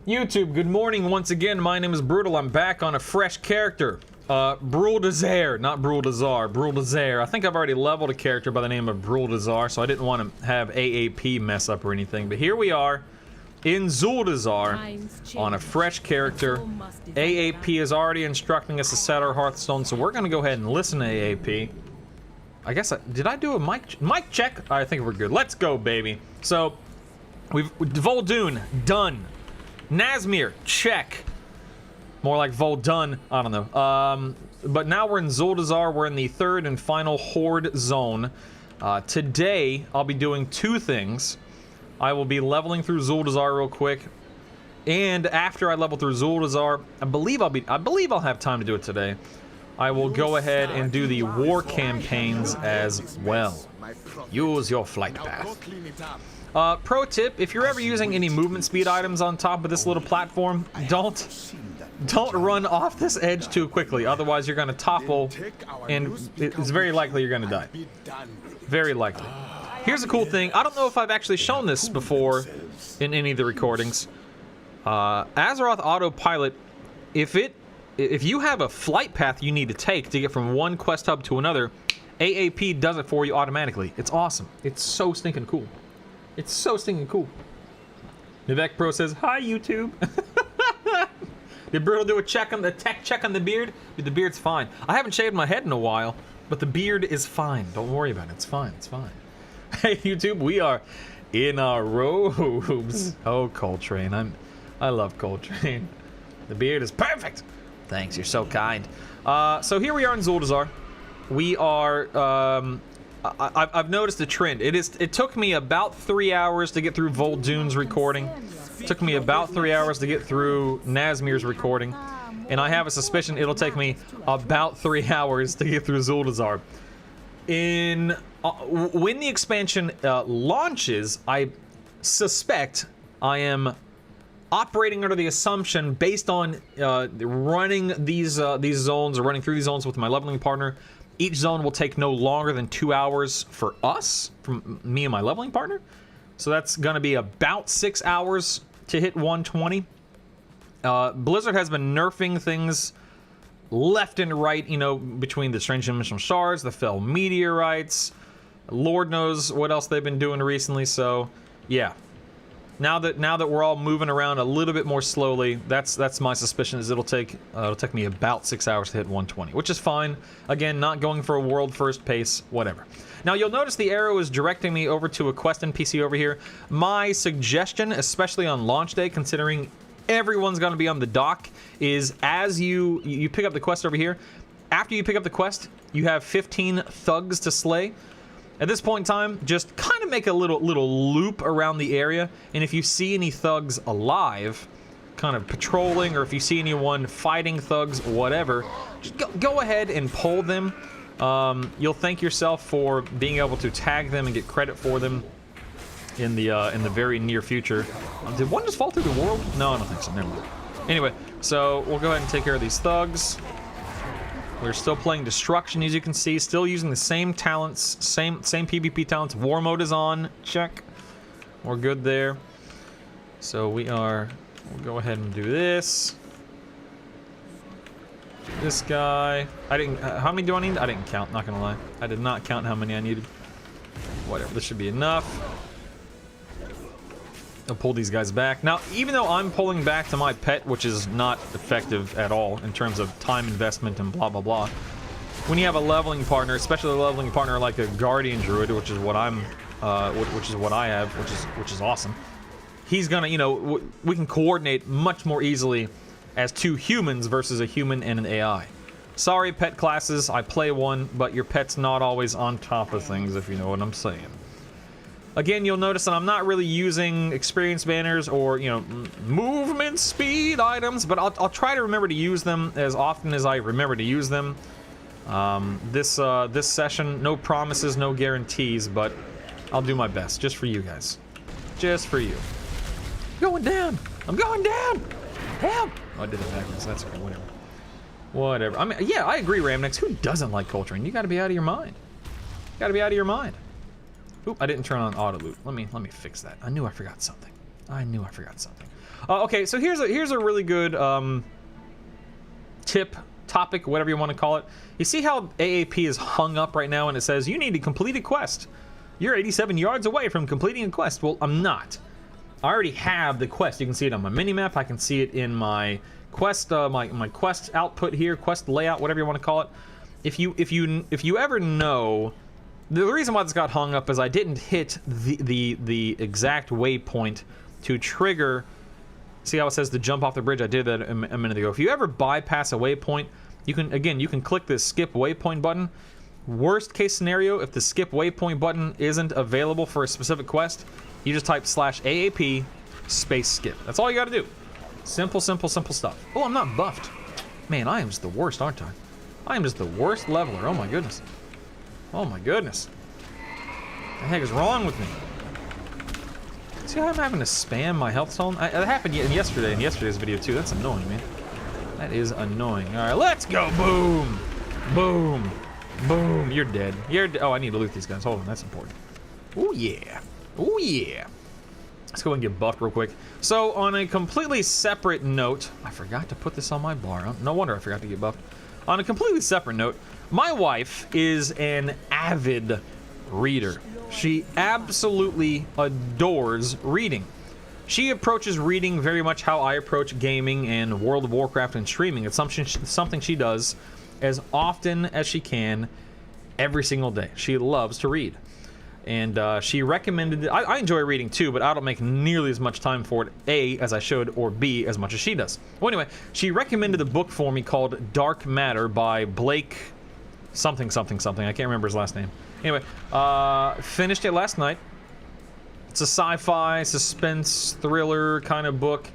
YouTube, good morning once again. My name is Brutal. I'm back on a fresh character. Zuldazar, not Zuldazar, Zuldazar. I think I've already leveled a character by the name of Zuldazar, so I didn't want to have AAP mess up or anything. But here we are in Zuldazar on a fresh character. AAP is already instructing us to set our Hearthstone, so we're going to go ahead and listen to AAP. I guess, did I do a mic check? I think we're good. Let's go, baby. So, we've vol'dun, done. Nazmir, check. More like vol'dun, I don't know. But now we're in Zuldazar. We're in the third and final Horde zone. Today, I'll be doing two things. I will be leveling through Zuldazar real quick. And after I level through Zuldazar, I believe I'll have time to do it today. I will go ahead and do the war campaigns as well. Use your flight path. Pro tip, if you're ever using any movement speed items on top of this little platform, don't run off this edge too quickly, otherwise you're going to topple and it's very likely you're going to die. Very likely. Here's a cool thing, I don't know if I've actually shown this before in any of the recordings. Azeroth Autopilot, if you have a flight path you need to take to get from one quest hub to another, AAP does it for you automatically. It's awesome. It's so stinking cool. It's so stinking cool. Nivek Pro says, "Hi, YouTube." Did Brutal do a tech check on the beard? Dude, the beard's fine. I haven't shaved my head in a while, but the beard is fine. Don't worry about it. It's fine. It's fine. Hey, YouTube, we are in our robes. Oh, Coltrane. I love Coltrane. The beard is perfect. Thanks. You're so kind. So here we are in Zuldazar. We are. I've noticed a trend. It took me about 3 hours to get through vol'dun's recording. It took me about 3 hours to get through Nazmir's recording. And I have a suspicion it'll take me about 3 hours to get through Zuldazar. When the expansion launches, I suspect I am operating under the assumption, based on running these zones, or running through these zones with my leveling partner, each zone will take no longer than 2 hours for us, from me and my leveling partner. So that's going to be about 6 hours to hit 120. Blizzard has been nerfing things left and right, you know, between the strange dimensional shards, the fell meteorites. Lord knows what else they've been doing recently, so yeah. Now that we're all moving around a little bit more slowly, that's my suspicion, is it'll take me about 6 hours to hit 120, which is fine. Again, not going for a world first pace, whatever. Now you'll notice the arrow is directing me over to a quest NPC over here. My suggestion, especially on launch day, considering everyone's going to be on the dock, is as you pick up the quest over here, after you pick up the quest, you have 15 thugs to slay. At this point in time, just kind of make a little loop around the area, and if you see any thugs alive, kind of patrolling, or if you see anyone fighting thugs, whatever, just go ahead and pull them. You'll thank yourself for being able to tag them and get credit for them in the very near future. Did one just fall through the world? No, I don't think so. Never mind. Anyway, so we'll go ahead and take care of these thugs. We're still playing Destruction, as you can see. Still using the same talents, same PvP talents. War mode is on. Check. We're good there. So we'll go ahead and do this. This guy. How many do I need? I didn't count, not gonna lie. I did not count how many I needed. Whatever, this should be enough. I'll pull these guys back. Now, even though I'm pulling back to my pet, which is not effective at all in terms of time investment and blah, blah, blah, when you have a leveling partner, especially a leveling partner like a Guardian Druid, which is what I have, which is awesome, he's gonna, you know, we can coordinate much more easily as two humans versus a human and an AI. Sorry, pet classes, I play one, but your pet's not always on top of things, if you know what I'm saying. Again, you'll notice that I'm not really using experience banners or, you know, movement speed items, but I'll try to remember to use them as often as I remember to use them. This session, no promises, no guarantees, but I'll do my best, just for you guys. Just for you. I'm going down! I'm going down! Help! Oh, I did it backwards, that's okay, whatever. Whatever. I mean, yeah, I agree, Ramnex. Who doesn't like Coltrane? You gotta be out of your mind. You gotta be out of your mind. Oop, I didn't turn on auto loot. Let me fix that. I knew I forgot something. Okay, so here's a really good topic, whatever you want to call it. You see how AAP is hung up right now and it says, you need to complete a quest. You're 87 yards away from completing a quest. Well, I'm not. I already have the quest. You can see it on my minimap. I can see it in my quest, my quest output here, quest layout, whatever you want to call it. If you ever know, the reason why this got hung up is I didn't hit the exact waypoint to trigger. See how it says to jump off the bridge? I did that a minute ago. If you ever bypass a waypoint, you can click this skip waypoint button. Worst case scenario, if the skip waypoint button isn't available for a specific quest, you just type /AAP space skip. That's all you gotta do. Simple, simple, simple stuff. Oh, I'm not buffed. Man, I am just the worst, aren't I? I am just the worst leveler. Oh my goodness. Oh my goodness. What the heck is wrong with me? See how I'm having to spam my health zone? That happened in yesterday's video too. That's annoying, man. That is annoying. All right, let's go. Boom. Boom. Boom. You're dead. Oh, I need to loot these guys. Hold on, that's important. Oh yeah. Oh yeah. Let's go and get buffed real quick. So on a completely separate note, I forgot to put this on my bar. No wonder I forgot to get buffed. On a completely separate note, my wife is an avid reader. She absolutely adores reading. She approaches reading very much how I approach gaming and World of Warcraft and streaming. It's something she does as often as she can every single day. She loves to read. And she recommended it. I enjoy reading too, but I don't make nearly as much time for it, A, as I should, or B, as much as she does. Well, anyway, she recommended a book for me called Dark Matter by Blake something. I can't remember his last name. Anyway, finished it last night. It's a sci-fi, suspense, thriller kind of book.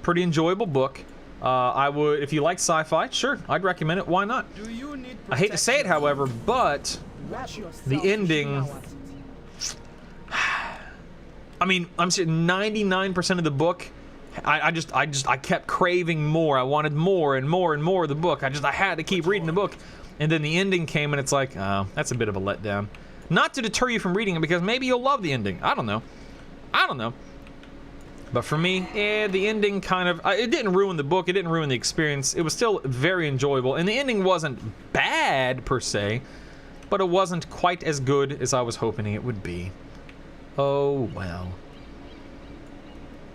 Pretty enjoyable book. I would, if you like sci-fi, sure, I'd recommend it. Why not? I hate to say it, however, but the ending... I mean, I'm saying 99% of the book, I kept craving more. I wanted more and more and more of the book. I had to keep reading the book. And then the ending came and it's like, oh, that's a bit of a letdown. Not to deter you from reading it, because maybe you'll love the ending. I don't know. But for me, the ending kind of, it didn't ruin the book. It didn't ruin the experience. It was still very enjoyable. And the ending wasn't bad, per se, but it wasn't quite as good as I was hoping it would be. Oh, well.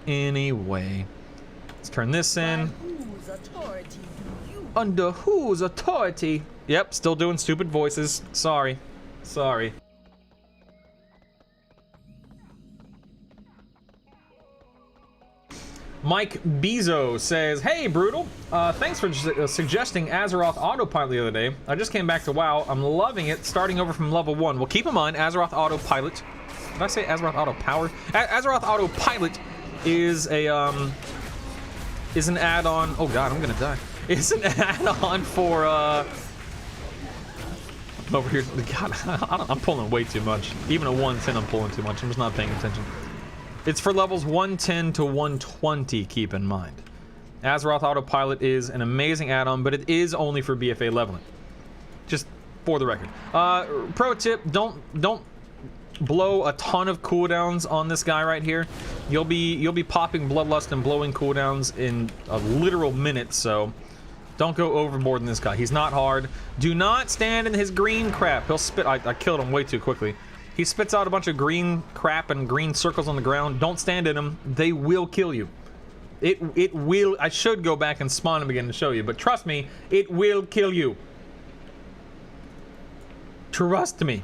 Anyway, let's turn this in. Under whose authority? Yep, still doing stupid voices. Sorry. Mike Bezo says, hey, Brutal. Thanks for suggesting Azeroth Autopilot the other day. I just came back to WoW. I'm loving it, starting over from level 1. Well, keep in mind, Azeroth Autopilot... Did I say Azeroth Autopower? Azeroth Autopilot is a, is an add-on... Oh, God, I'm gonna die. It's an add-on for, I'm over here... God, I'm pulling way too much. Even at 110, I'm pulling too much. I'm just not paying attention. It's for levels 110 to 120, keep in mind. Azeroth Autopilot is an amazing add-on, but it is only for BFA leveling. Just for the record. Pro tip, don't blow a ton of cooldowns on this guy right here. You'll be popping Bloodlust and blowing cooldowns in a literal minute, so don't go overboard in this guy. He's not hard. Do not stand in his green crap. He'll spit. I killed him way too quickly. He spits out a bunch of green crap and green circles on the ground. Don't stand in them. They will kill you. It will. I should go back and spawn him again to show you, but trust me, it will kill you. Trust me.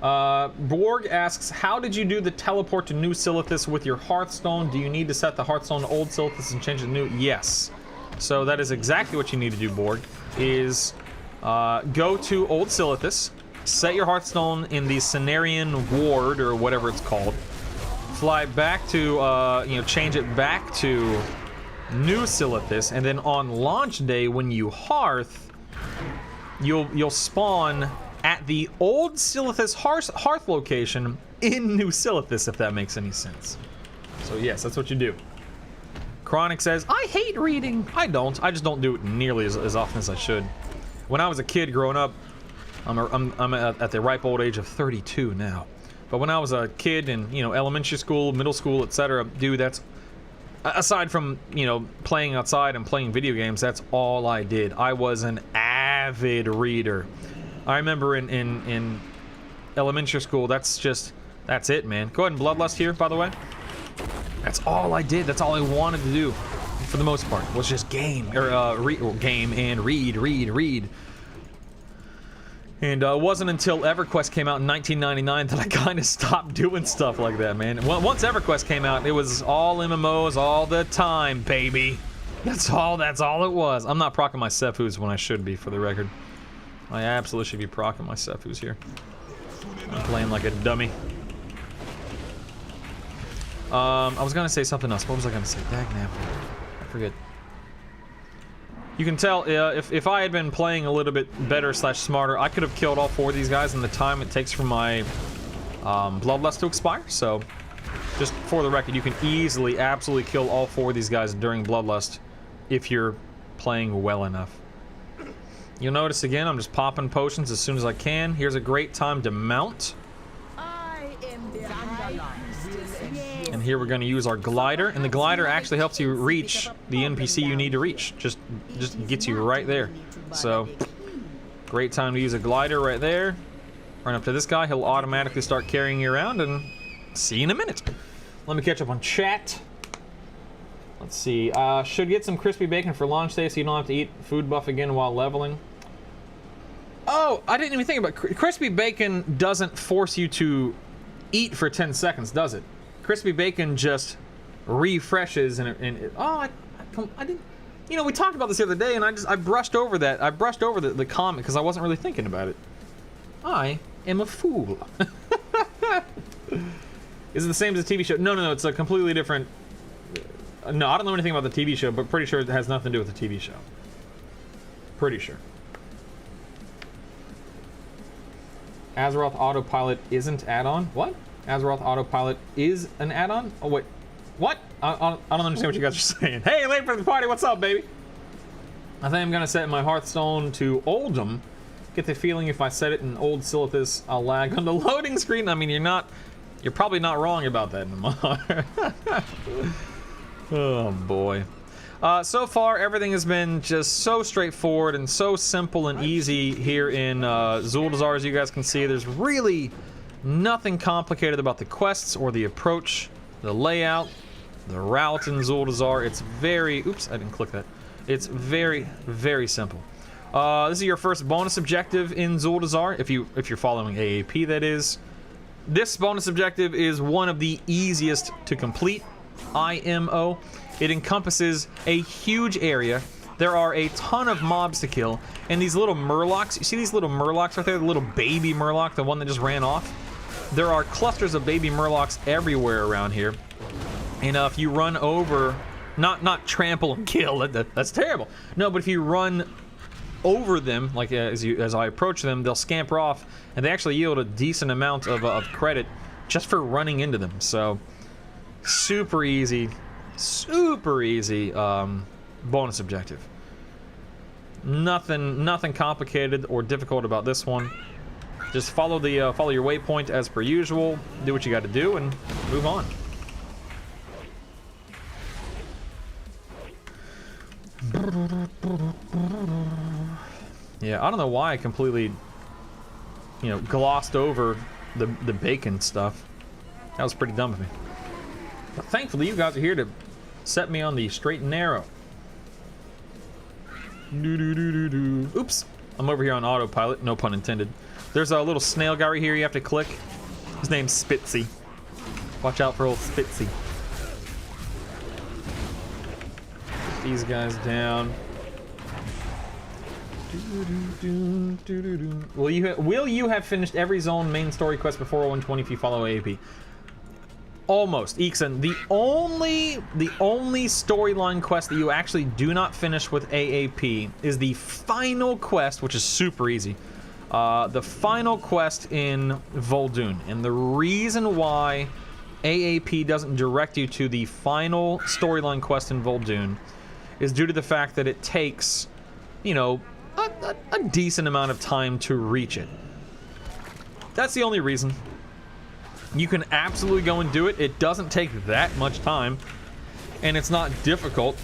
Borg asks, how did you do the teleport to New Silithus with your Hearthstone? Do you need to set the Hearthstone to Old Silithus and change it to New? Yes. So that is exactly what you need to do, Borg, is go to Old Silithus, set your Hearthstone in the Cenarian Ward, or whatever it's called, fly back to, change it back to New Silithus, and then on launch day, when you Hearth, you'll spawn at the Old Silithus Hearth location in New Silithus, if that makes any sense. So yes, that's what you do. Chronic says, I hate reading. I don't. I just don't do it nearly as often as I should. When I was a kid growing up, I'm at the ripe old age of 32 now. But when I was a kid in, elementary school, middle school, etc., dude, that's aside from, you know, playing outside and playing video games, that's all I did. I was an avid reader. I remember in elementary school, that's it, man. Go ahead and Bloodlust here, by the way. That's all I did. That's all I wanted to do, for the most part, was just game, or game and read. And it wasn't until EverQuest came out in 1999 that I kind of stopped doing stuff like that, man. Once EverQuest came out, it was all MMOs all the time, baby. That's all it was. I'm not procking my Sefus when I should be, for the record. I absolutely should be procking my Sefus here. I'm playing like a dummy. I was gonna say something else. What was I gonna say? Dagnap. I forget. You can tell, if I had been playing a little bit better / smarter, I could have killed all 4 of these guys in the time it takes for my Bloodlust to expire. So, just for the record, you can easily, absolutely kill all 4 of these guys during Bloodlust if you're playing well enough. You'll notice again, I'm just popping potions as soon as I can. Here's a great time to mount. And here we're going to use our glider, and the glider actually helps you reach the NPC you need to reach. Just gets you right there. So, great time to use a glider right there. Run up to this guy, he'll automatically start carrying you around, and see you in a minute. Let me catch up on chat. Let's see, should get some crispy bacon for launch day so you don't have to eat food buff again while leveling. Oh, I didn't even think about it. Crispy bacon doesn't force you to eat for 10 seconds, does it? Crispy bacon just refreshes and I didn't, you know, we talked about this the other day and I brushed over that. I brushed over the comment because I wasn't really thinking about it. I am a fool. Is it the same as the TV show? No, it's a completely different. No, I don't know anything about the TV show, but pretty sure it has nothing to do with the TV show. Pretty sure. Azeroth Autopilot isn't add-on? What? Azeroth Autopilot is an add-on? Oh, wait. What? I don't understand what you guys are saying. Hey, late for the party, what's up, baby? I think I'm gonna set my Hearthstone to Oldham. Get the feeling if I set it in Old Silithus, I'll lag on the loading screen. I mean, you're probably not wrong about that, Namar. Oh, boy. So far, everything has been just so straightforward and so simple and easy here in Zuldazar, as you guys can see. There's really nothing complicated about the quests or the approach, the layout, the route in Zuldazar. It's very... Oops, I didn't click that. It's very, very simple. This is your first bonus objective in Zuldazar, if you're following AAP, that is. This bonus objective is one of the easiest to complete, IMO. It encompasses a huge area. There are a ton of mobs to kill, and these little murlocs, you see these little murlocs right there, the little baby murloc, the one that just ran off? There are clusters of baby murlocs everywhere around here. And if you run over, not trample and kill, that's terrible. No, but if you run over them, like as I approach them, they'll scamper off, and they actually yield a decent amount of credit just for running into them. So, super easy bonus objective. Nothing complicated or difficult about this one. Just follow your waypoint as per usual, do what you got to do, and move on. Yeah, I don't know why I completely, glossed over the bacon stuff. That was pretty dumb of me. But thankfully, you guys are here to set me on the straight and narrow. Oops, I'm over here on autopilot, no pun intended. There's a little snail guy right here you have to click. His name's Spitzy. Watch out for old Spitzy. Put these guys down. Will you have finished every zone main story quest before 120 if you follow AAP? Almost, Ixon. The only storyline quest that you actually do not finish with AAP is the final quest, which is super easy. The final quest in vol'dun, and the reason why AAP doesn't direct you to the final storyline quest in vol'dun is due to the fact that it takes, a decent amount of time to reach it. That's the only reason. You can absolutely go and do it. It doesn't take that much time. and it's not difficult.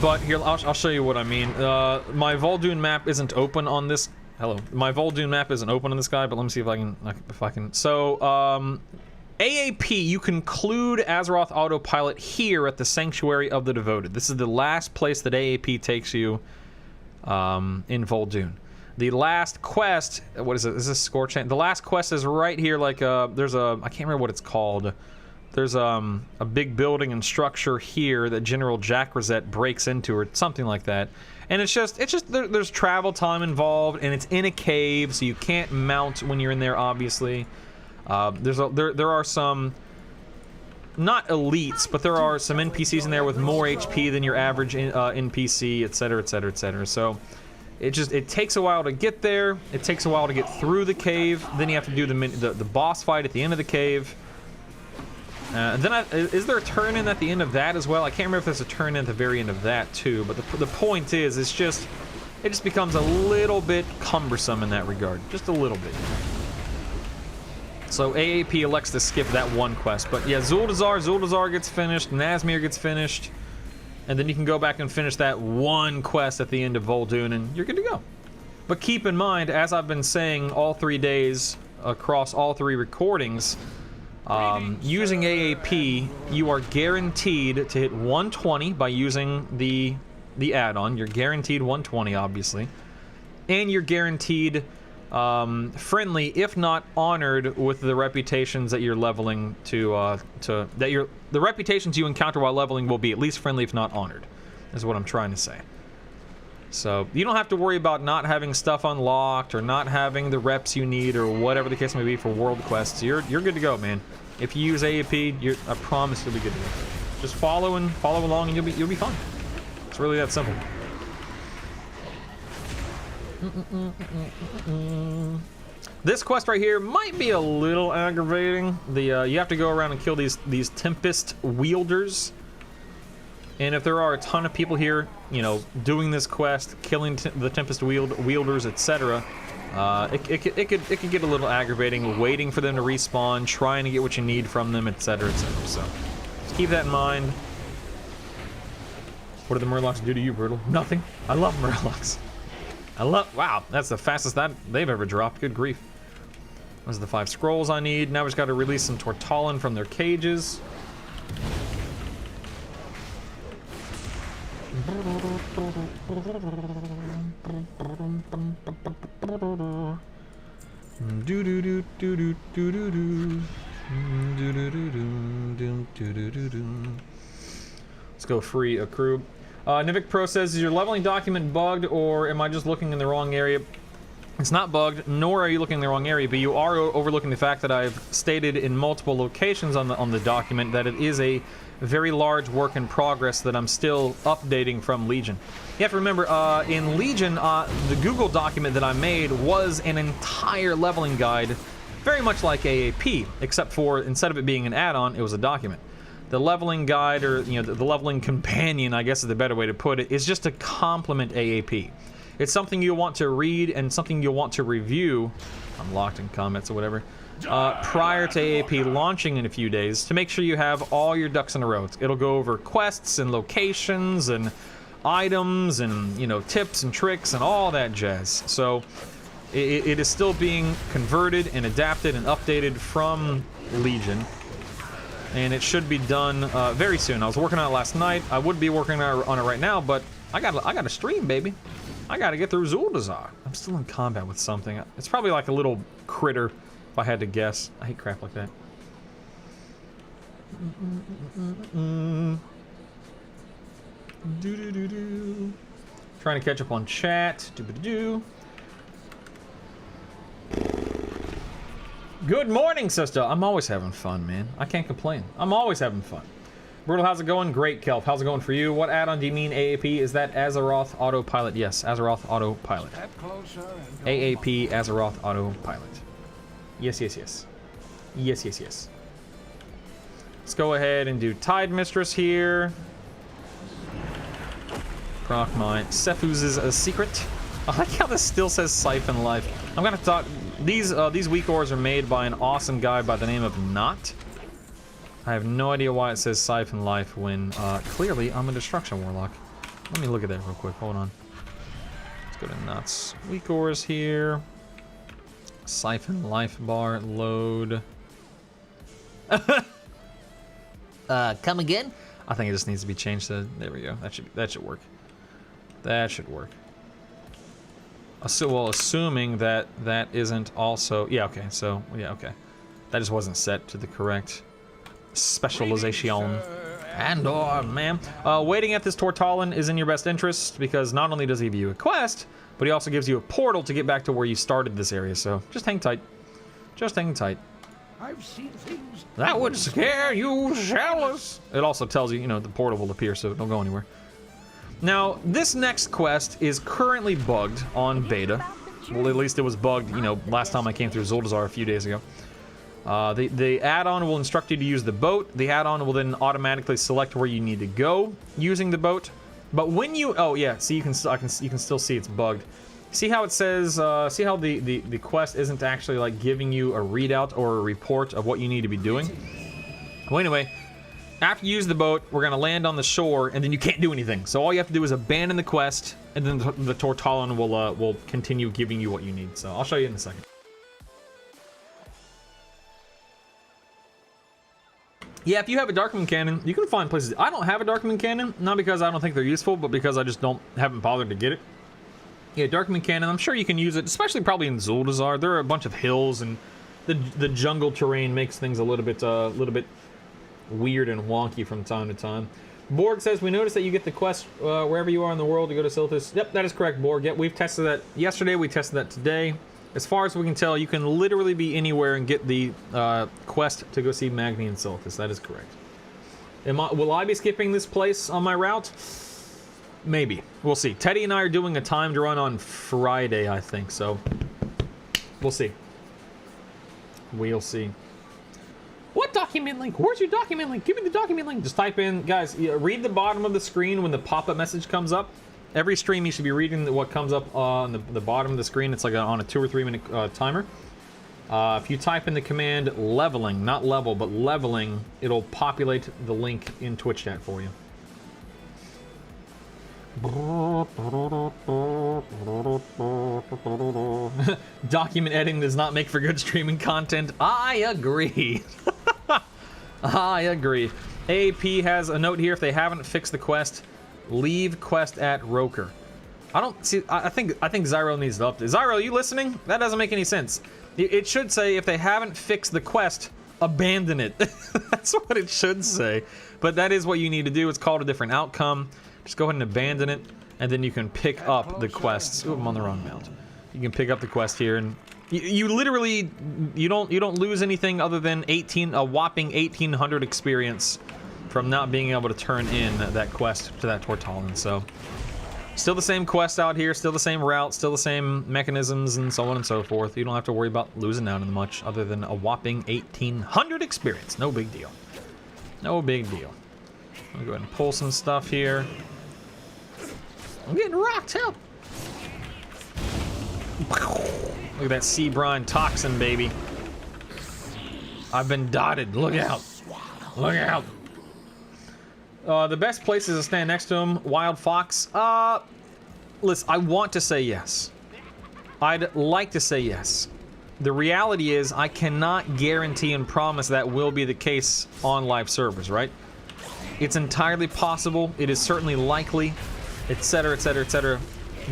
But here, I'll show you what I mean. My vol'dun map isn't open on this. Hello, my vol'dun map isn't open on this guy, but let me see if I can. So, AAP, you conclude Azeroth autopilot here at the Sanctuary of the Devoted. This is the last place that AAP takes you in vol'dun. The last quest, what is it? Is this Scorchant? The last quest is right here, like, there's a, I can't remember what it's called. There's a big building and structure here that General Jack Rosette breaks into, or something like that. And it's just there's travel time involved, and it's in a cave, so you can't mount when you're in there, obviously. There are some, not elites, but there are some NPCs in there with more HP than your average NPC, etc., etc., etc. So it takes a while to get there. It takes a while to get through the cave. Then you have to do the boss fight at the end of the cave. Is there a turn-in at the end of that as well? I can't remember if there's a turn-in at the very end of that too, but the point is, it just becomes a little bit cumbersome in that regard. Just a little bit. So AAP elects to skip that one quest, but yeah, Zuldazar gets finished, Nazmir gets finished, and then you can go back and finish that one quest at the end of vol'dun, and you're good to go. But keep in mind, as I've been saying all 3 days across all 3 recordings, using AAP, you are guaranteed to hit 120 by using the add-on. You're guaranteed 120, obviously, and you're guaranteed friendly, if not honored, with the reputations that you're leveling the reputations you encounter while leveling will be at least friendly, if not honored, is what I'm trying to say. So you don't have to worry about not having stuff unlocked or not having the reps you need or whatever the case may be for world quests. You're good to go, man. If you use AAP, I promise you'll be good to go. Just follow along, and you'll be fine. It's really that simple. This quest right here might be a little aggravating. You have to go around and kill these Tempest wielders. And if there are a ton of people here, you know, doing this quest, killing the Tempest wielders, etc., it could get a little aggravating, waiting for them to respawn, trying to get what you need from them, etc., etc. So, just keep that in mind. What do the Murlocs do to you, Brutal? Nothing. I love Murlocs. Wow, that's the fastest that they've ever dropped. Good grief. Those are the 5 scrolls I need. Now we just got to release some Tortallin from their cages. Let's go free accrue. Nivik Pro says, is your leveling document bugged, or am I just looking in the wrong area? It's not bugged, nor are you looking in the wrong area, but you are overlooking the fact that I've stated in multiple locations on the document that it is a very large work in progress that I'm still updating from Legion. You have to remember, in Legion, the Google document that I made was an entire leveling guide, very much like AAP, except for instead of it being an add-on, it was a document. The leveling guide, or the leveling companion, I guess is the better way to put it, is just to complement AAP. It's something you'll want to read and something you'll want to review. I'm locked in comments or whatever. Prior to AAP launching in a few days, to make sure you have all your ducks in a row. It'll go over quests and locations and items and tips and tricks and all that jazz. So it is still being converted and adapted and updated from Legion, and it should be done very soon. I was working on it last night. I would be working on it right now, but I got a stream, baby. I gotta get through Zuldazar. I'm still in combat with something. It's probably like a little critter, if I had to guess. I hate crap like that. Trying to catch up on chat. Good morning, sister. I'm always having fun, man. I can't complain. I'm always having fun. Brutal, how's it going? Great, Kelp. How's it going for you? What add-on do you mean, AAP? Is that Azeroth Autopilot? Yes, Azeroth Autopilot. AAP Azeroth Autopilot. Yes, yes, yes. Yes, yes, yes. Let's go ahead and do Tide Mistress here. Proc my Sephuz's secret. I like how this still says Siphon Life. I'm gonna talk. These weak ores are made by an awesome guy by the name of Not. I have no idea why it says Siphon Life when clearly I'm a Destruction Warlock. Let me look at that real quick. Hold on. Let's go to Nuts. Weak Ores here. Siphon Life Bar. Load. Come again? I think it just needs to be changed to... There we go. That should work. That should work. So, well, assuming that that isn't also... Yeah, okay. So, yeah, okay. That just wasn't set to the correct specialization. And, ma'am. Waiting at this Tortallin is in your best interest because not only does he give you a quest, but he also gives you a portal to get back to where you started this area. So, just hang tight. Just hang tight. I've seen things that would scare you shitless. It also tells you, you know, the portal will appear, so don't go anywhere. Now, this next quest is currently bugged on beta. Well, at least it was bugged, you know, last time I came through Zuldazar a few days ago. The add-on will instruct you to use the boat. The add-on will then automatically select where you need to go using the boat. But when you... Oh, yeah, see, you can still see it's bugged. See how it says... see how the quest isn't actually, like, giving you a readout or a report of what you need to be doing? Well, anyway... After you use the boat, we're going to land on the shore, and then you can't do anything. So all you have to do is abandon the quest, and then the Tortallin will continue giving you what you need. So I'll show you in a second. Yeah, if you have a Darkmoon cannon, you can find places. I don't have a Darkmoon cannon, not because I don't think they're useful, but because I just haven't bothered to get it. Yeah, Darkmoon cannon, I'm sure you can use it, especially probably in Zuldazar. There are a bunch of hills, and the jungle terrain makes things a little bit weird and wonky from time to time. Borg says, we noticed that you get the quest wherever you are in the world to go to Silthus. Yep, that is correct, Borg. Yep, we've tested that yesterday. We tested that today. As far as we can tell, you can literally be anywhere and get the quest to go see Magni and Silthus. That is correct. Will I be skipping this place on my route? Maybe. We'll see. Teddy and I are doing a timed run on Friday, I think, so we'll see. We'll see. What document link? Where's your document link? Give me the document link. Just type in, guys, read the bottom of the screen when the pop-up message comes up. Every stream you should be reading what comes up on the bottom of the screen. It's like on a 2 or 3 minute timer. If you type in the command leveling, not level, but leveling, it'll populate the link in Twitch chat for you. Document editing does not make for good streaming content. I agree. I agree. AP has a note here. If they haven't fixed the quest, leave quest at Roker. I don't see. I think Zyro needs to update. Zyro, you listening? That doesn't make any sense. It should say if they haven't fixed the quest, abandon it. That's what it should say. But that is what you need to do. It's called a different outcome. Just go ahead and abandon it, and then you can pick up the quests. Ooh, I'm on the wrong mount. You can pick up the quest here, and you literally you don't lose anything other than a whopping 1,800 experience from not being able to turn in that quest to that Tortallin. So still the same quest out here, still the same route, still the same mechanisms, and so on and so forth. You don't have to worry about losing out on much other than a whopping 1,800 experience. No big deal. No big deal. I'm gonna go ahead and pull some stuff here. I'm getting rocked, help! Look at that sea brine toxin, baby. I've been dotted. Look out. Look out. The best places to stand next to him, Wild Fox. Listen, I want to say yes. I'd like to say yes. The reality is I cannot guarantee and promise that will be the case on live servers, right? It's entirely possible. It is certainly likely, etc., etc., etc.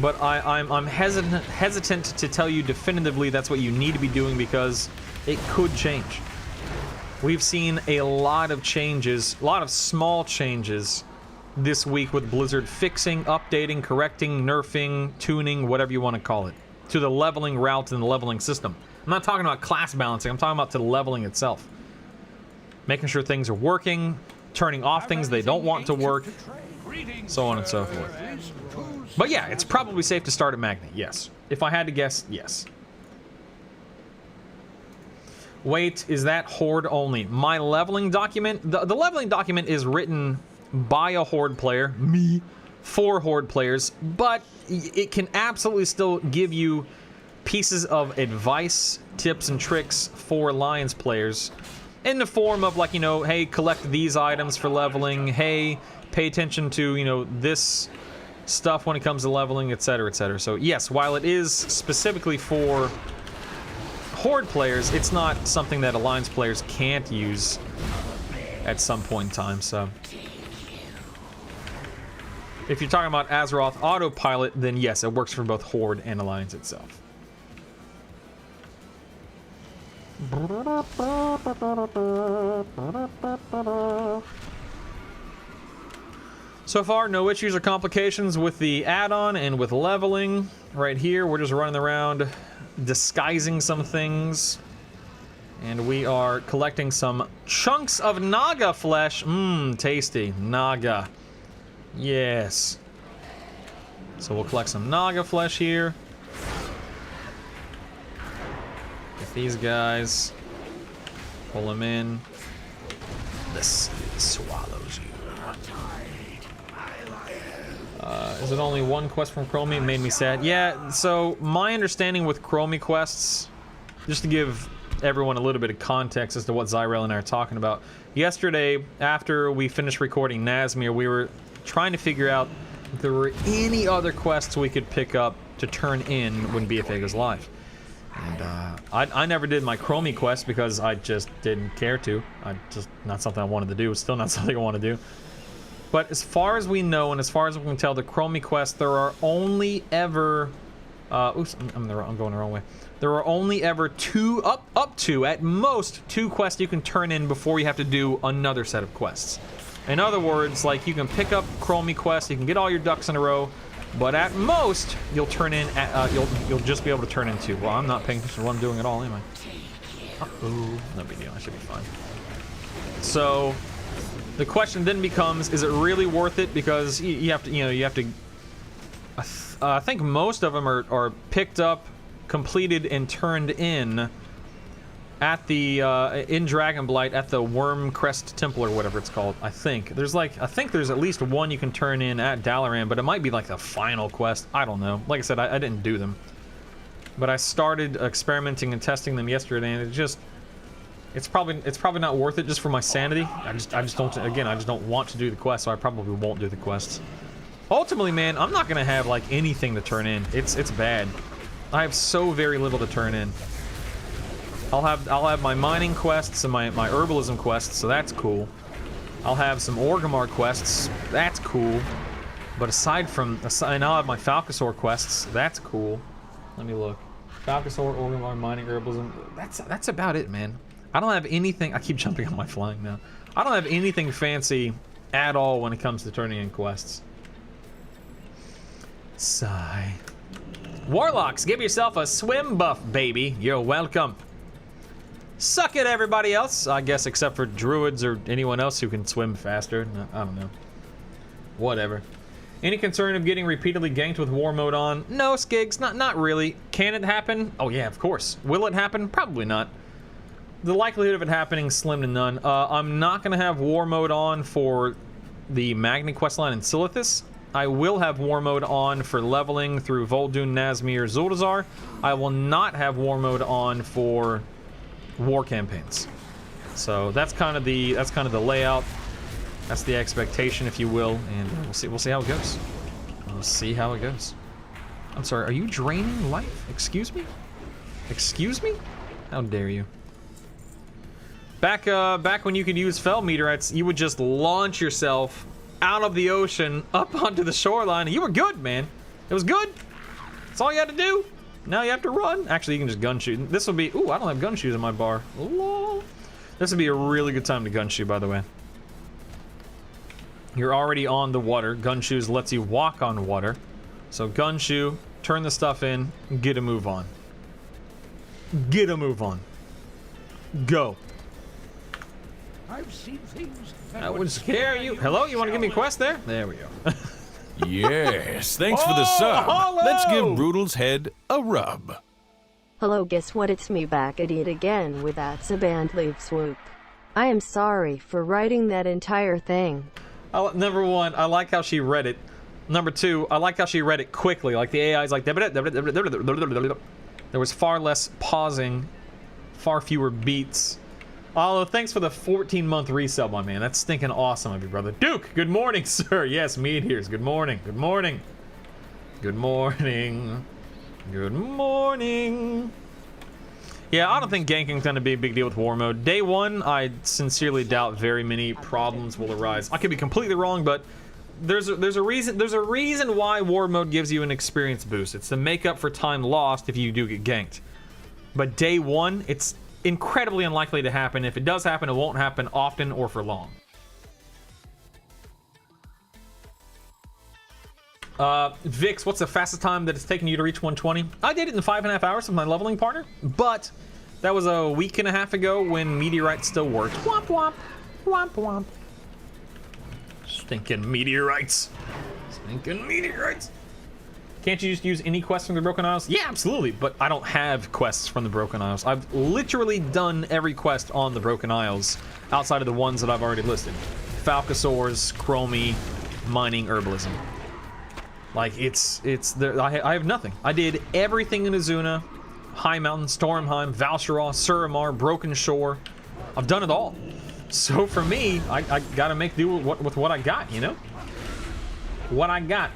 But I'm hesitant to tell you definitively that's what you need to be doing because it could change. We've seen a lot of changes, a lot of small changes this week with Blizzard fixing, updating, correcting, nerfing, tuning, whatever you want to call it, to the leveling route and the leveling system. I'm not talking about class balancing, I'm talking about to the leveling itself. Making sure things are working, turning off things they don't want to work, so on and so forth. But yeah, it's probably safe to start at Magni, yes. If I had to guess, yes. Wait, is that Horde only? My leveling document? The leveling document is written by a Horde player, me, for Horde players, but it can absolutely still give you pieces of advice, tips, and tricks for Alliance players in the form of, like, you know, hey, collect these items for leveling, hey, pay attention to, you know, this stuff when it comes to leveling, etc., etc. So yes, while it is specifically for Horde players, it's not something that Alliance players can't use at some point in time. So if you're talking about Azeroth autopilot, then yes, it works for both Horde and Alliance itself. So far, no issues or complications with the add-on and with leveling. Right here, we're just running around disguising some things. And we are collecting some chunks of Naga flesh. Mmm, tasty. Naga. Yes. So we'll collect some Naga flesh here. Get these guys. Pull them in. The sea swallows you. Is it only one quest from Chromie? It made me sad. Yeah, so my understanding with Chromie quests, just to give everyone a little bit of context as to what Zyrel and I are talking about. Yesterday, after we finished recording Nazmir, we were trying to figure out if there were any other quests we could pick up to turn in when BFA goes live. And I never did my Chromie quest because I just didn't care to. Just not something I wanted to do. It's still not something I want to do. But as far as we know, and as far as we can tell, the Chromie quest, there are only ever... oops, I'm going the wrong way. There are only ever up to, at most, 2 quests you can turn in before you have to do another set of quests. In other words, like, you can pick up Chromie quests, you can get all your ducks in a row, but at most, you'll turn in, you'll just be able to turn in 2. Well, I'm not paying attention to what I'm doing at all anyway. Uh-oh, no big deal, I should be fine. So... the question then becomes, is it really worth it? Because you have to, you have to... I think most of them are picked up, completed, and turned in at the, in Dragonblight, at the Worm Crest Temple, or whatever it's called, I think. There's like, I think there's at least one you can turn in at Dalaran, but it might be like the final quest. I don't know. Like I said, I didn't do them. But I started experimenting and testing them yesterday, and it just... It's probably not worth it just for my sanity. I just don't, again, I just don't want to do the quest, so I probably won't do the quests. Ultimately, man, I'm not gonna have like anything to turn in. It's bad. I have so very little to turn in. I'll have my mining quests and my herbalism quests, so that's cool. I'll have some Orgrimmar quests, that's cool. But and I'll have my Falcosaur quests, that's cool. Let me look. Falcosaur, Orgrimmar, mining, herbalism. That's about it, man. I don't have anything... I keep jumping on my flying now. I don't have anything fancy at all when it comes to turning in quests. Sigh. Warlocks, give yourself a swim buff, baby. You're welcome. Suck it, everybody else. I guess except for druids or anyone else who can swim faster. I don't know. Whatever. Any concern of getting repeatedly ganked with war mode on? No, Skigs, not really. Can it happen? Oh yeah, of course. Will it happen? Probably not. The likelihood of it happening is slim to none. I'm not going to have war mode on for the Magni questline in Silithus. I will have war mode on for leveling through vol'dun, Nazmir, Zuldazar. I will not have war mode on for war campaigns. So that's kind of the layout. That's the expectation, if you will, and we'll see how it goes. We'll see how it goes. I'm sorry, are you draining life? Excuse me? Excuse me? How dare you? Back when you could use Fell Meteorites, you would just launch yourself out of the ocean up onto the shoreline, and you were good, man. It was good. That's all you had to do. Now you have to run. Actually, you can just gun shoot. This will be... Ooh, I don't have gun shoes in my bar. Lol. This would be a really good time to gun shoot, by the way. You're already on the water. Gun shoes lets you walk on water. So gun shoe, turn the stuff in, get a move on. Get a move on. Go. I've seen things that would scare you. Hello, you want to give me a quest there? There we go. Yes, thanks for the sub. Hello! Let's give Brutal's head a rub. Hello, guess what? It's me back at it again with that sub and leave swoop. I am sorry for writing that entire thing. Number one, I like how she read it. Number two, I like how she read it quickly. Like the AI is like... There was far less pausing, far fewer beats. Olive, thanks for the 14-month resub, my man. That's stinking awesome of you, brother. Duke, good morning, sir. Yes, Meteors. Good morning. Good morning. Good morning. Good morning. Yeah, I don't think ganking's gonna be a big deal with war mode. Day one, I sincerely doubt very many problems will arise. I could be completely wrong, but there's a reason why war mode gives you an experience boost. It's to make up for time lost if you do get ganked. But day one, it's incredibly unlikely to happen. If it does happen, it won't happen often or for long. Vix, what's the fastest time that it's taken you to reach 120? I did it in 5.5 hours with my leveling partner, but that was a week and a half ago when meteorites still worked. Womp womp, womp womp. Stinking meteorites. Stinking meteorites. Can't you just use any quests from the Broken Isles? Yeah, absolutely, but I don't have quests from the Broken Isles. I've literally done every quest on the Broken Isles outside of the ones that I've already listed. Falcosaurs, Chromie, mining, herbalism. Like, it's there. I have nothing. I did everything in Azuna, High Mountain, Stormheim, Val'sharah, Suramar, Broken Shore. I've done it all. So for me, I gotta make do with what I got, you know? What I got.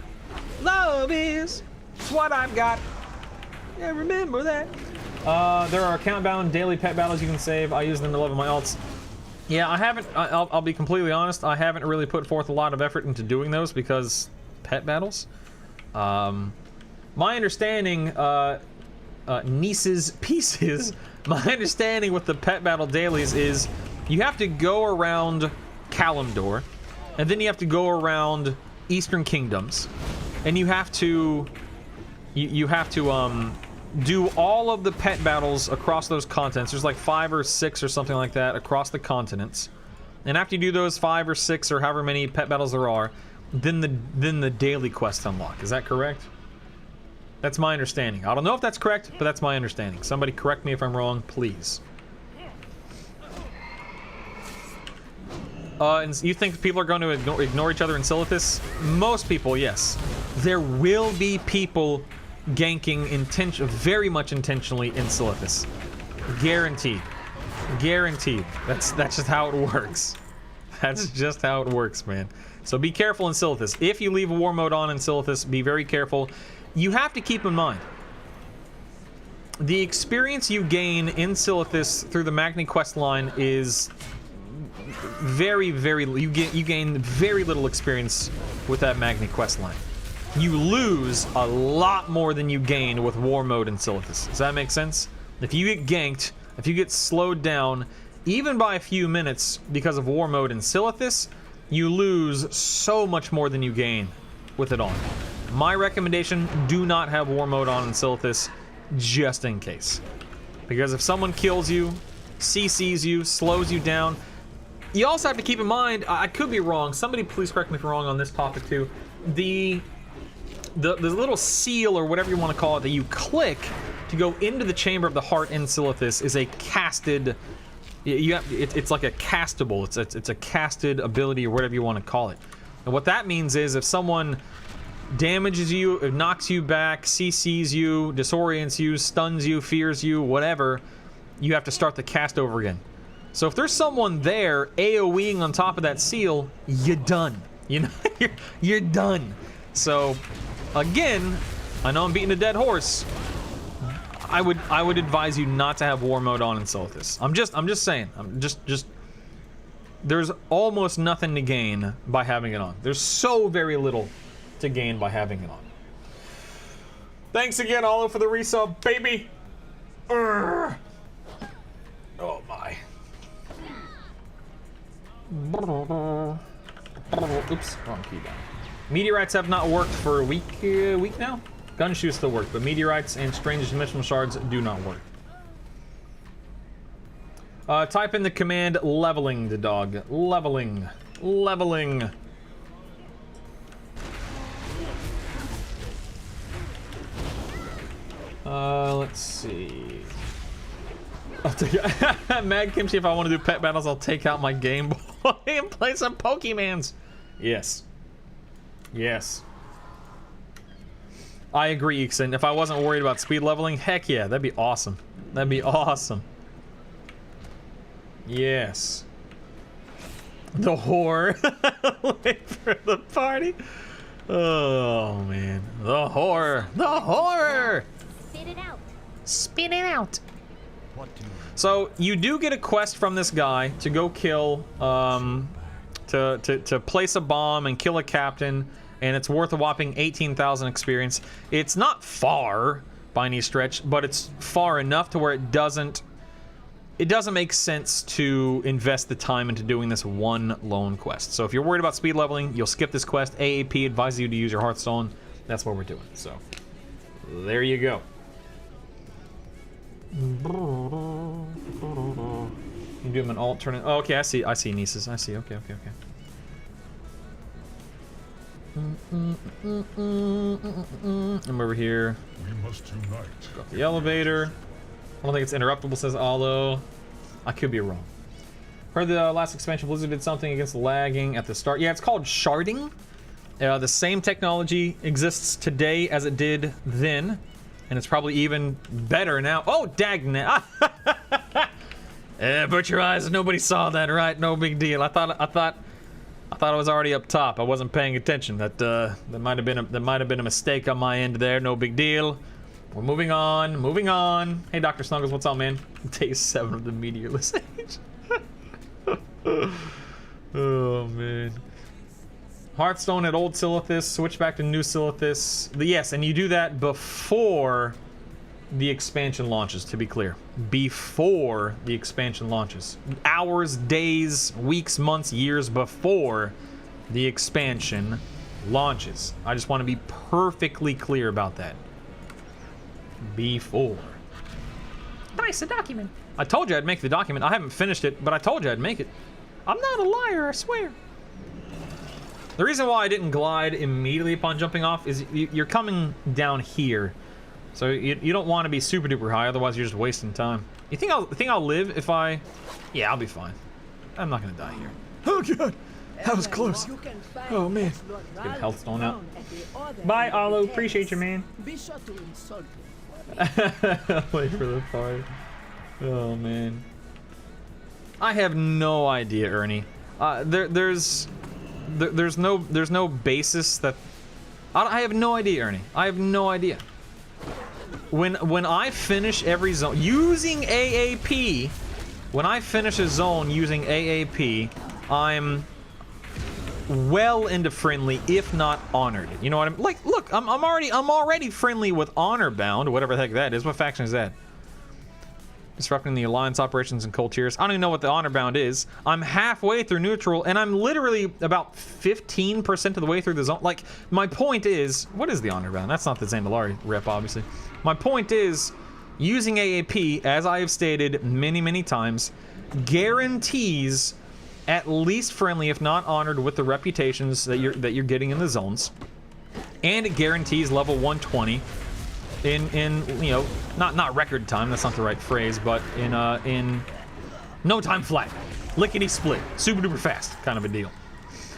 Love is what I've got. Yeah, remember that. There are account-bound daily pet battles you can save. I use them to level my alts. Yeah, I haven't. I'll be completely honest. I haven't really put forth a lot of effort into doing those because pet battles. My understanding, Niece's Pieces, my understanding with the pet battle dailies is you have to go around Kalimdor, and then you have to go around Eastern Kingdoms, and you have to do all of the pet battles across those continents. There's like 5 or 6 or something like that across the continents, and after you do those 5 or 6 or however many pet battles there are, then the daily quest unlock. Is that correct? That's my understanding. I don't know if that's correct, but that's my understanding. Somebody correct me if I'm wrong, please. And you think people are going to ignore each other in Silithus? Most people, yes. There will be people ganking very much intentionally in Silithus. Guaranteed. Guaranteed. That's just how it works. That's just how it works, man. So be careful in Silithus. If you leave a war mode on in Silithus, be very careful. You have to keep in mind, the experience you gain in Silithus through the Magni quest line is very, you gain very little experience with that Magni quest line. You lose a lot more than you gain with war mode in Silithus. Does that make sense? If you get ganked, if you get slowed down, even by a few minutes because of war mode in Silithus, you lose so much more than you gain with it on. My recommendation, do not have war mode on in Silithus, just in case. Because if someone kills you, CCs you, slows you down, you also have to keep in mind, I could be wrong, somebody please correct me if I'm wrong on this topic too, the little seal or whatever you want to call it that you click to go into the Chamber of the Heart in Silithus is a casted, it's like a castable, it's a casted ability or whatever you want to call it. And what that means is if someone damages you, knocks you back, CCs you, disorients you, stuns you, fears you, whatever, you have to start the cast over again. So if there's someone there AoEing on top of that seal, you're done. You know, you're done. So again, I know I'm beating a dead horse. I would advise you not to have war mode on in Silithus. I'm just saying. There's almost nothing to gain by having it on. There's so very little to gain by having it on. Thanks again, Olive, for the resub, baby. Urgh. Oh my. Oops, wrong key down. Meteorites have not worked for a week now. Gunshoes still work, but meteorites and strange dimensional shards do not work. Type in the command leveling the dog. Leveling. Leveling. Let's see. I'll take Mad Kimchi, if I want to do pet battles, I'll take out my Game Boy and play some Pokemans. Yes. Yes. I agree, Ixon. If I wasn't worried about speed leveling, heck yeah, that'd be awesome. That'd be awesome. Yes. The whore. Late for the party. Oh man. The horror. The horror. Spit it out. Spit it out. What do you So you do get a quest from this guy to go kill, to place a bomb and kill a captain, and it's worth a whopping 18,000 experience. It's not far by any stretch, but it's far enough to where it doesn't make sense to invest the time into doing this one lone quest. So if you're worried about speed leveling, you'll skip this quest. AAP advises you to use your Hearthstone. That's what we're doing. So there you go. You do him an alternate. Oh, okay, I see Nieces. I see. Okay. I'm over here. We must unite. Got the elevator. I don't think it's interruptible, says Allo. I could be wrong. Heard the last expansion Blizzard did something against lagging at the start. Yeah, it's called sharding. The same technology exists today as it did then, and it's probably even better now. Oh, dagnabbit. Butcher your eyes. Nobody saw that, right? No big deal. I thought I was already up top. I wasn't paying attention. That might have been a mistake on my end there. No big deal. We're moving on. Moving on. Hey, Dr. Snuggles, what's up, man? Day 7 of the meteorless age. Oh man. Hearthstone at Old Silithus. Switch back to New Silithus. Yes, and you do that before the expansion launches, to be clear. Before the expansion launches. Hours, days, weeks, months, years before the expansion launches. I just want to be perfectly clear about that. Before. Nice, a document. I told you I'd make the document. I haven't finished it, but I told you I'd make it. I'm not a liar, I swear. The reason why I didn't glide immediately upon jumping off is you're coming down here. So you don't want to be super duper high, otherwise you're just wasting time. You think I'll live if I... Yeah, I'll be fine. I'm not gonna die here. Oh god, that was close. Oh man. Get a health stone out. Bye, Alo. Appreciate you, man. Be sure to insult him. Wait for the party. Oh man. I have no idea, Ernie. There's no basis that... I have no idea, Ernie. I have no idea. When I finish every zone using AAP, when I finish a zone using AAP, I'm well into friendly, if not honored. You know what I'm like? Look, I'm already friendly with honor bound, whatever the heck that is. What faction is that? Disrupting the alliance operations and cold tiers. I don't even know what the honor bound is. I'm halfway through neutral, and I'm literally about 15% of the way through the zone. Like, my point is, what is the honor bound? That's not the Zandalari rep, obviously. My point is, using AAP, as I have stated many, many times, guarantees at least friendly, if not honored, with the reputations that you're getting in the zones, and it guarantees level 120. In you know, not record time, that's not the right phrase, but in no time flat, lickety split, super duper fast kind of a deal.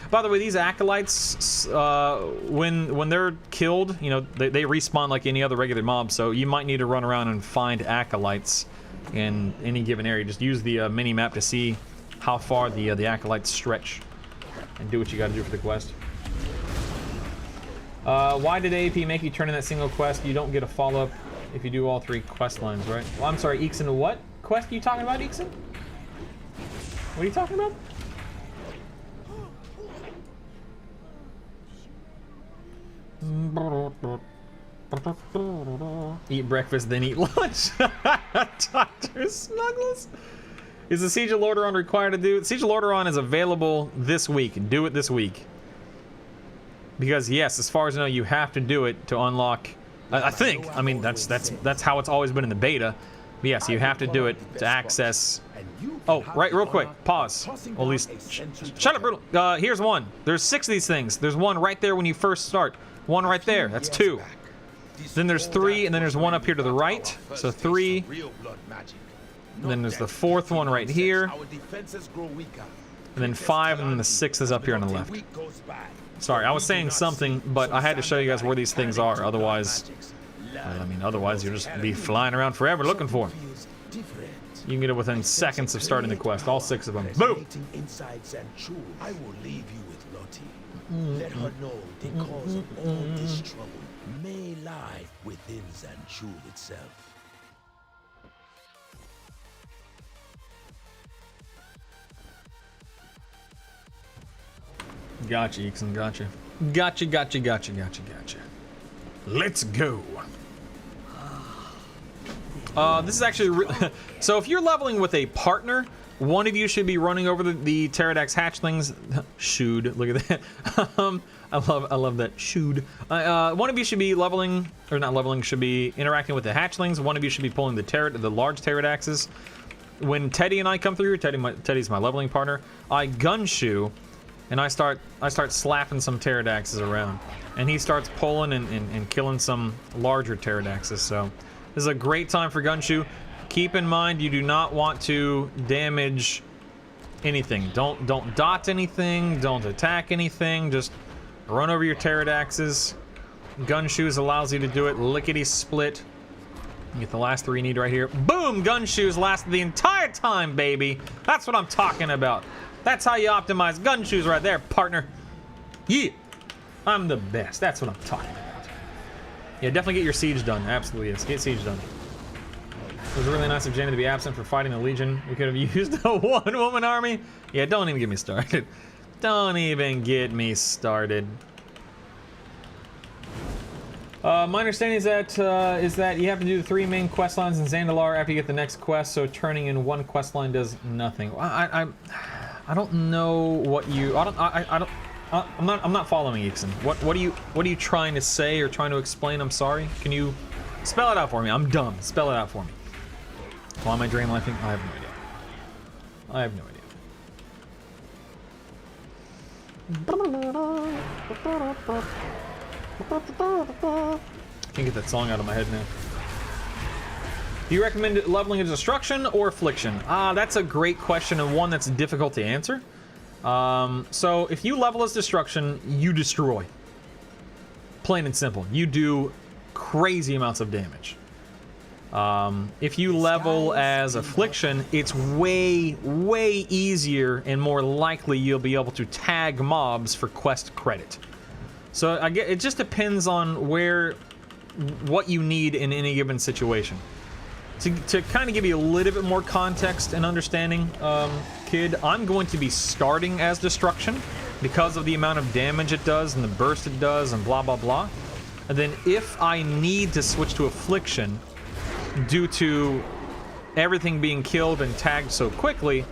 By the way, these acolytes, when they're killed, you know, they respawn like any other regular mob, so you might need to run around and find acolytes in any given area. Just use the mini map to see how far the acolytes stretch, and do what you got to do for the quest. Why did AAP make you turn in that single quest? You don't get a follow-up if you do all 3 quest lines, right? Well, I'm sorry, Eekson, what quest are you talking about, Eekson? What are you talking about? Eat breakfast, then eat lunch. Dr. Snuggles. Is the Siege of Lordaeron required to do it? Siege of Lordaeron is available this week. Do it this week. Because yes, as far as I know, you have to do it to unlock. I think. I mean, that's how it's always been in the beta. But yes, you have to do it to access. Oh, right, real quick. Pause. Well, at least. Shut up, Brutal. Here's one. There's 6 of these things. There's one right there when you first start. One right there. That's 2. Then there's 3, and then there's one up here to the right. So 3. And then there's the 4th one right here. And then 5, and then the 6th is up here on the left. Sorry, I was saying something, but I had to show you guys where these things are. Otherwise, I mean, otherwise you'll just be flying around forever looking for them. You can get it within seconds of starting the quest. All 6 of them. Boom! Inside Zanchu, I will leave you with Lottie. Let her know the cause of all this trouble may lie within Zanchu itself. Gotcha, Ixon, gotcha. Gotcha, gotcha, gotcha, gotcha, gotcha. Let's go. This is actually so if you're leveling with a partner, one of you should be running over the pterodax hatchlings. Should look at that. I love that. Should one of you should be leveling, or not leveling, should be interacting with the hatchlings. One of you should be pulling the large pterodaxes. When Teddy and I come through, Teddy's my leveling partner. I gun shoe, and I start slapping some pterodaxes around, and he starts pulling and killing some larger pterodaxes. So this is a great time for Gunshoe. Keep in mind, you do not want to damage anything. Don't dot anything. Don't attack anything. Just run over your pterodaxes. Gunshoes allows you to do it lickety split. You get the last 3 you need right here. Boom! Gunshoes lasted the entire time, baby. That's what I'm talking about. That's how you optimize Gunshoes right there, partner. Yeah, I'm the best. That's what I'm talking about. Yeah, definitely get your siege done. Absolutely, yes. Get siege done. It was really nice of Jenny to be absent for fighting the Legion. We could have used a one-woman army. Yeah, don't even get me started. Don't even get me started. My understanding is that you have to do the 3 main quest lines in Zandalar after you get the next quest. So turning in one quest line does nothing. I don't know what you. I'm not following Ixon. What are you trying to say or trying to explain? I'm sorry. Can you spell it out for me? I'm dumb. Spell it out for me. Why am I drain lifing? I have no idea. I have no idea. Can't get that song out of my head now. Do you recommend leveling a destruction or affliction? That's a great question and one that's difficult to answer. So if you level as destruction, you destroy. Plain and simple. You do crazy amounts of damage. If you level as affliction, it's way easier and more likely you'll be able to tag mobs for quest credit. So it just depends on what you need in any given situation. To kind of give you a little bit more context and understanding, kid, I'm going to be starting as destruction because of the amount of damage it does and the burst it does and blah blah blah. And then if I need to switch to affliction due to everything being killed and tagged so quickly,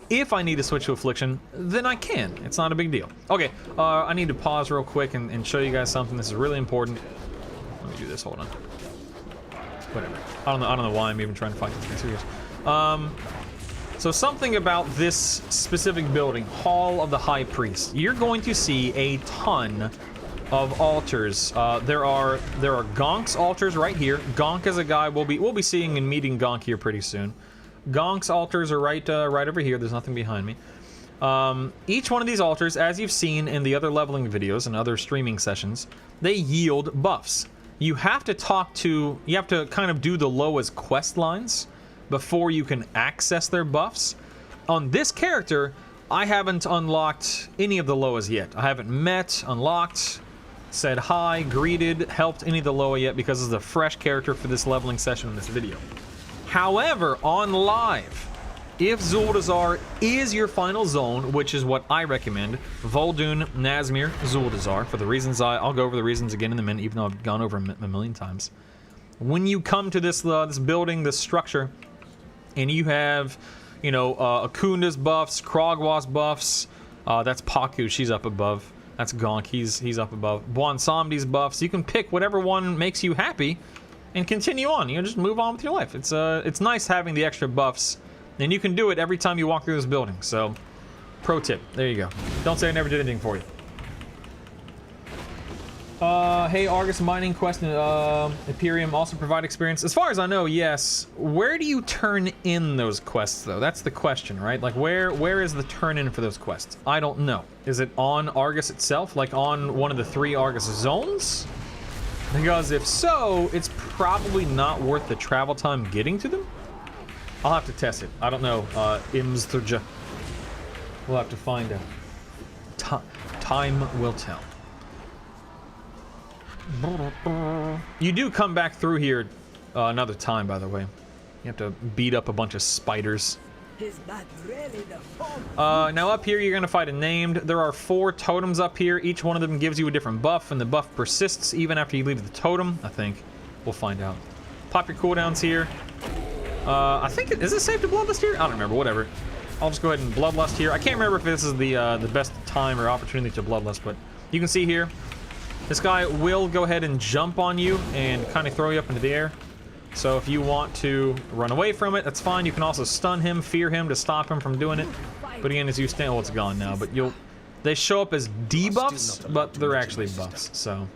if I need to switch to affliction, then I can. It's not a big deal. Okay, I need to pause real quick and show you guys something. This is really important. Let me do this. Hold on. Whatever. I don't know why I'm even trying to fight this thing serious. So something about this specific building, Hall of the High Priest. You're going to see a ton of altars. There are Gonk's altars right here. Gonk is a guy we'll be seeing and meeting Gonk here pretty soon. Gonk's altars are right over here. There's nothing behind me. Each one of these altars, as you've seen in the other leveling videos and other streaming sessions, they yield buffs. You have to kind of do the lowest quest lines before you can access their buffs. On this character, I haven't unlocked any of the Loas yet. I haven't met, unlocked, said hi, greeted, helped any of the Loa yet because it's a fresh character for this leveling session in this video. However, on live, if Zuldazar is your final zone, which is what I recommend, vol'dun, Nazmir, Zuldazar, for the reasons I'll go over the reasons again in a minute, even though I've gone over them a million times. When you come to this building, this structure, and you have, Akunda's buffs, Krogwa's buffs, that's Paku, she's up above. That's Gonk, he's up above. Bwansamdi's buffs. You can pick whatever one makes you happy and continue on. Just move on with your life. It's nice having the extra buffs, and you can do it every time you walk through this building. So, pro tip. There you go. Don't say I never did anything for you. Hey, Argus mining quest and Imperium also provide experience. As far as I know, yes. Where do you turn in those quests, though? That's the question, right? Like, where is the turn in for those quests? I don't know. Is it on Argus itself, like on one of the 3 Argus zones? Because if so, it's probably not worth the travel time getting to them. I'll have to test it. I don't know. Imsturja. We'll have to find out. Time will tell. You do come back through here another time, by the way. You have to beat up a bunch of spiders. Now up here you're going to fight a named. There are 4 totems up here. Each one of them gives you a different buff, and the buff persists even after you leave the totem, I think. We'll find out. Pop your cooldowns here. I think, is it safe to Bloodlust here? I don't remember, whatever. I'll just go ahead and Bloodlust here. I can't remember if this is the best time or opportunity to Bloodlust, but you can see here, this guy will go ahead and jump on you and kind of throw you up into the air. So if you want to run away from it, that's fine. You can also stun him, fear him to stop him from doing it. But again, as you stand, well, it's gone now, but they show up as debuffs, but they're actually buffs, so.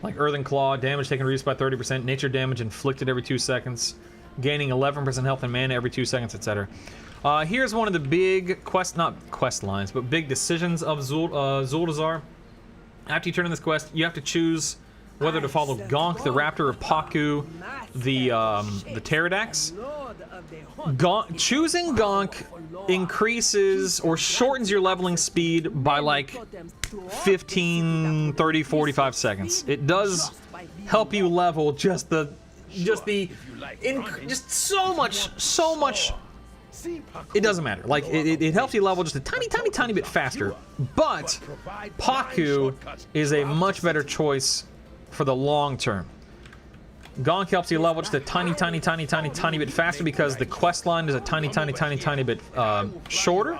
Like Earthen Claw, damage taken reduced by 30%, nature damage inflicted every 2 seconds, gaining 11% health and mana every 2 seconds, etc. Here's one of the big not quest lines, but big decisions of Zuldazar. After you turn in this quest, you have to choose whether to follow Gonk the Raptor or Paku the Pterodax. Choosing Gonk increases or shortens your leveling speed by like 15, 30, 45 seconds. It does help you level just so much. It doesn't matter. Like, it helps you level just a tiny bit faster. But Paku is a much better choice for the long term. Gonk helps you level just a tiny bit faster because the quest line is a tiny bit shorter.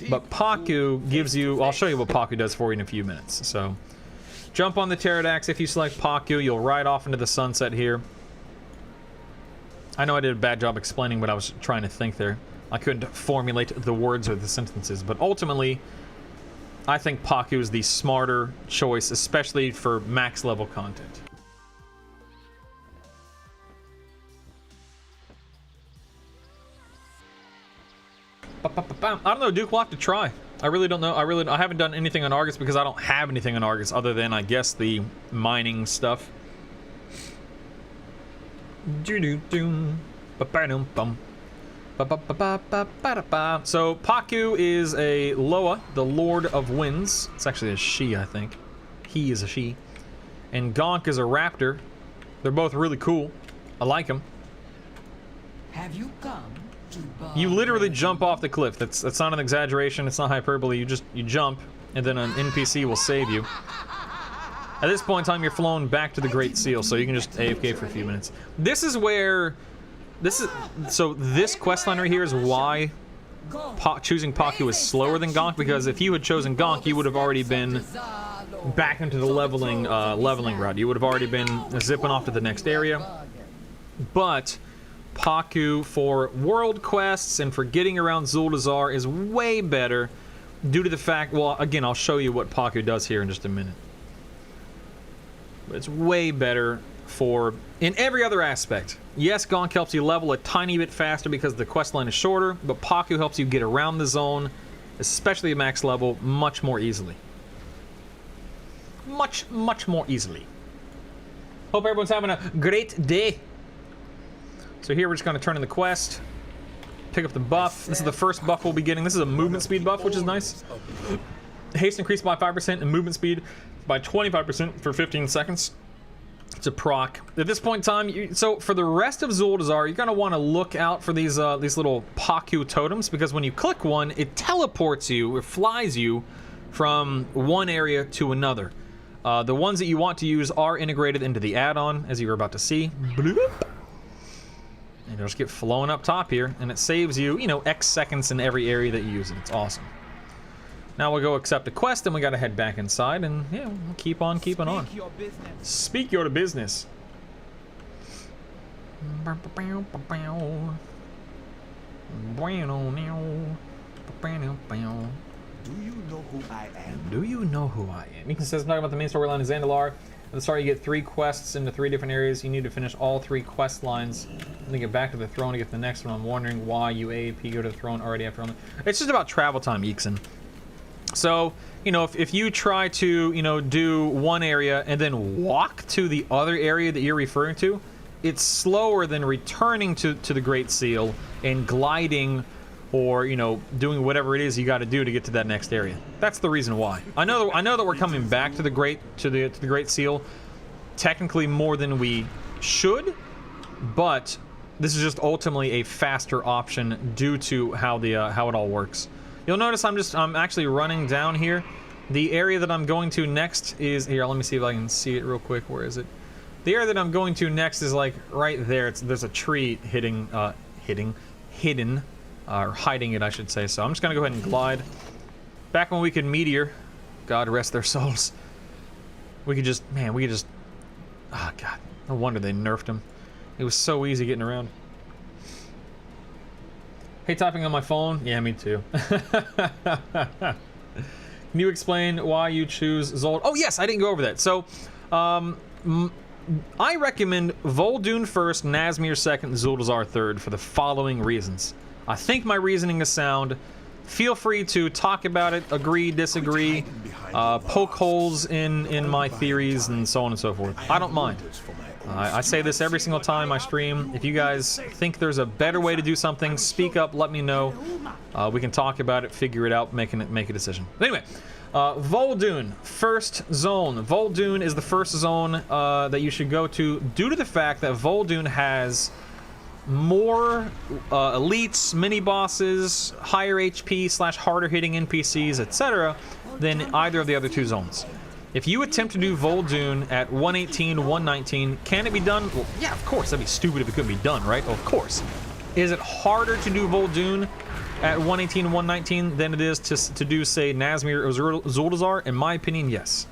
But Paku gives you, I'll show you what Paku does for you in a few minutes. So, jump on the Pterodax. If you select Paku, you'll ride off into the sunset here. I know I did a bad job explaining what I was trying to think there. I couldn't formulate the words or the sentences, but ultimately, I think Paku is the smarter choice, especially for max level content. I don't know, Duke, we'll have to try. I really don't know. I haven't done anything on Argus because I don't have anything on Argus other than, I guess, the mining stuff. So Paku is a Loa, the Lord of Winds. It's actually a she, I think. He is a she. And Gonk is a raptor. They're both really cool. I like them. Have you come to You literally jump off the cliff. That's not an exaggeration. It's not hyperbole. You jump, and then an NPC will save you. At this point in time, you're flown back to the Great Seal, so you can just AFK for a few minutes. This is where... this questline right here is why choosing Paku is slower than Gonk, because if you had chosen Gonk, you would have already been back into the leveling route. You would have already been zipping off to the next area. But Paku for world quests and for getting around Zuldazar is way better due to the fact, well, again, I'll show you what Paku does here in just a minute. But it's way better in every other aspect. Yes, Gonk helps you level a tiny bit faster because the questline is shorter, but Paku helps you get around the zone, especially at max level, much more easily. Much more easily. Hope everyone's having a great day. So here we're just going to turn in the quest, pick up the buff. This is the first buff we'll be getting. This is a movement speed buff, which is nice. Haste increased by 5% and movement speed by 25% for 15 seconds. It's a proc. At this point in time, so for the rest of Zuldazar, you're going to want to look out for these little Paku totems, because when you click one, it teleports you, it flies you from one area to another. The ones that you want to use are integrated into the add-on, as you were about to see. Bloop. And you'll just get flown up top here, and it saves you, X seconds in every area that you use it. It's awesome. Now we'll go accept the quest, and we gotta head back inside, and yeah, we'll keep on keeping on. Speak your business. Do you know who I am? Do you know who I am? Meekin says, talking about the main storyline of Zandalar. At the start, you get 3 quests into 3 different areas. You need to finish all 3 quest lines and then get back to the throne to get the next one. I'm wondering why you AAP go to the throne already after all. It's just about travel time, Eekson. So, if you try to, do one area and then walk to the other area that you're referring to, it's slower than returning to the Great Seal and gliding, or, you know, doing whatever it is you got to do to get to that next area. That's the reason why. I know that we're coming back to the Great Seal, technically more than we should, but this is just ultimately a faster option due to how it all works. You'll notice I'm actually running down here. The area that I'm going to next is here. Let me see if I can see it real quick. Where is it? The area that I'm going to next is like right there. There's a tree hidden, or hiding it, I should say. So I'm just gonna go ahead and glide. Back when we could meteor, God rest their souls, we could just, oh God, no wonder they nerfed him. It was so easy getting around. Hey, typing on my phone? Yeah, me too. Can you explain why you choose Zold? Oh yes, I didn't go over that. So, I recommend vol'dun first, Nazmir second, Zuldazar third for the following reasons. I think my reasoning is sound. Feel free to talk about it, agree, disagree, poke holes in my theories, and so on and so forth. I don't mind. I say this every single time I stream. If you guys think there's a better way to do something, speak up, let me know. We can talk about it, figure it out, make a decision. But anyway, vol'dun, first zone. Vol'dun is the first zone that you should go to due to the fact that vol'dun has more elites, mini-bosses, higher HP / harder hitting NPCs, etc. than either of the other two zones. If you attempt to do vol'dun at 118, 119, can it be done? Well, yeah, of course. That'd be stupid if it couldn't be done, right? Well, of course. Is it harder to do vol'dun at 118, 119 than it is to do, say, Nazmir or Zuldazar? In my opinion, yes.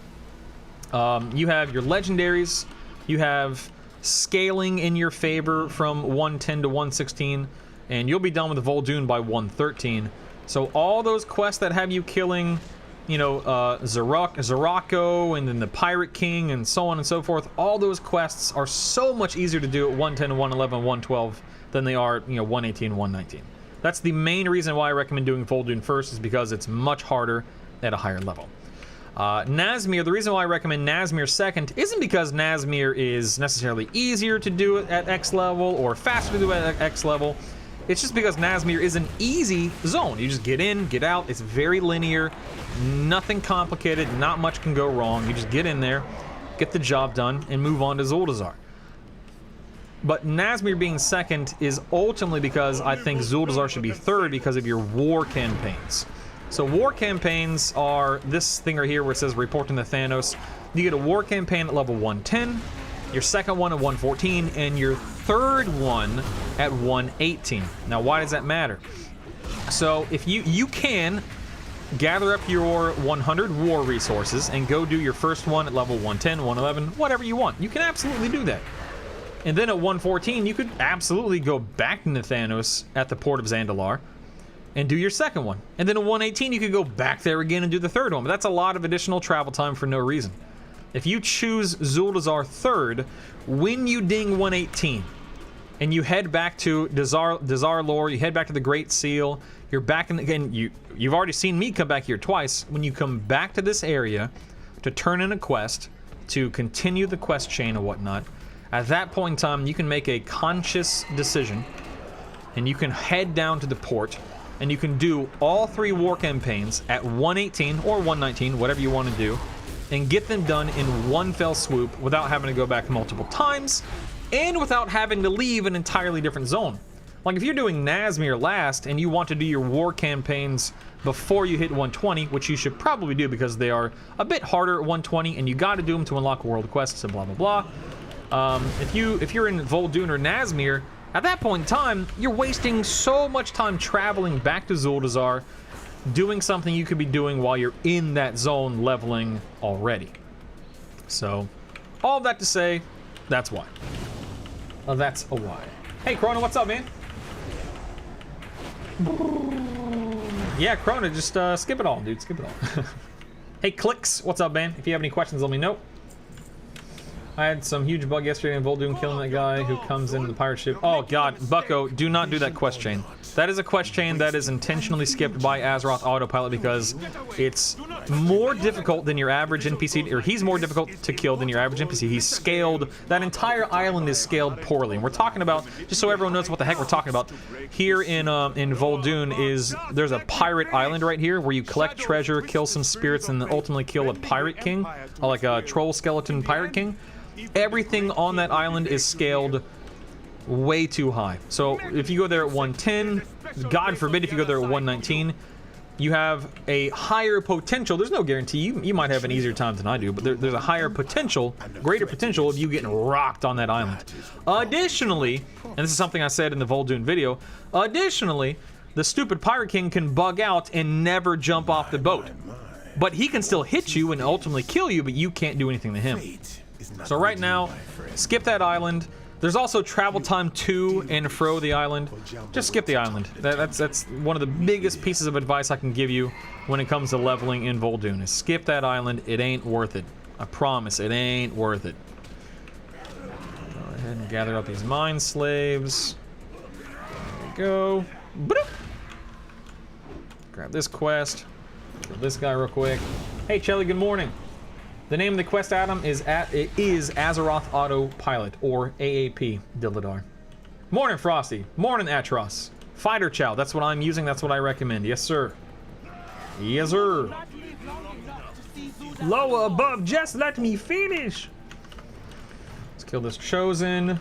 You have your legendaries. You have scaling in your favor from 110 to 116, and you'll be done with vol'dun by 113. So all those quests that have you killing, you know, Zarako and then the Pirate King and so on and so forth, all those quests are so much easier to do at 110, 111, 112 than they are, you know, 118, 119. That's the main reason why I recommend doing vol'dun first, is because it's much harder at a higher level. Nazmir, the reason why I recommend Nazmir second isn't because Nazmir is necessarily easier to do it at X level or faster to do it at X level. It's just because Nazmir is an easy zone. You just get in, get out. It's very linear, nothing complicated, not much can go wrong. You just get in there, get the job done, and move on to Zuldazar. But Nazmir being second is ultimately because I think Zuldazar should be third because of your war campaigns. So war campaigns are this thing right here where it says reporting to Thanos. You get a war campaign at level 110, your second one at 114, and your third one at 118. Now, why does that matter? So if you can gather up your 100 war resources and go do your first one at level 110, 111, whatever you want. You can absolutely do that. And then at 114, you could absolutely go back into Thanos at the port of Zandalar and do your second one. And then at 118, you could go back there again and do the third one. But that's a lot of additional travel time for no reason. If you choose Zuldazar third, when you ding 118 and you head back to Dazar Lore, you head back to the Great Seal, you're back in again. You've already seen me come back here twice. When you come back to this area to turn in a quest, to continue the quest chain and whatnot, at that point in time, you can make a conscious decision and you can head down to the port and you can do all 3 war campaigns at 118 or 119, whatever you want to do, and get them done in one fell swoop without having to go back multiple times and without having to leave an entirely different zone. Like if you're doing Nazmir last and you want to do your war campaigns before you hit 120, which you should probably do because they are a bit harder at 120 and you got to do them to unlock world quests and blah blah blah. If you're in vol'dun or Nazmir, at that point in time, you're wasting so much time traveling back to Zuldazar, doing something you could be doing while you're in that zone leveling already. So, all that to say, that's why. That's a why. Hey, Krona, what's up, man? Yeah, Krona, just skip it all, dude. Skip it all. Hey, Clicks, what's up, man? If you have any questions, let me know. I had some huge bug yesterday in vol'dun killing that guy who comes in the pirate ship. Oh god, Bucko, do not do that quest chain. That is a quest chain that is intentionally skipped by Azeroth autopilot because it's more difficult than your average NPC, or he's more difficult to kill than your average NPC. He's scaled, that entire island is scaled poorly. And we're talking about, just so everyone knows what the heck we're talking about, here in vol'dun is, there's a pirate island right here where you collect treasure, kill some spirits, and then ultimately kill a pirate king, like a troll skeleton pirate king. Everything on that island is scaled way too high. So if you go there at 110, God forbid if you go there at 119, you have a higher potential. There's no guarantee. You might have an easier time than I do, but there's a higher potential, greater potential of you getting rocked on that island. Additionally, and this is something I said in the vol'dun video, additionally, the stupid pirate king can bug out and never jump off the boat. But he can still hit you and ultimately kill you, but you can't do anything to him. So right now, skip that island. There's also travel time to and fro the island. Just skip the island. That's one of the biggest pieces of advice I can give you when it comes to leveling in vol'dun. Is skip that island. It ain't worth it. I promise, it ain't worth it. Go ahead and gather up these mine slaves. There we go. Boop. Grab this quest. Kill this guy real quick. Hey, Chelly, good morning. The name of the quest item is Azeroth Autopilot, or AAP, Dildadar. Morning, Frosty. Morning, Atros. Fighter Chow, that's what I'm using, that's what I recommend. Yes, sir. Yes, sir. Lower above, just let me finish. Let's kill this Chosen.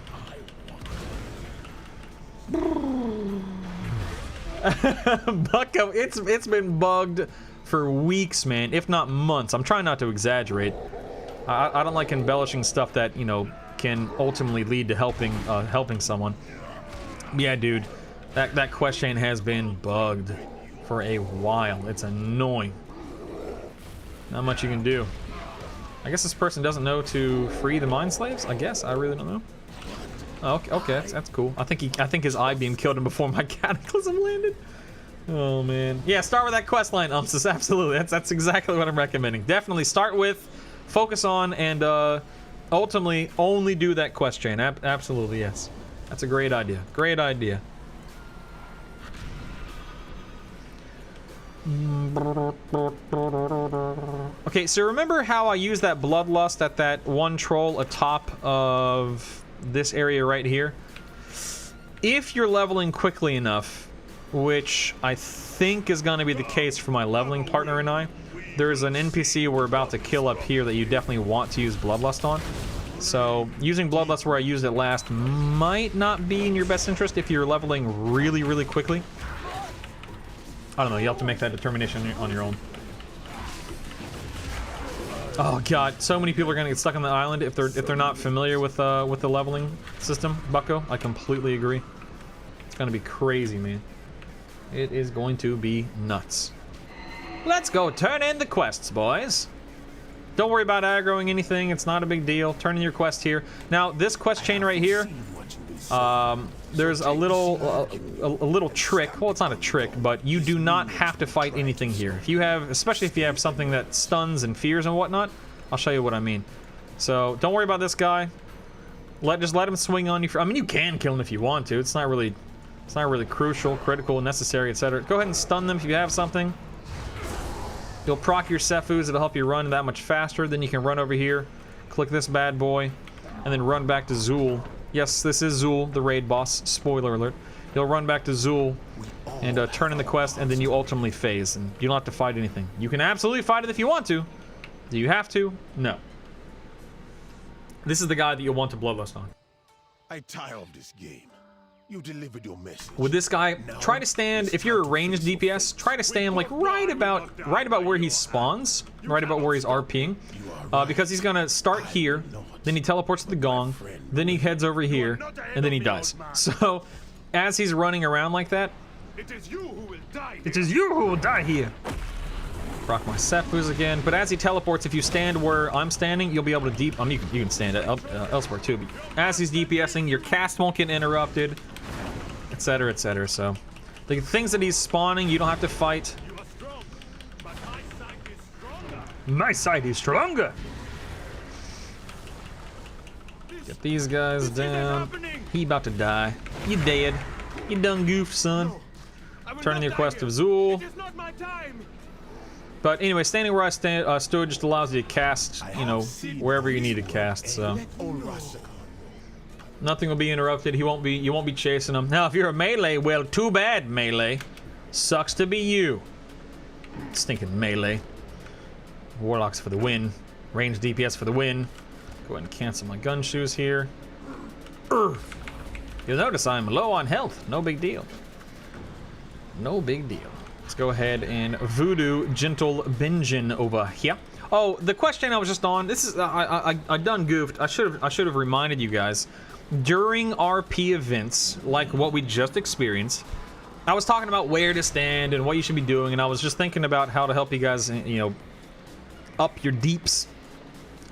Bucko, it's been bugged for weeks, man, if not months. I'm trying not to exaggerate. I don't like embellishing stuff that, you know, can ultimately lead to helping someone. Yeah, dude, that quest chain has been bugged for a while. It's annoying. Not much you can do. I guess this person doesn't know to free the mine slaves. I guess I really don't know. Oh, okay, that's cool. I think his eye beam killed him before my cataclysm landed. Oh man, yeah. Start with that quest line, Umsus. Absolutely, that's exactly what I'm recommending. Definitely start with, focus on, and ultimately only do that quest chain. Absolutely, yes. That's a great idea. Great idea. Okay, so remember how I used that bloodlust at that one troll atop of this area right here? If you're leveling quickly enough, which I think is going to be the case for my leveling partner and I, there's an NPC we're about to kill up here that you definitely want to use bloodlust on. So using bloodlust where I used it last might not be in your best interest if you're leveling really, really quickly. I don't know, you have to make that determination on your own. Oh god, so many people are gonna get stuck on the island if they're not familiar with the leveling system, Bucko. I completely agree. It's gonna be crazy, man. It is going to be nuts. Let's go turn in the quests, boys. Don't worry about aggroing anything. It's not a big deal. Turn in your quest here. Now, this quest chain right here, there's a little trick. Well, it's not a trick, but you do not have to fight anything here. If you have, especially if you have something that stuns and fears and whatnot, I'll show you what I mean. So don't worry about this guy. Just let him swing on you. I mean, you can kill him if you want to. It's not really crucial, critical, necessary, etc. Go ahead and stun them if you have something. You'll proc your Sephuz. It'll help you run that much faster. Then you can run over here, click this bad boy, and then run back to Zul. Yes, this is Zul, the raid boss. Spoiler alert. You'll run back to Zul and turn in the quest, and then you ultimately phase, and you don't have to fight anything. You can absolutely fight it if you want to. Do you have to? No. This is the guy that you'll want to bloodlust on. I tire of this game. You delivered your message. With this guy, try to stand, if you're a ranged DPS, try to stand like right about where he spawns, right about where he's RPing, because he's gonna start here, then he teleports to the gong, then he heads over here, and then he dies. So, as he's running around like that, It is you who will die. it is you who will die here. Rock my Sephuz again, but as he teleports, if you stand where I'm standing, you'll be able to you can stand elsewhere too, but as he's DPSing, your cast won't get interrupted, etc, etc. So the things that he's spawning, you don't have to fight. You are strong, but my side is stronger. My side is stronger. Get these guys down. He about to die. You dead. You done goofed, son. Turning the quest of Zul. But anyway, standing where I stood just allows you to cast, you know, wherever you need to cast. So nothing will be interrupted. You won't be chasing him. Now, if you're a melee, well, too bad, melee. Sucks to be you. Stinking melee. Warlocks for the win. Range DPS for the win. Go ahead and cancel my gun shoes here. You'll notice I'm low on health. No big deal. No big deal. Let's go ahead and voodoo gentle Benjin over here. Oh, the question I was just on. This is I done goofed. I should have reminded you guys during RP events like what we just experienced. I was talking about where to stand and what you should be doing, and I was just thinking about how to help you guys, you know, up your deeps.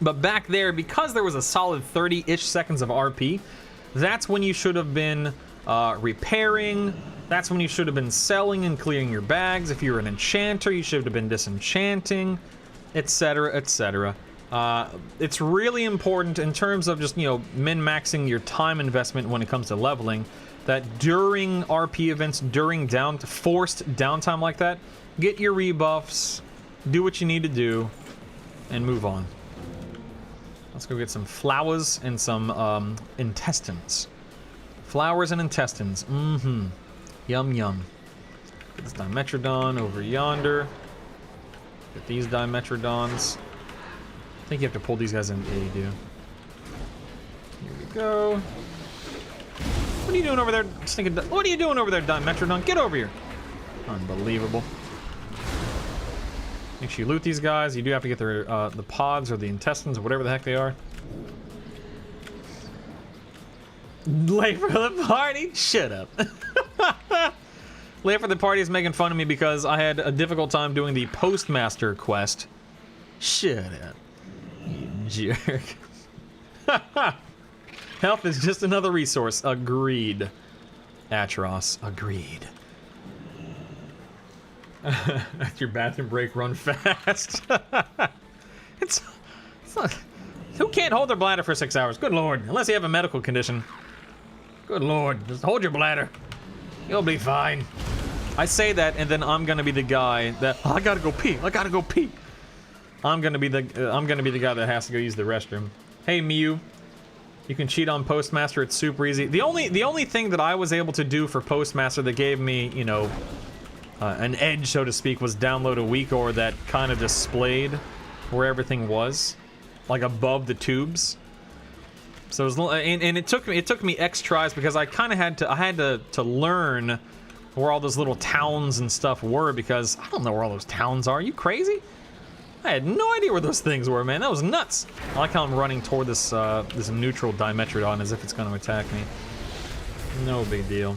But back there, because there was a solid 30-ish seconds of RP, that's when you should have been repairing. That's when you should have been selling and clearing your bags. If you're an enchanter, you should have been disenchanting, etc., etc. It's really important in terms of just, you know, min-maxing your time investment when it comes to leveling, that during RP events, during forced downtime like that, get your rebuffs, do what you need to do, and move on. Let's go get some flowers and some intestines. Flowers and intestines. Mm-hmm. Yum, yum. Get this Dimetrodon over yonder. Get these Dimetrodons. I think you have to pull these guys in. Yeah, you do. Here we go. What are you doing over there? What are you doing over there, Dimetrodon? Get over here. Unbelievable. Make sure you loot these guys. You do have to get their the pods or the intestines or whatever the heck they are. Late for the party? Shut up. Late for the party is making fun of me because I had a difficult time doing the postmaster quest. Shut up, you jerk. Health is just another resource. Agreed. Atros. Agreed. After your bathroom break, run fast. It's not, who can't hold their bladder for 6 hours? Good lord. Unless you have a medical condition. Good lord. Just hold your bladder. You'll be fine. I say that, and then I'm gonna be the guy that I gotta go pee. I gotta go pee. I'm gonna be the guy that has to go use the restroom. Hey Mew, you can cheat on Postmaster. It's super easy. The only thing that I was able to do for Postmaster that gave me, you know, an edge, so to speak, was download a weak ore that kind of displayed where everything was, like above the tubes. So it was, and it took me X tries because I kind of had to learn where all those little towns and stuff were, because I don't know where all those towns are. Are you crazy? I had no idea where those things were, man. That was nuts. I like how I'm running toward this this neutral Dimetrodon as if it's going to attack me. No big deal.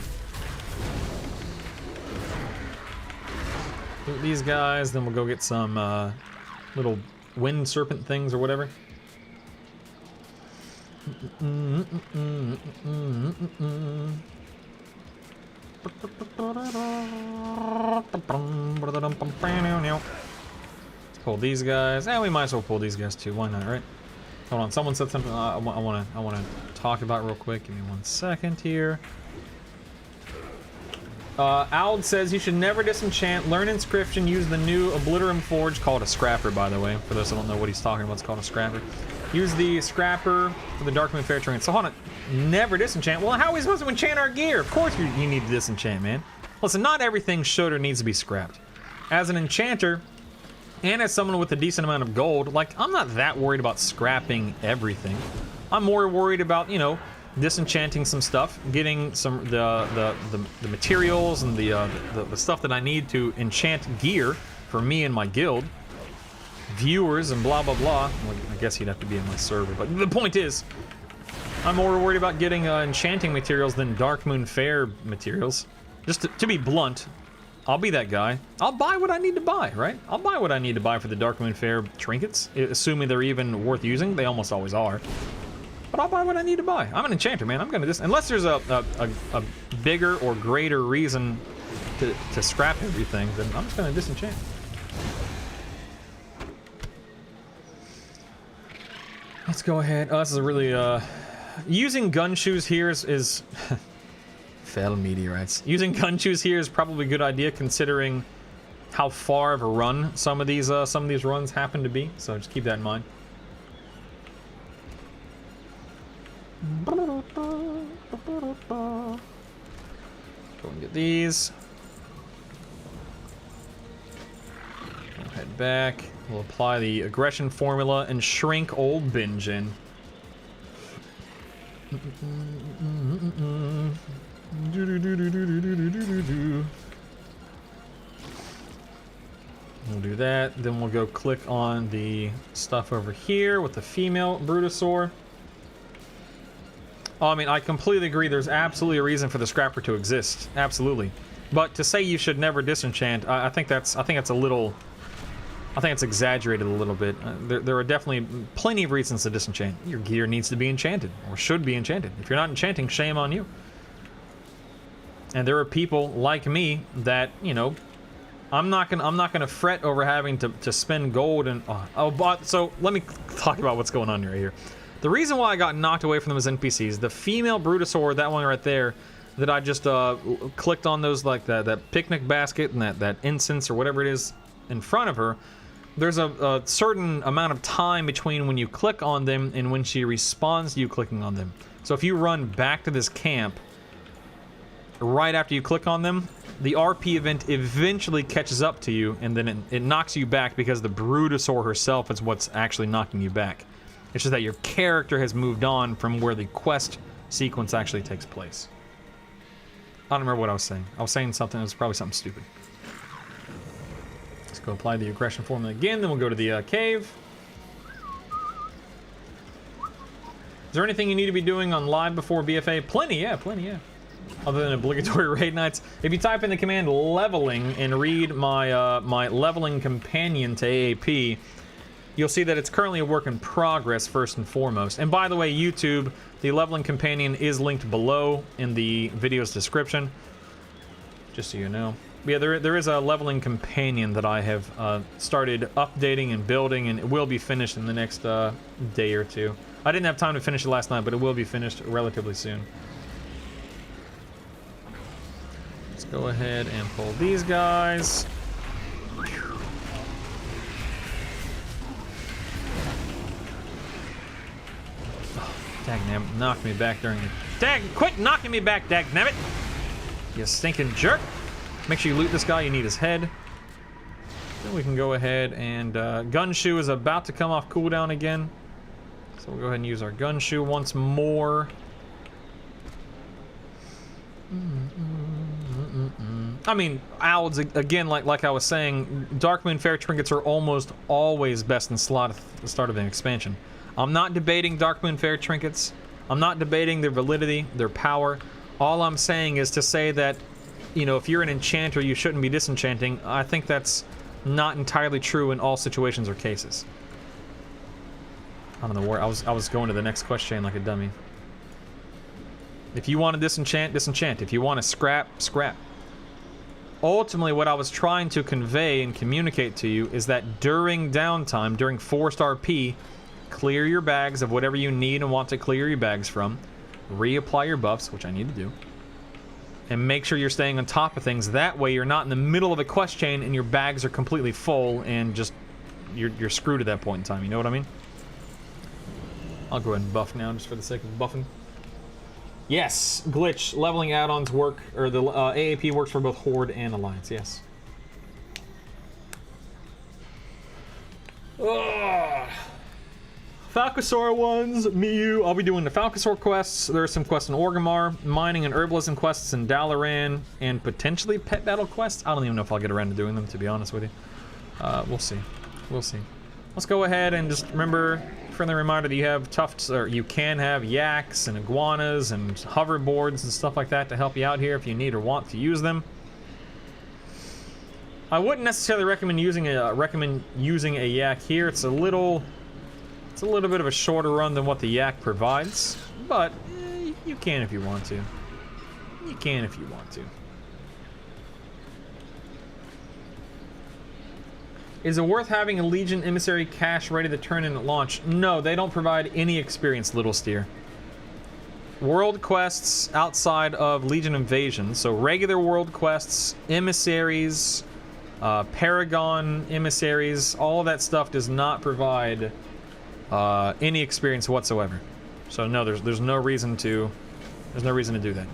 Loot these guys, then we'll go get some little wind serpent things or whatever. Let's pull these guys. We might as well pull these guys too. Why not, right? Hold on, someone said something I want to talk about real quick. Give me 1 second here. Ald says you should never disenchant. Learn inscription. Use the new Obliterum Forge, called a scrapper, by the way. For those who don't know what he's talking about, it's called a scrapper. Use the scrapper for the Darkmoon Fair terrain. So hold on, never disenchant. Well, how are we supposed to enchant our gear? Of course you need to disenchant, man. Listen, not everything should or needs to be scrapped. As an enchanter, and as someone with a decent amount of gold, like, I'm not that worried about scrapping everything. I'm more worried about, you know, disenchanting some stuff, getting some the materials and the stuff that I need to enchant gear for me and my guild, viewers and blah blah blah. Well, I guess he'd have to be in my server, but the point is, I'm more worried about getting enchanting materials than Darkmoon Fair materials. Just to be blunt, I'll be that guy. I'll buy what I need to buy, right? I'll buy what I need to buy for the Darkmoon Fair trinkets, assuming they're even worth using. They almost always are. But I'll buy what I need to buy. I'm an enchanter, man. I'm gonna unless there's a bigger or greater reason to scrap everything, then I'm just gonna disenchant. Let's go ahead. Oh, this is a really Using gun shoes here is fell meteorites. Using gun shoes here is probably a good idea considering how far of a run some of these runs happen to be. So just keep that in mind. Go and get these. We'll head back. We'll apply the aggression formula and shrink old Binjin. We'll do that. Then we'll go click on the stuff over here with the female Brutasaur. Oh, I mean, I completely agree. There's absolutely a reason for the Scrapper to exist. Absolutely. But to say you should never disenchant, I think that's a little. I think it's exaggerated a little bit. There are definitely plenty of reasons to disenchant. Your gear needs to be enchanted, or should be enchanted. If you're not enchanting, shame on you. And there are people like me that, you know, I'm not gonna fret over having to spend gold and so let me talk about what's going on right here. The reason why I got knocked away from them as NPCs, the female Brutasaur, that one right there, that I just clicked on those, like that picnic basket and that incense or whatever it is in front of her. There's a certain amount of time between when you click on them and when she responds to you clicking on them. So if you run back to this camp right after you click on them, the RP event eventually catches up to you, and then it knocks you back because the Brutasaur herself is what's actually knocking you back. It's just that your character has moved on from where the quest sequence actually takes place. I don't remember what I was saying. I was saying something, it was probably something stupid. Let's go apply the aggression formula again, then we'll go to the cave. Is there anything you need to be doing on live before BFA? Plenty, yeah. Other than obligatory raid nights. If you type in the command leveling and read my my leveling companion to AAP, you'll see that it's currently a work in progress first and foremost. And by the way, YouTube, the leveling companion is linked below in the video's description, just so you know. But yeah, there is a leveling companion that I have started updating and building, and it will be finished in the next day or two. I didn't have time to finish it last night, but it will be finished relatively soon. Let's go ahead and pull these guys. Dagnabbit, knocked me back during the... Quit knocking me back, dagnabbit! You stinking jerk! Make sure you loot this guy, you need his head. Then we can go ahead and... Gunshoe is about to come off cooldown again. So we'll go ahead and use our Gunshoe once more. I mean, Alds, again, like I was saying, Darkmoon Fair trinkets are almost always best in slot at the start of an expansion. I'm not debating Darkmoon Fair trinkets. I'm not debating their validity, their power. All I'm saying is to say that, you know, if you're an enchanter, you shouldn't be disenchanting. I think that's not entirely true in all situations or cases. I don't know where I was going to the next quest chain like a dummy. If you want to disenchant, disenchant. If you want to scrap, scrap. Ultimately, what I was trying to convey and communicate to you is that during downtime, during forced RP, clear your bags of whatever you need and want to clear your bags from, reapply your buffs, which I need to do, and make sure you're staying on top of things. That way you're not in the middle of a quest chain and your bags are completely full and just you're screwed at that point in time, you know what I mean? I'll go ahead and buff now just for the sake of buffing. Yes, glitch, leveling add-ons work, or the AAP works for both Horde and Alliance, yes. Ugh. Falcosaur ones, Miyu. I'll be doing the Falcosaur quests. There are some quests in Orgrimmar, mining and herbalism quests in Dalaran, and potentially pet battle quests. I don't even know if I'll get around to doing them, to be honest with you. We'll see. We'll see. Let's go ahead and just remember, friendly reminder that you have tufts, or you can have yaks and iguanas and hoverboards and stuff like that to help you out here if you need or want to use them. I wouldn't necessarily recommend using a yak here. It's a little bit of a shorter run than what the yak provides, but you can if you want to. You can if you want to. Is it worth having a Legion Emissary cache ready to turn in at launch? No, they don't provide any experience, Little Steer. world quests outside of Legion Invasion, so regular world quests, emissaries, Paragon emissaries, all of that stuff does not provide any experience whatsoever. So no, there's no reason to do that.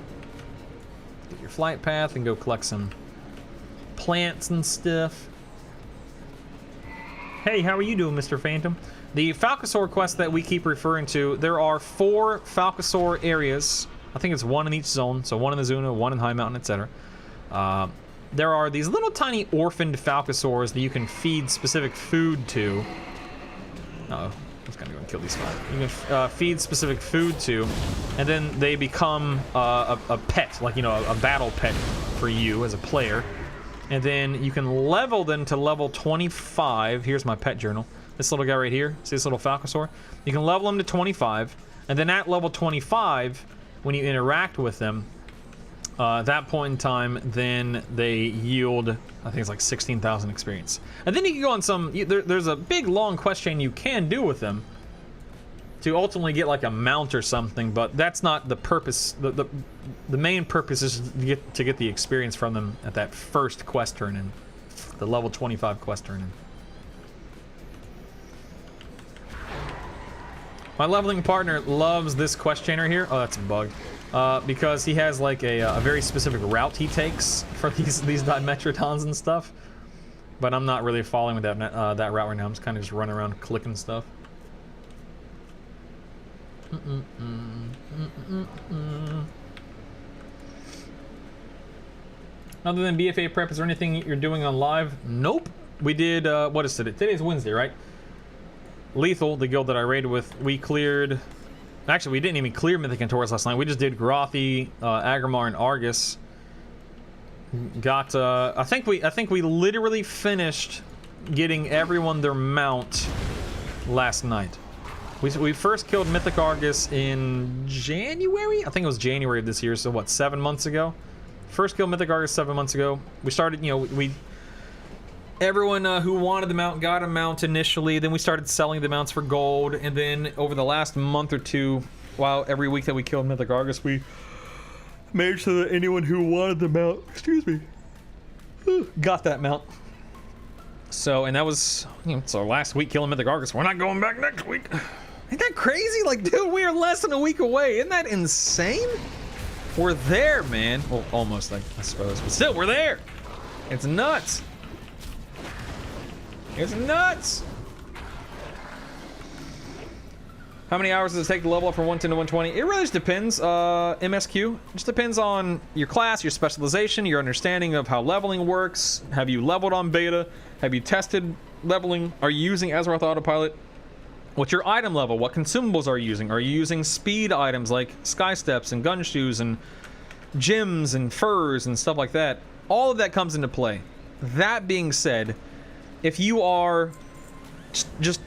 Get your flight path and go collect some plants and stuff. Hey, how are you doing, Mr. Phantom? The Falcosaur quest that we keep referring to, there are 4 Falcosaur areas. I think it's 1 in each zone, so 1 in the Zuna, 1 in High Mountain, etc. There are these little tiny orphaned Falcosaurs that you can feed specific food to. Uh-oh, I was gonna go and kill these 5. You can feed specific food to, and then they become a pet, like, you know, a battle pet for you as a player. And then you can level them to level 25. Here's my pet journal. This little guy right here, see this little Falcosaur? You can level them to 25, and then at level 25, when you interact with them, at that point in time, then they yield, I think it's like 16,000 experience. And then you can go on some, there's a big long quest chain you can do with them to ultimately get like a mount or something, but that's not the purpose. The main purpose is to get the experience from them at that first quest turn-in, the level 25 quest turn-in. My leveling partner loves this quest chain right here. Oh, that's a bug. Because he has like a very specific route he takes for these Dimetrodons and stuff. But I'm not really following with that route right now. I'm just kind of just running around clicking stuff. Other than BFA prep, is there anything you're doing on live? Nope. We did, what is today? Today's Wednesday, right? Lethal, the guild that I raided with, we cleared... Actually, we didn't even clear Mythic and Taurus last night. We just did Grothy, Agrimar, and Argus. Got, I think we literally finished getting everyone their mount last night. We first killed Mythic Argus in January? I think it was January of this year, so what, 7 months ago? First killed Mythic Argus 7 months ago. We started, you know, everyone who wanted the mount got a mount initially, then we started selling the mounts for gold, and then over the last month or two, while every week that we killed Mythic Argus, we made sure that anyone who wanted the mount, excuse me, got that mount. So, and that was, you know, it's our last week killing Mythic Argus. We're not going back next week. Ain't that crazy? Like, dude, we are less than a week away. Isn't that insane? We're there, man. Well, almost, I suppose, but still, we're there. It's nuts. It's nuts! How many hours does it take to level up from 110 to 120? It really just depends. MSQ. It just depends on your class, your specialization, your understanding of how leveling works. Have you leveled on beta? Have you tested leveling? Are you using Azeroth Autopilot? What's your item level? What consumables are you using? Are you using speed items like sky steps and gun shoes and gems and furs and stuff like that? All of that comes into play. That being said, if you are just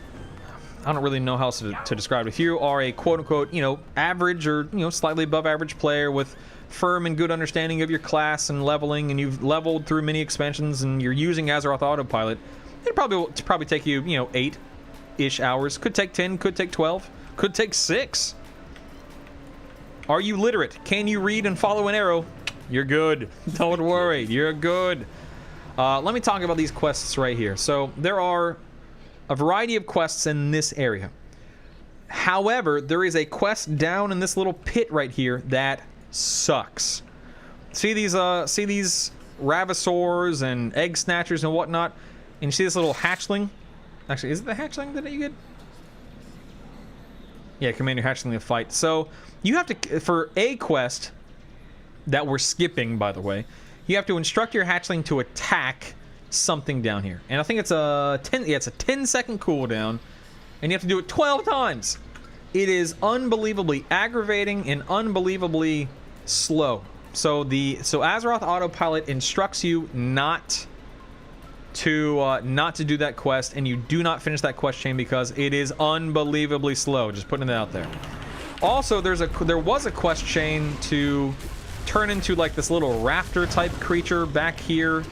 I don't really know how else to describe it. If you are a quote-unquote, you know, average or, you know, slightly above average player with firm and good understanding of your class and leveling, and you've leveled through many expansions and you're using Azeroth Autopilot, it'd probably take you, you know, 8-ish hours. Could take 10, could take 12, could take 6. Are you literate? Can you read and follow an arrow? You're good. Don't worry, you're good. Let me talk about these quests right here. So there are a variety of quests in this area. However, there is a quest down in this little pit right here that sucks. See these Ravasors and Egg Snatchers and whatnot? And you see this little hatchling? Actually, is it the hatchling that you get? Yeah, command your hatchling to fight. So you have to, for a quest that we're skipping, by the way, you have to instruct your hatchling to attack something down here. And I think it's a 10-second cooldown, and you have to do it 12 times. It is unbelievably aggravating and unbelievably slow. So Azeroth Autopilot instructs you not to do that quest, and you do not finish that quest chain because it is unbelievably slow. Just putting it out there. Also, there was a quest chain to turn into like this little raptor type creature back here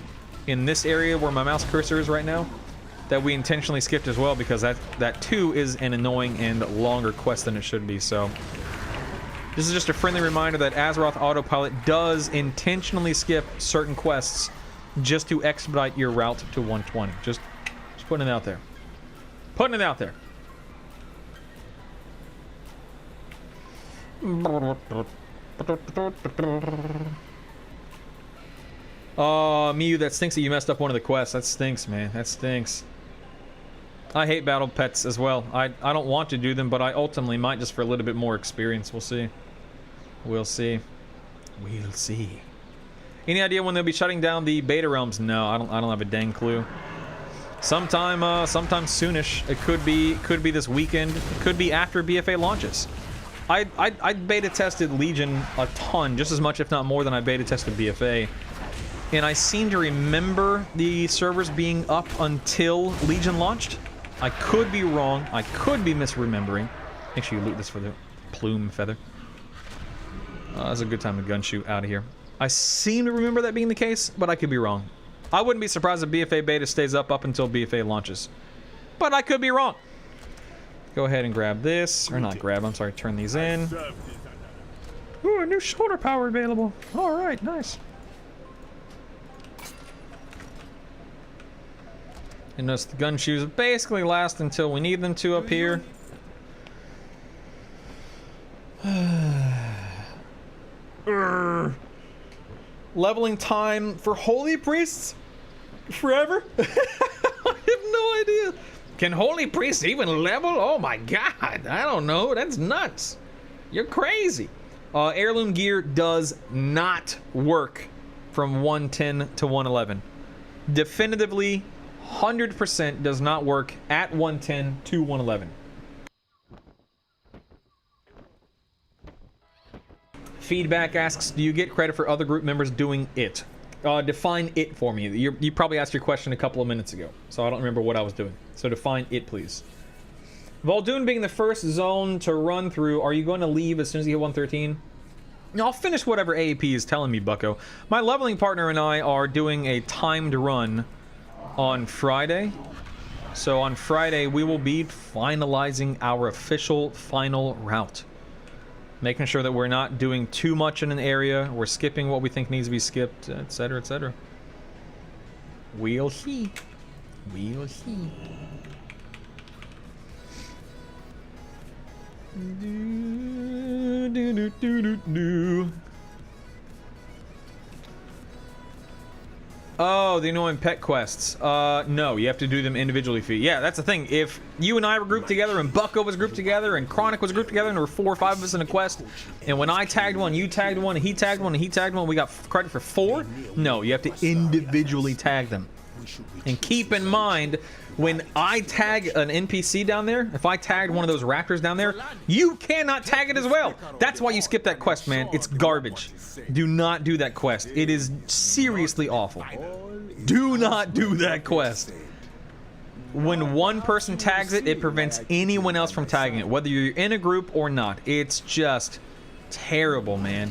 in this area where my mouse cursor is right now, that we intentionally skipped as well because that too is an annoying and longer quest than it should be. So This is just a friendly reminder that Azeroth Autopilot does intentionally skip certain quests just to expedite your route to 120. Just putting it out there. Putting it out there. Oh, Miyu, that stinks that you messed up one of the quests. That stinks, man. That stinks. I hate battle pets as well. I don't want to do them, but I ultimately might just for a little bit more experience. We'll see. We'll see. We'll see. Any idea when they'll be shutting down the beta realms? No, I don't have a dang clue. Sometime soonish. It could be this weekend. It could be after BFA launches. I beta tested Legion a ton, just as much if not more than I beta tested BFA. And I seem to remember the servers being up until Legion launched. I could be wrong. I could be misremembering. Make sure you loot this for the plume feather. That's a good time to gun shoot out of here. I seem to remember that being the case, but I could be wrong. I wouldn't be surprised if BFA beta stays up until BFA launches. But I could be wrong. Go ahead and grab this. Or not grab, I'm sorry, turn these in. Ooh, a new shoulder power available. Alright, nice. And notice the gun shoes basically last until we need them to up here. Leveling time for holy priests? Forever? I have no idea. Can holy priests even level? Oh my god, I don't know. That's nuts. You're crazy. Heirloom gear does not work from 110 to 111. Definitively, 100% does not work at 110 to 111. Feedback asks, do you get credit for other group members doing it? Define it for me. You probably asked your question a couple of minutes ago, so I don't remember what I was doing. So define it, please. Vol'dun being the first zone to run through, are you going to leave as soon as you hit 113? No, I'll finish whatever AAP is telling me, bucko. My leveling partner and I are doing a timed run on Friday. So on Friday, we will be finalizing our official final route. Making sure that we're not doing too much in an area, we're skipping what we think needs to be skipped, etc., etc. We'll see. We'll see. Do, do, do, do, do, do. Oh, the annoying pet quests. No, you have to do them individually. Yeah, that's the thing. If you and I were grouped together, and Bucko was grouped together, and Chronic was grouped together, and there were 4 or 5 of us in a quest, and when I tagged one, you tagged one, and he tagged one, and he tagged one, we got credit for 4? No, you have to individually tag them. And keep in mind, when I tag an NPC down there, if I tagged one of those raptors down there, you cannot tag it as well. That's why you skip that quest, man. It's garbage. Do not do that quest. It is seriously awful. Do not do that quest. When one person tags it, it prevents anyone else from tagging it, whether you're in a group or not. It's just terrible, man.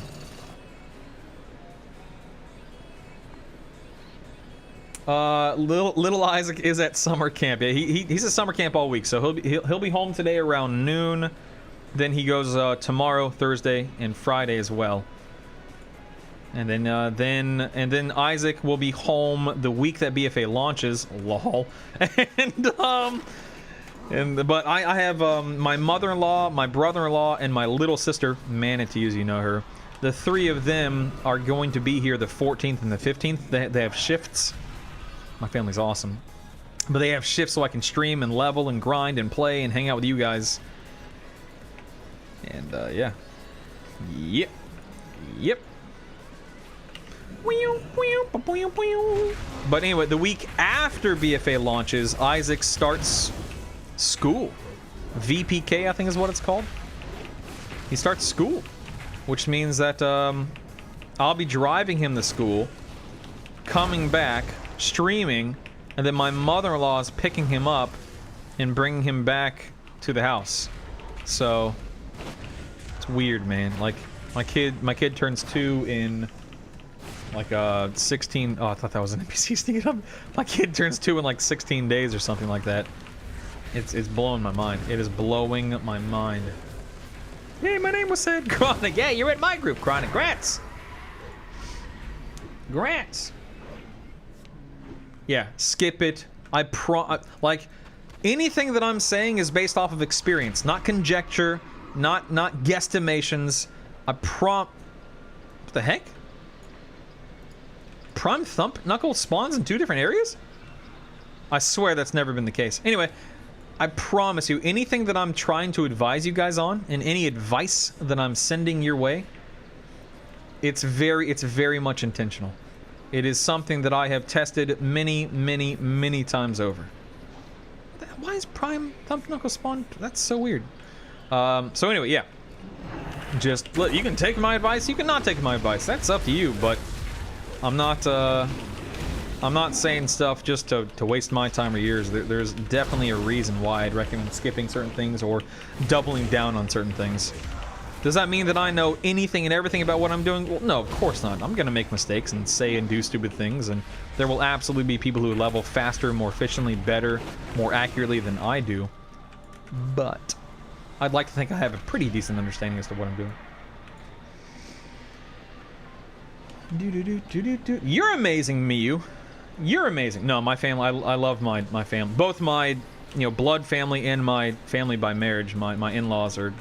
Little Isaac is at summer camp. Yeah, he's at summer camp all week, so he'll be home today around noon. Then he goes tomorrow, Thursday, and Friday as well. And then Isaac will be home the week that BFA launches. Lol. But I have my mother-in-law, my brother-in-law, and my little sister, Manatee, as you know her. The 3 of them are going to be here the 14th and the 15th. They have shifts. My family's awesome. But they have shifts so I can stream and level and grind and play and hang out with you guys. And, yeah. Yep. Yep. But anyway, the week after BFA launches, Isaac starts school. VPK, I think is what it's called. He starts school. Which means that, I'll be driving him to school, coming back, streaming, and then my mother-in-law is picking him up and bringing him back to the house. So it's weird, man. Like my kid turns 2 in like 16. Oh, I thought that was an NPC sneaking up. My kid turns 2 in like 16 days or something like that. It's blowing my mind. It is blowing my mind. Hey, my name was said. Chronic. Yeah, you're in my group, Chronic. Grants. Grants. Yeah, skip it. Like, anything that I'm saying is based off of experience, not conjecture, not guesstimations. What the heck? Prime Thump Knuckle spawns in 2 different areas? I swear that's never been the case. Anyway, I promise you, anything that I'm trying to advise you guys on, and any advice that I'm sending your way, it's very much intentional. It is something that I have tested many times over. Why is Prime Thump Knuckle spawn? That's so weird. So anyway, yeah. Just look, you can take my advice, you can not take my advice. That's up to you, but I'm not saying stuff just to waste my time or yours. There's definitely a reason why I'd recommend skipping certain things or doubling down on certain things. Does that mean that I know anything and everything about what I'm doing? Well, no, of course not. I'm gonna make mistakes and say and do stupid things, and there will absolutely be people who level faster, more efficiently, better, more accurately than I do. But I'd like to think I have a pretty decent understanding as to what I'm doing. You're amazing, Miyu. You're amazing. No, my family, I love my family. Both my, blood family and my family by marriage. My in-laws are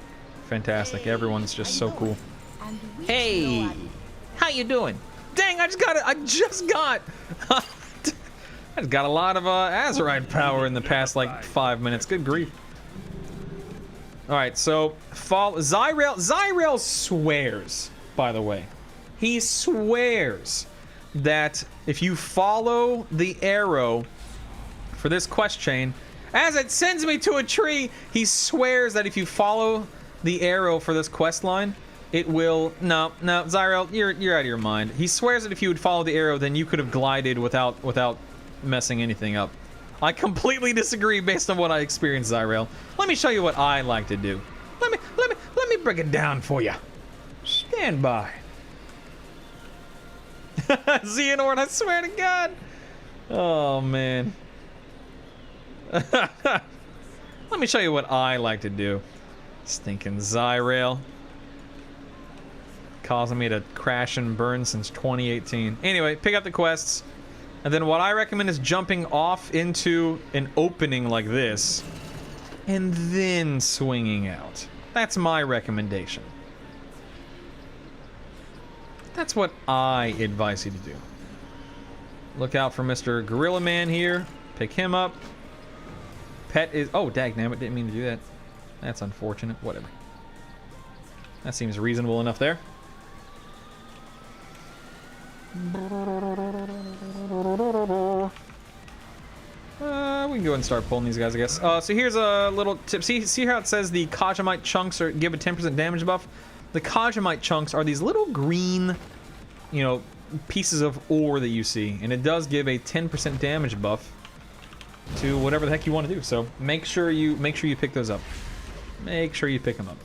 fantastic. Everyone's just so cool. Hey, how you doing? Dang, I just got a lot of Azerite power in the past, like, 5 minutes. Good grief. Alright, so, Zyrel swears, by the way. He swears that if you follow the arrow for this quest chain, as it sends me to a tree, he swears that if you follow the arrow for this quest line, it will... No, Zyrel, you're out of your mind. He swears that if you would follow the arrow, then you could have glided without messing anything up. I completely disagree based on what I experienced, Zyrel. Let me show you what I like to do. Let me break it down for you. Stand by. Xehanort, I swear to God. Oh, man. Let me show you what I like to do. Stinking Zyrel. Causing me to crash and burn since 2018. Anyway, pick up the quests. And then what I recommend is jumping off into an opening like this. And then swinging out. That's my recommendation. That's what I advise you to do. Look out for Mr. Gorilla Man here. Pick him up. Pet is... Oh, dagnabbit, didn't mean to do that. That's unfortunate. Whatever. That seems reasonable enough there. We can go and start pulling these guys, I guess. So here's a little tip. See how it says the Kajamite chunks give a 10% damage buff? The Kajamite chunks are these little green, pieces of ore that you see, and it does give a 10% damage buff to whatever the heck you want to do. So make sure you pick those up. Make sure you pick them up.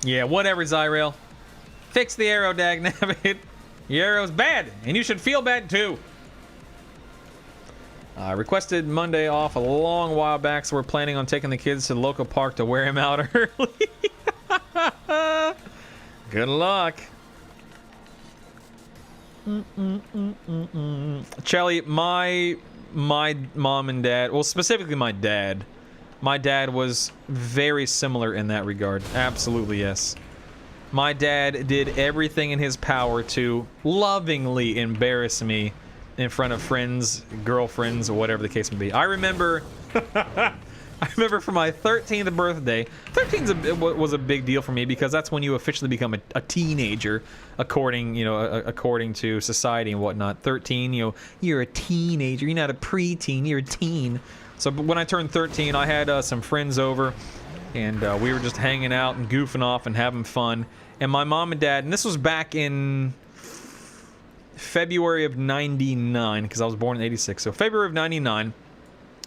Yeah, whatever, Zyrel. Fix the arrow, dagnabbit. Your arrow's bad, and you should feel bad too. I requested Monday off a long while back, so we're planning on taking the kids to the local park to wear him out early. Good luck. Chelly, my mom and dad, well, specifically my dad was very similar in that regard. Absolutely, yes. My dad did everything in his power to lovingly embarrass me in front of friends, girlfriends, or whatever the case may be. I remember for my 13th birthday, 13 was a big deal for me because that's when you officially become a teenager, according to society and whatnot. 13, you're a teenager. You're not a preteen. You're a teen. So when I turned 13, I had some friends over, and we were just hanging out and goofing off and having fun. And my mom and dad, and this was back in February of 99, because I was born in 86. So February of 99,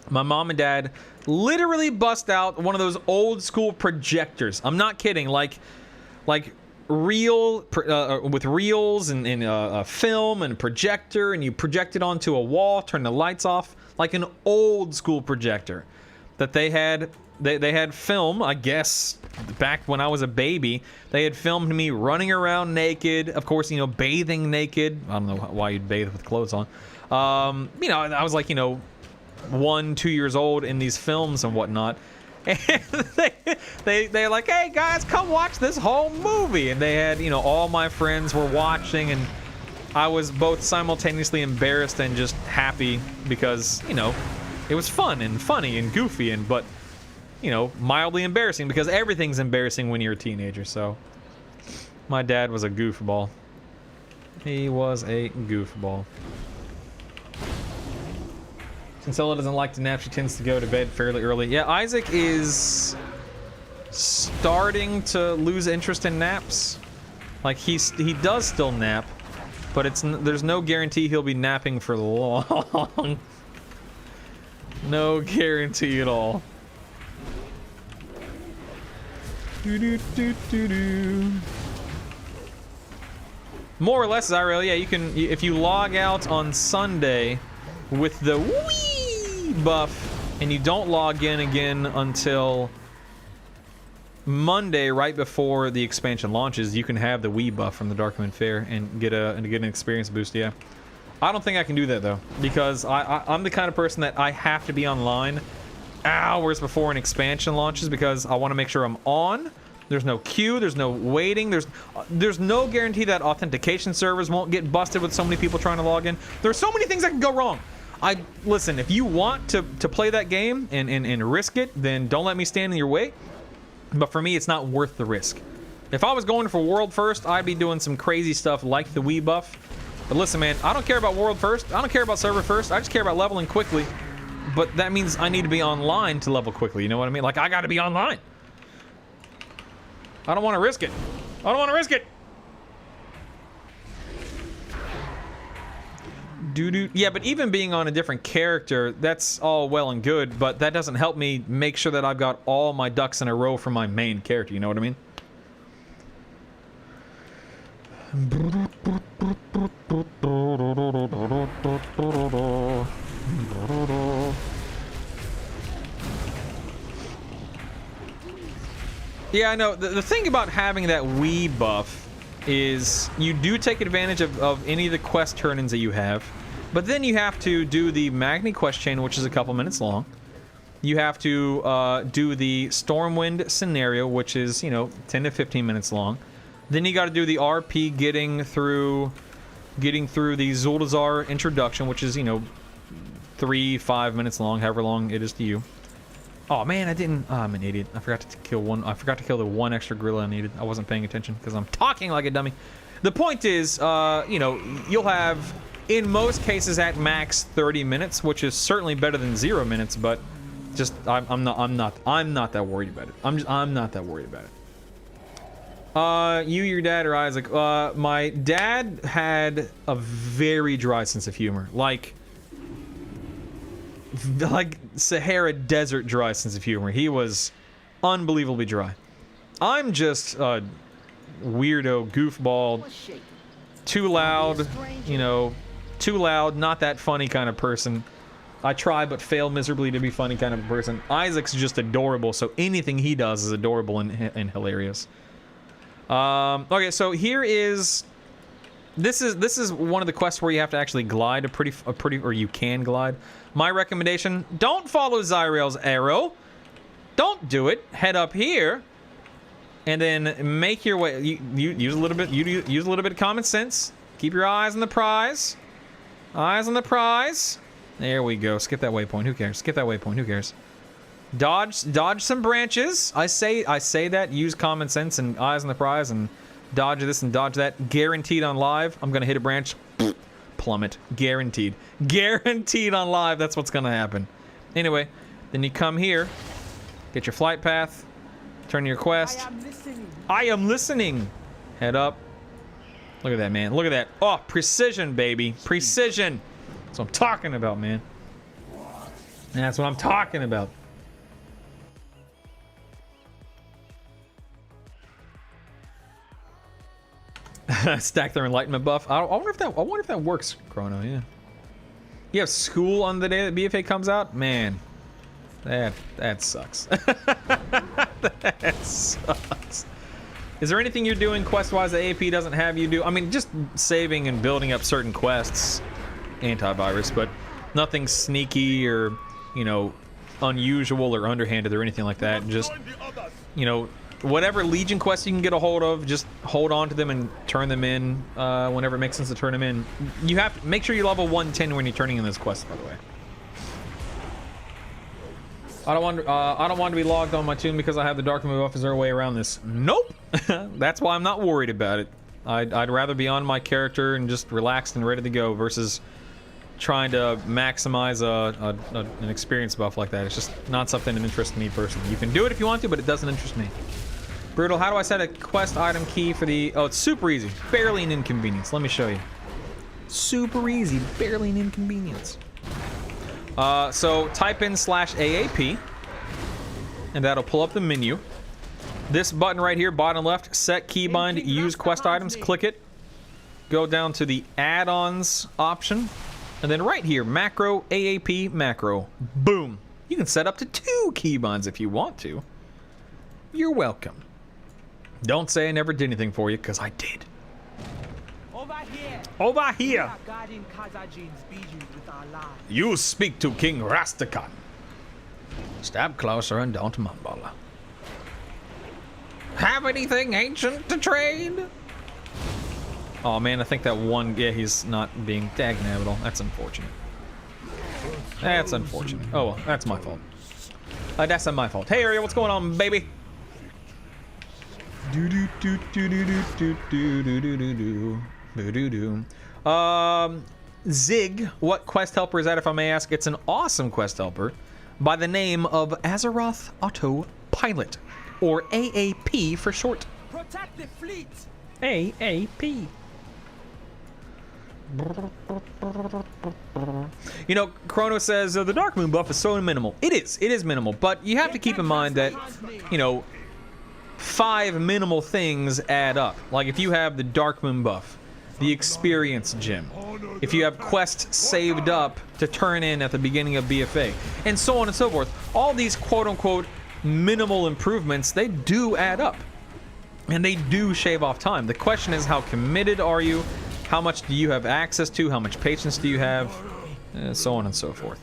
my mom and dad literally bust out one of those old school projectors. I'm not kidding, like real with reels and film and projector, and you project it onto a wall, turn the lights off, like an old school projector that they had they had film, I guess, back when I was a baby. They had filmed me running around naked, of course, you know, bathing naked. I don't know why you'd bathe with clothes on. You know, I was like, you know, 1, 2 years old in these films and whatnot. And they're like, hey guys, come watch this whole movie. And they had, you know, all my friends were watching, and I was both simultaneously embarrassed and just happy because, you know, it was fun and funny and goofy, and but, you know, mildly embarrassing because everything's embarrassing when you're a teenager. So my dad was a goofball. He was a goofball. Since Ella doesn't like to nap, she tends to go to bed fairly early. Yeah, Isaac is starting to lose interest in naps. Like, he does still nap, but there's no guarantee he'll be napping for long. No guarantee at all. More or less, Zyrel, yeah, you can, if you log out on Sunday with the Wii buff, and you don't log in again until Monday, right before the expansion launches, you can have the Wii buff from the Darkman Fair and get an experience boost. Yeah, I don't think I can do that though, because I'm the kind of person that I have to be online hours before an expansion launches because I want to make sure I'm on. There's no queue, there's no waiting, there's no guarantee that authentication servers won't get busted with so many people trying to log in. There's so many things that can go wrong. Listen, if you want to play that game and risk it, then don't let me stand in your way. But for me, it's not worth the risk. If I was going for World First, I'd be doing some crazy stuff like the Wii buff. But listen, man, I don't care about World First. I don't care about Server First. I just care about leveling quickly. But that means I need to be online to level quickly. You know what I mean? Like, I got to be online. I don't want to risk it. I don't want to risk it. Yeah, but even being on a different character, that's all well and good, but that doesn't help me make sure that I've got all my ducks in a row for my main character, you know what I mean? Yeah, I know. The thing about having that Wii buff is you do take advantage of any of the quest turn-ins that you have. But then you have to do the Magni quest chain, which is a couple minutes long. You have to do the Stormwind scenario, which is, you know, 10 to 15 minutes long. Then you got to do the RP getting through the Zuldazar introduction, which is, you know, 3-5 minutes long, however long it is to you. Oh man, I'm an idiot. I forgot to kill the one extra gorilla I needed. I wasn't paying attention because I'm talking like a dummy. The point is, you know, you'll have, in most cases, at max 30 minutes, which is certainly better than 0 minutes. But just, I'm not that worried about it. I'm not that worried about it. You, your dad, or Isaac? My dad had a very dry sense of humor, like Sahara Desert dry sense of humor. He was unbelievably dry. I'm just a weirdo, goofball, too loud, you know, too loud, not that funny kind of person. I try but fail miserably to be funny kind of person. Isaac's just adorable, so anything he does is adorable and hilarious. Okay, so here is... This is one of the quests where you have to actually glide or you can glide. My recommendation, don't follow Zyrel's arrow. Don't do it. Head up here and then make your way. You use a little bit of common sense. Keep your eyes on the prize. Eyes on the prize. There we go. Skip that waypoint. Who cares? Skip that waypoint. Who cares? Dodge some branches. I say that. Use common sense and eyes on the prize and dodge this and dodge that. Guaranteed on live. I'm gonna hit a branch. Plummet. Guaranteed. Guaranteed on live. That's what's gonna happen. Anyway, then you come here. Get your flight path. Turn your quest. I am listening. Head up. Look at that, man. Look at that. Oh, precision, baby. Precision. That's what I'm talking about, man. That's what I'm talking about. Stack their enlightenment buff. I wonder if that works, Chrono. Yeah. You have school on the day that BFA comes out, man. That sucks. That sucks. Is there anything you're doing quest-wise that AP doesn't have you do? I mean, just saving and building up certain quests, antivirus, but nothing sneaky or, you know, unusual or underhanded or anything like that. Just, you know, whatever Legion quests you can get a hold of, just hold on to them and turn them in whenever it makes sense to turn them in. You have to make sure you level 110 when you're turning in this quest, by the way. I don't want to be logged on my tune because I have the dark move off. Is there a way around this? Nope. That's why I'm not worried about it. I'd rather be on my character and just relaxed and ready to go versus trying to maximize an experience buff like that. It's just not something that interests me personally. You can do it if you want to, but it doesn't interest me. Brutal, how do I set a quest item key for the... Oh, it's super easy. Barely an inconvenience. Let me show you. Super easy. Barely an inconvenience. So type in /AAP, and that'll pull up the menu. This button right here, bottom left, set keybind, use quest items, click it. Go down to the add-ons option, and then right here, macro, AAP, macro. Boom. You can set up to 2 keybinds if you want to. You're welcome. Don't say I never did anything for you, because I did. Over here. Over here. We are guarding Khazajin's bijou with our lives. You speak to King Rastakhan. Step closer and don't mumble. Have anything ancient to trade? Oh man, I think that one, yeah, he's not being dag-navital. That's unfortunate. That's unfortunate. Oh well, that's my fault. That's not my fault. Hey Ariel, what's going on, baby? Zig, what quest helper is that, if I may ask? It's an awesome quest helper by the name of Azeroth Autopilot, or AAP for short. Protect the fleet. AAP. You know, Chrono says the Dark Moon buff is so minimal. It is minimal, but you have to keep in mind that, you know, 5 minimal things add up. Like if you have the Dark Moon buff, the experience gem, if you have quests saved up to turn in at the beginning of BFA, and so on and so forth, all these quote-unquote minimal improvements, they do add up. And they do shave off time. The question is, how committed are you? How much do you have access to? How much patience do you have? So on and so forth.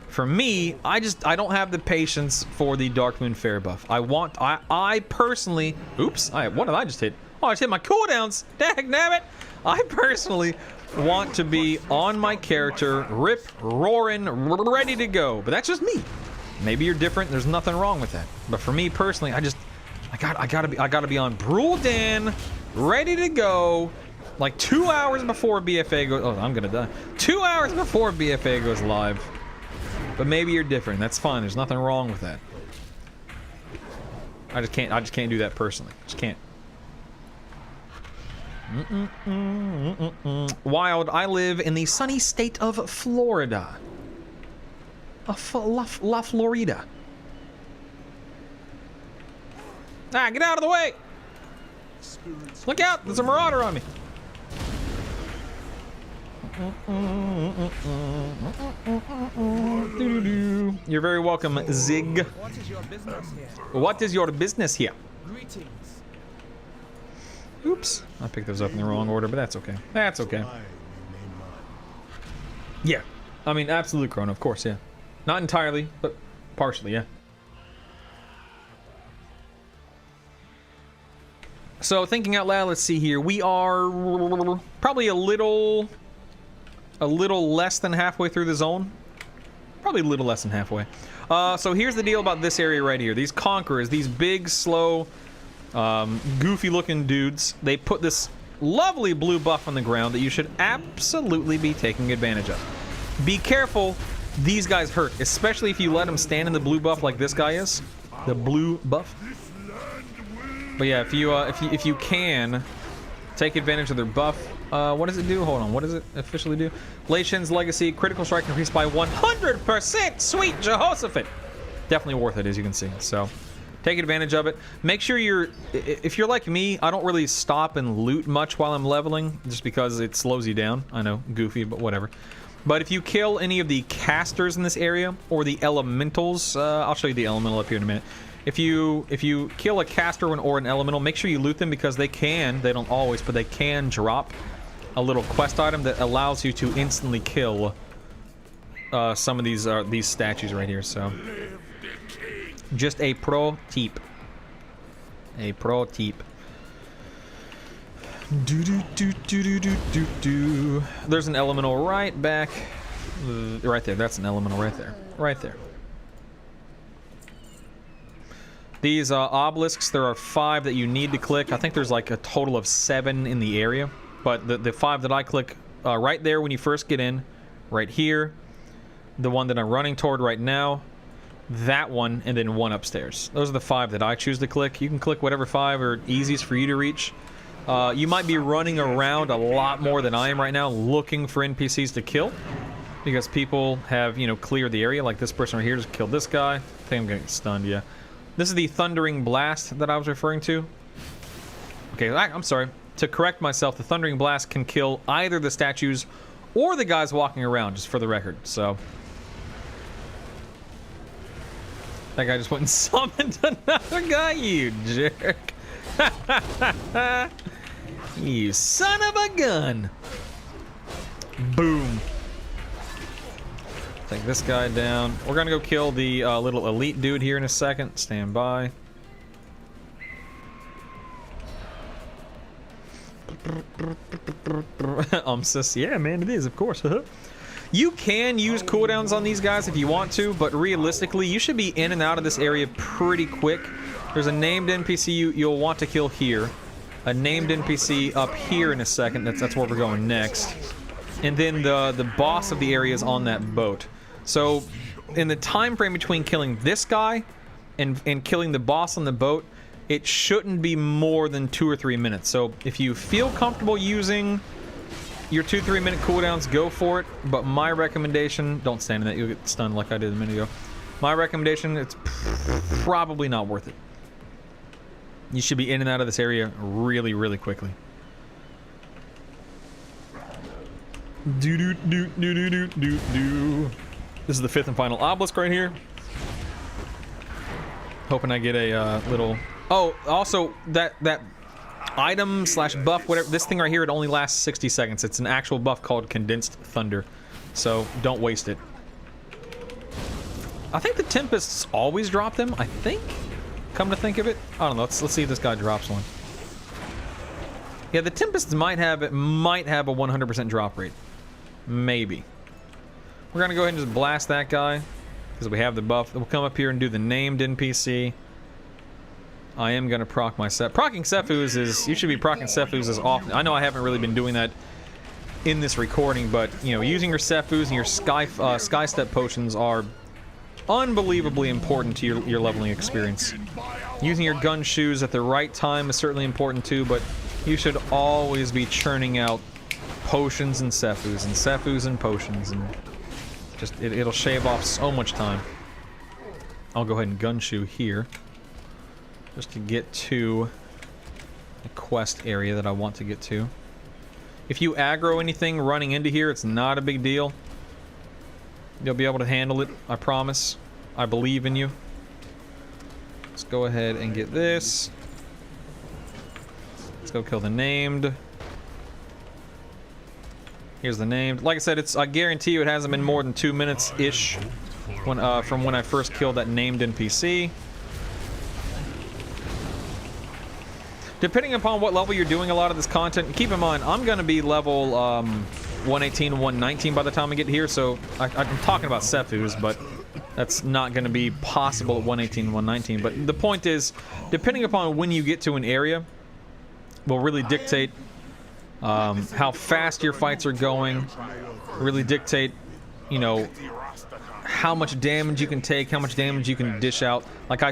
For me, I don't have the patience for the Dark Moon Fair buff. I personally, oops, what did I just hit? Oh, I just hit my cooldowns. Dagnabbit! I personally want to be on my character, rip, roaring, ready to go. But that's just me. Maybe you're different. There's nothing wrong with that. But for me personally, I gotta be on Brul'dan, ready to go. Like 2 hours before BFA goes. Oh, I'm gonna die. 2 hours before BFA goes live. But maybe you're different. That's fine. There's nothing wrong with that. I just can't do that personally. Just can't. Wild, I live in the sunny state of Florida. La Florida. Ah, get out of the way! Look out! There's a marauder on me. You're very welcome, Zig. What is your business here? What is your business here? Greetings. Oops. I picked those up in the wrong order, but that's okay. That's okay. Yeah. I mean, absolute Chrono, of course, yeah. Not entirely, but partially, yeah. So, thinking out loud, let's see here. We are probably a little less than halfway through the zone. Probably a little less than halfway. So here's the deal about this area right here. These Conquerors, these big, slow, goofy-looking dudes, they put this lovely blue buff on the ground that you should absolutely be taking advantage of. Be careful, these guys hurt, especially if you let them stand in the blue buff like this guy is. The blue buff. But yeah, if you can take advantage of their buff. What does it do? Hold on, what does it officially do? Lei Shin's Legacy, critical strike increased by 100%! Sweet Jehoshaphat! Definitely worth it, as you can see. So, take advantage of it. Make sure if you're like me, I don't really stop and loot much while I'm leveling, just because it slows you down. I know, goofy, but whatever. But if you kill any of the casters in this area, or the elementals, I'll show you the elemental up here in a minute. If you kill a caster or an elemental, make sure you loot them, because they don't always, but they can drop a little quest item that allows you to instantly kill some of these statues right here. So just a pro tip. A pro tip. There's an elemental right back. Right there. That's an elemental right there. Right there. These obelisks, there are 5 that you need to click. I think there's like a total of 7 in the area. But the 5 that I click right there when you first get in, right here, the one that I'm running toward right now, that one, and then one upstairs. Those are the 5 that I choose to click. You can click whatever 5 are easiest for you to reach. You might be running around a lot more than I am right now looking for NPCs to kill, because people have, you know, cleared the area. Like this person right here just killed this guy. I think I'm getting stunned, yeah. This is the Thundering Blast that I was referring to. Okay, I'm sorry. To correct myself, the Thundering Blast can kill either the statues or the guys walking around, just for the record, so. That guy just went and summoned another guy, you jerk. You son of a gun. Boom. Take this guy down. We're gonna go kill the little elite dude here in a second. Stand by. Sis, yeah, man, it is, of course. You can use cooldowns on these guys if you want to, but realistically, you should be in and out of this area pretty quick. There's a named NPC you'll want to kill here. A named NPC up here in a second. That's where we're going next. And then the boss of the area is on that boat. So, in the time frame between killing this guy and killing the boss on the boat, it shouldn't be more than 2 or 3 minutes. So, if you feel comfortable using your 2-3 minute cooldowns, go for it. But my recommendation, don't stand in that, you'll get stunned like I did a minute ago. My recommendation, it's probably not worth it. You should be in and out of this area really, really quickly. This is the 5th and final obelisk right here. Hoping I get a little... Oh, also, that item slash buff, whatever, this thing right here, it only lasts 60 seconds. It's an actual buff called Condensed Thunder. So, don't waste it. I think the Tempests always drop them, I think? Come to think of it. I don't know, let's see if this guy drops one. Yeah, the Tempests might have a 100% drop rate. Maybe. We're gonna go ahead and just blast that guy, because we have the buff. We'll come up here and do the named NPC. I am gonna proc my set. Proccing Sephuz is, you should be proccing Sephuz as often. I know I haven't really been doing that in this recording, but you know, using your Sephuz and your sky step potions are unbelievably important to your leveling experience. Using your gun shoes at the right time is certainly important too, but you should always be churning out potions and Sephuz and potions, and just it'll shave off so much time. I'll go ahead and gun shoe here just to get to the quest area that I want to get to. If you aggro anything running into here, it's not a big deal. You'll be able to handle it, I promise. I believe in you. Let's go ahead and get this. Let's go kill the named. Here's the named. Like I said, I guarantee you it hasn't been more than 2 minutes-ish from when I first killed that named NPC. Depending upon what level you're doing a lot of this content, keep in mind, I'm going to be level 118, 119 by the time I get here, so I'm talking about Sephuz, but that's not going to be possible at 118, 119. But the point is, depending upon when you get to an area, will really dictate how fast your fights are going, really dictate, you know, how much damage you can take, how much damage you can dish out. Like I'm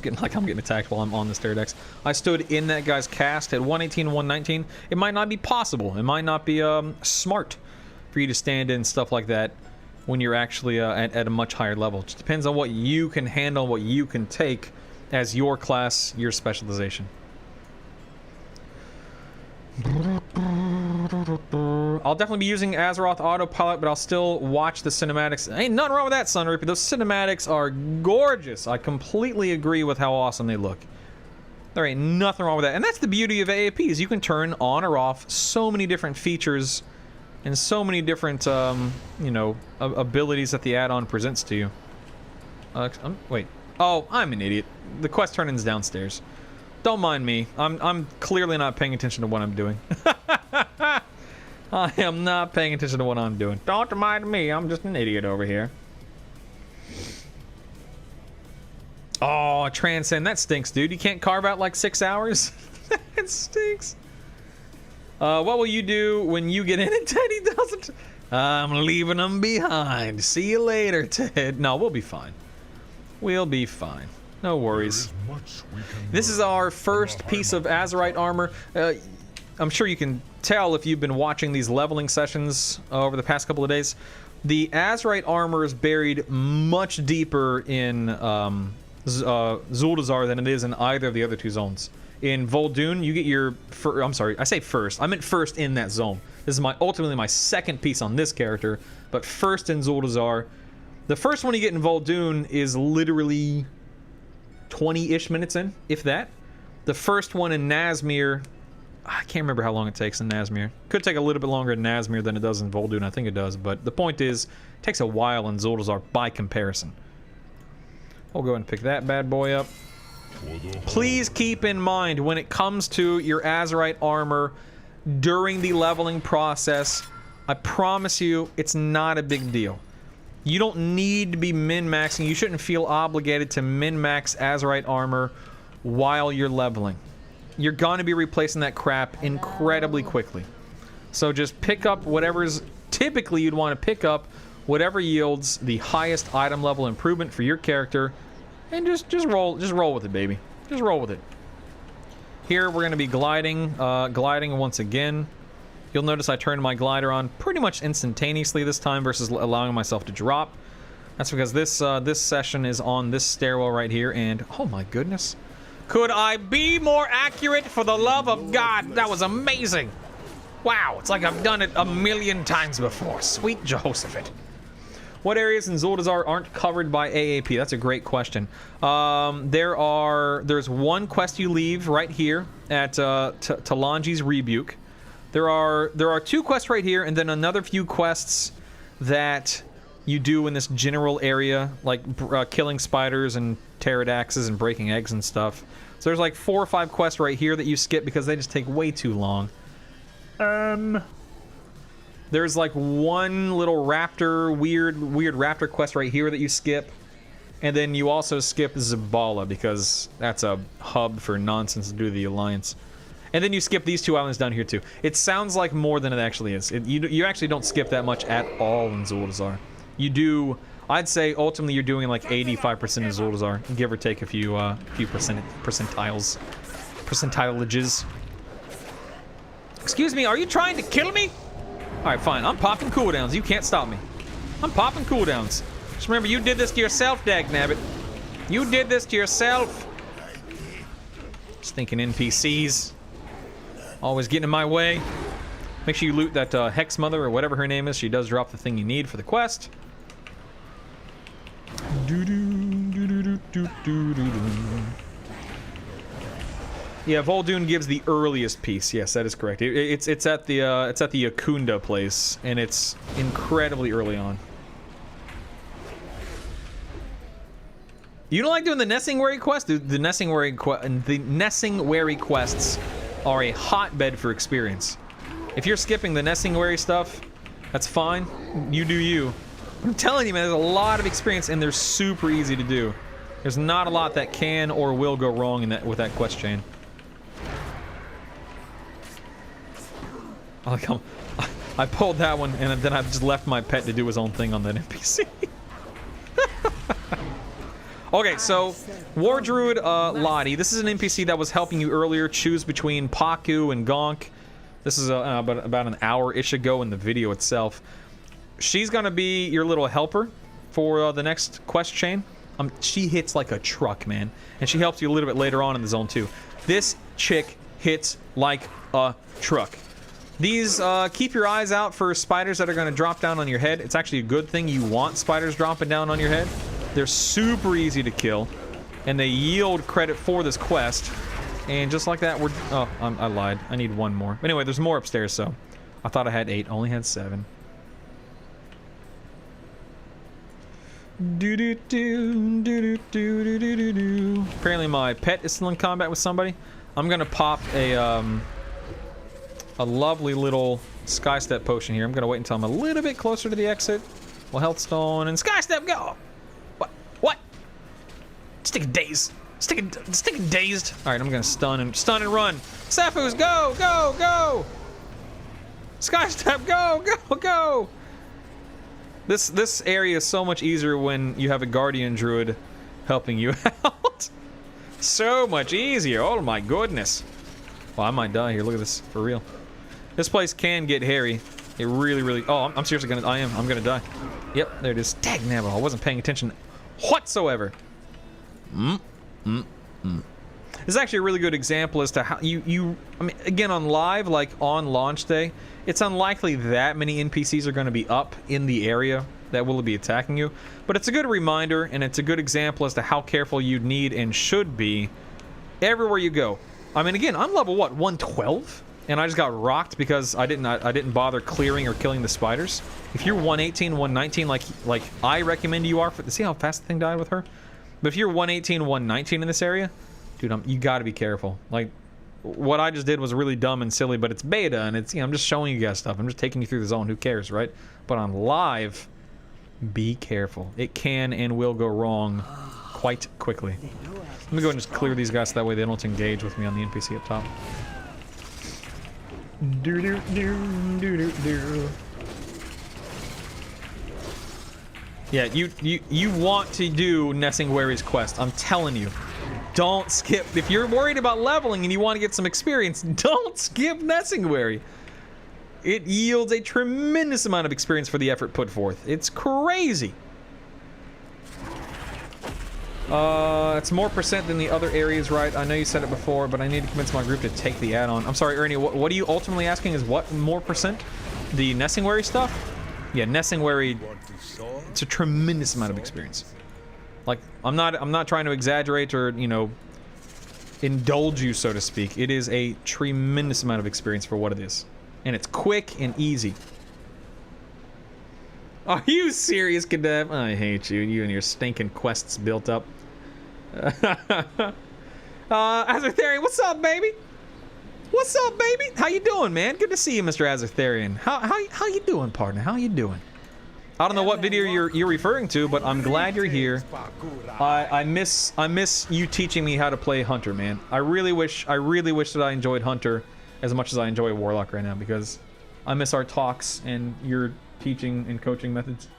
getting attacked while I'm on the stair decks. I stood in that guy's cast at 118, 119. It might not be possible. It might not be smart for you to stand in stuff like that when you're actually at a much higher level. It just depends on what you can handle, what you can take as your class, your specialization. I'll definitely be using Azeroth autopilot, but I'll still watch the cinematics. Ain't nothing wrong with that, Sun Reaper. Those cinematics are gorgeous. I completely agree with how awesome they look. There ain't nothing wrong with that. And that's the beauty of AAPs. You can turn on or off so many different features and so many different, you know, abilities that the add-on presents to you. Wait. Oh, I'm an idiot. The quest turn-in's downstairs. Don't mind me. I'm clearly not paying attention to what I'm doing. I am not paying attention to what I'm doing. Don't mind me. I'm just an idiot over here. Oh, Transcend. That stinks, dude. You can't carve out like 6 hours? That stinks. What will you do when you get in and Teddy doesn't? I'm leaving them behind. See you later, Ted. No, we'll be fine. We'll be fine. No worries. This is our first piece of Azerite armor. I'm sure you can tell if you've been watching these leveling sessions over the past couple of days. The Azerite armor is buried much deeper in Zuldazar than it is in either of the other two zones. In vol'dun, you get your... I'm sorry, I say first. I meant first in that zone. This is ultimately my second piece on this character, but first in Zuldazar. The first one you get in vol'dun is literally 20-ish minutes in, if that. The first one in Nazmir, I can't remember how long it takes in Nazmir. Could take a little bit longer in Nazmir than it does in vol'dun, I think it does, but the point is, it takes a while in Zuldazar by comparison. We'll go ahead and pick that bad boy up. Please keep in mind, when it comes to your Azerite armor during the leveling process, I promise you, it's not a big deal. You don't need to be min-maxing. You shouldn't feel obligated to min-max Azerite armor while you're leveling. You're going to be replacing that crap incredibly quickly. So just pick up whatever's... Typically, you'd want to pick up whatever yields the highest item level improvement for your character, and just roll with it, baby. Just roll with it. Here, we're going to be gliding once again. You'll notice I turned my glider on pretty much instantaneously this time versus allowing myself to drop. That's because this session is on this stairwell right here, and oh my goodness. Could I be more accurate, for the love of God? That was amazing. Wow, it's like I've done it a million times before. Sweet Jehoshaphat. What areas in Zuldazar aren't covered by AAP? That's a great question. There's one quest you leave right here at Talanji's Rebuke. There are two quests right here, and then another few quests that you do in this general area, like killing spiders and pterodaxes and breaking eggs and stuff. So there's like 4 or 5 quests right here that you skip because they just take way too long. There's like one little raptor, weird raptor quest right here that you skip. And then you also skip Zabala because that's a hub for nonsense to do the Alliance. And then you skip these 2 islands down here too. It sounds like more than it actually is. You actually don't skip that much at all in Zuldazar. You do, I'd say ultimately you're doing like 85% of Zuldazar, give or take a few percentilages. Excuse me, are you trying to kill me? Alright, fine. I'm popping cooldowns. You can't stop me. I'm popping cooldowns. Just remember, you did this to yourself, dagnabbit. You did this to yourself. Stinking NPCs. Always getting in my way. Make sure you loot that Hex Mother or whatever her name is. She does drop the thing you need for the quest. Yeah, vol'dun gives the earliest piece. Yes, that is correct. It's at the Yakunda place, and it's incredibly early on. You don't like doing the Nessingwary quest? The Nessingwary quests are a hotbed for experience. If you're skipping the Nessingwary stuff, that's fine. You do you. I'm telling you, man, there's a lot of experience, and they're super easy to do. There's not a lot that can or will go wrong in with that quest chain. I pulled that one, and then I just left my pet to do his own thing on that NPC. Okay, so War Druid Lottie. This is an NPC that was helping you earlier choose between Paku and Gonk. This is about an hour-ish ago in the video itself. She's gonna be your little helper for the next quest chain. She hits like a truck, man, and she helps you a little bit later on in the zone too. This chick hits like a truck. These, keep your eyes out for spiders that are going to drop down on your head. It's actually a good thing. You want spiders dropping down on your head. They're super easy to kill, and they yield credit for this quest. And just like that, we're... Oh, I lied. I need one more. But anyway, there's more upstairs, so... I thought I had 8. Only had 7. Apparently my pet is still in combat with somebody. I'm gonna pop a lovely little Sky Step potion here. I'm gonna wait until I'm a little bit closer to the exit. Well, Health Stone and Sky Step, go! What? Sticking dazed. Sticking dazed. All right, I'm gonna stun and run. Safus, go, go, go! Sky Step, go, go, go! This area is so much easier when you have a Guardian Druid helping you out. So much easier. Oh my goodness. Well, I might die here. Look at this, for real. This place can get hairy. It really, really... Oh, I'm seriously gonna... I'm gonna die. Yep, there it is. Dag nabbit, I wasn't paying attention whatsoever. This is actually a really good example as to how you... I mean, again, on live, like on launch day, it's unlikely that many NPCs are going to be up in the area that will be attacking you. But it's a good reminder, and it's a good example as to how careful you need and should be everywhere you go. I mean, again, I'm level, what, 112? And I just got rocked because I didn't bother clearing or killing the spiders. If you're 118, 119, like I recommend you are, see how fast the thing died with her? But if you're 118, 119 in this area, dude, you gotta be careful. Like, what I just did was really dumb and silly, but it's beta, and it's, you know, I'm just showing you guys stuff. I'm just taking you through the zone. Who cares, right? But on live, be careful. It can and will go wrong quite quickly. Let me go and just clear these guys so that way they don't engage with me on the NPC up top. Yeah, you want to do Nessingwary's quest. I'm telling you. Don't skip. If you're worried about leveling and you want to get some experience, don't skip Nessingwary. It yields a tremendous amount of experience for the effort put forth. It's crazy. It's more percent than the other areas, right? I know you said it before, but I need to convince my group to take the add-on. I'm sorry, Ernie, what are you ultimately asking is what more percent? The Nessingwary stuff? Yeah, Nessingwary, it's a tremendous amount of experience. Like, I'm not trying to exaggerate or, you know, indulge you, so to speak. It is a tremendous amount of experience for what it is. And it's quick and easy. Are you serious, Kadab? I hate you. You and your stinking quests built up. Azertharian, what's up, baby? What's up, baby? How you doing, man? Good to see you, Mr. Azertharian. How you doing, partner? How you doing? I don't know what video you're referring to, but I'm glad you're here. I miss you teaching me how to play Hunter, man. I really wish that I enjoyed Hunter as much as I enjoy Warlock right now, because I miss our talks and your teaching and coaching methods.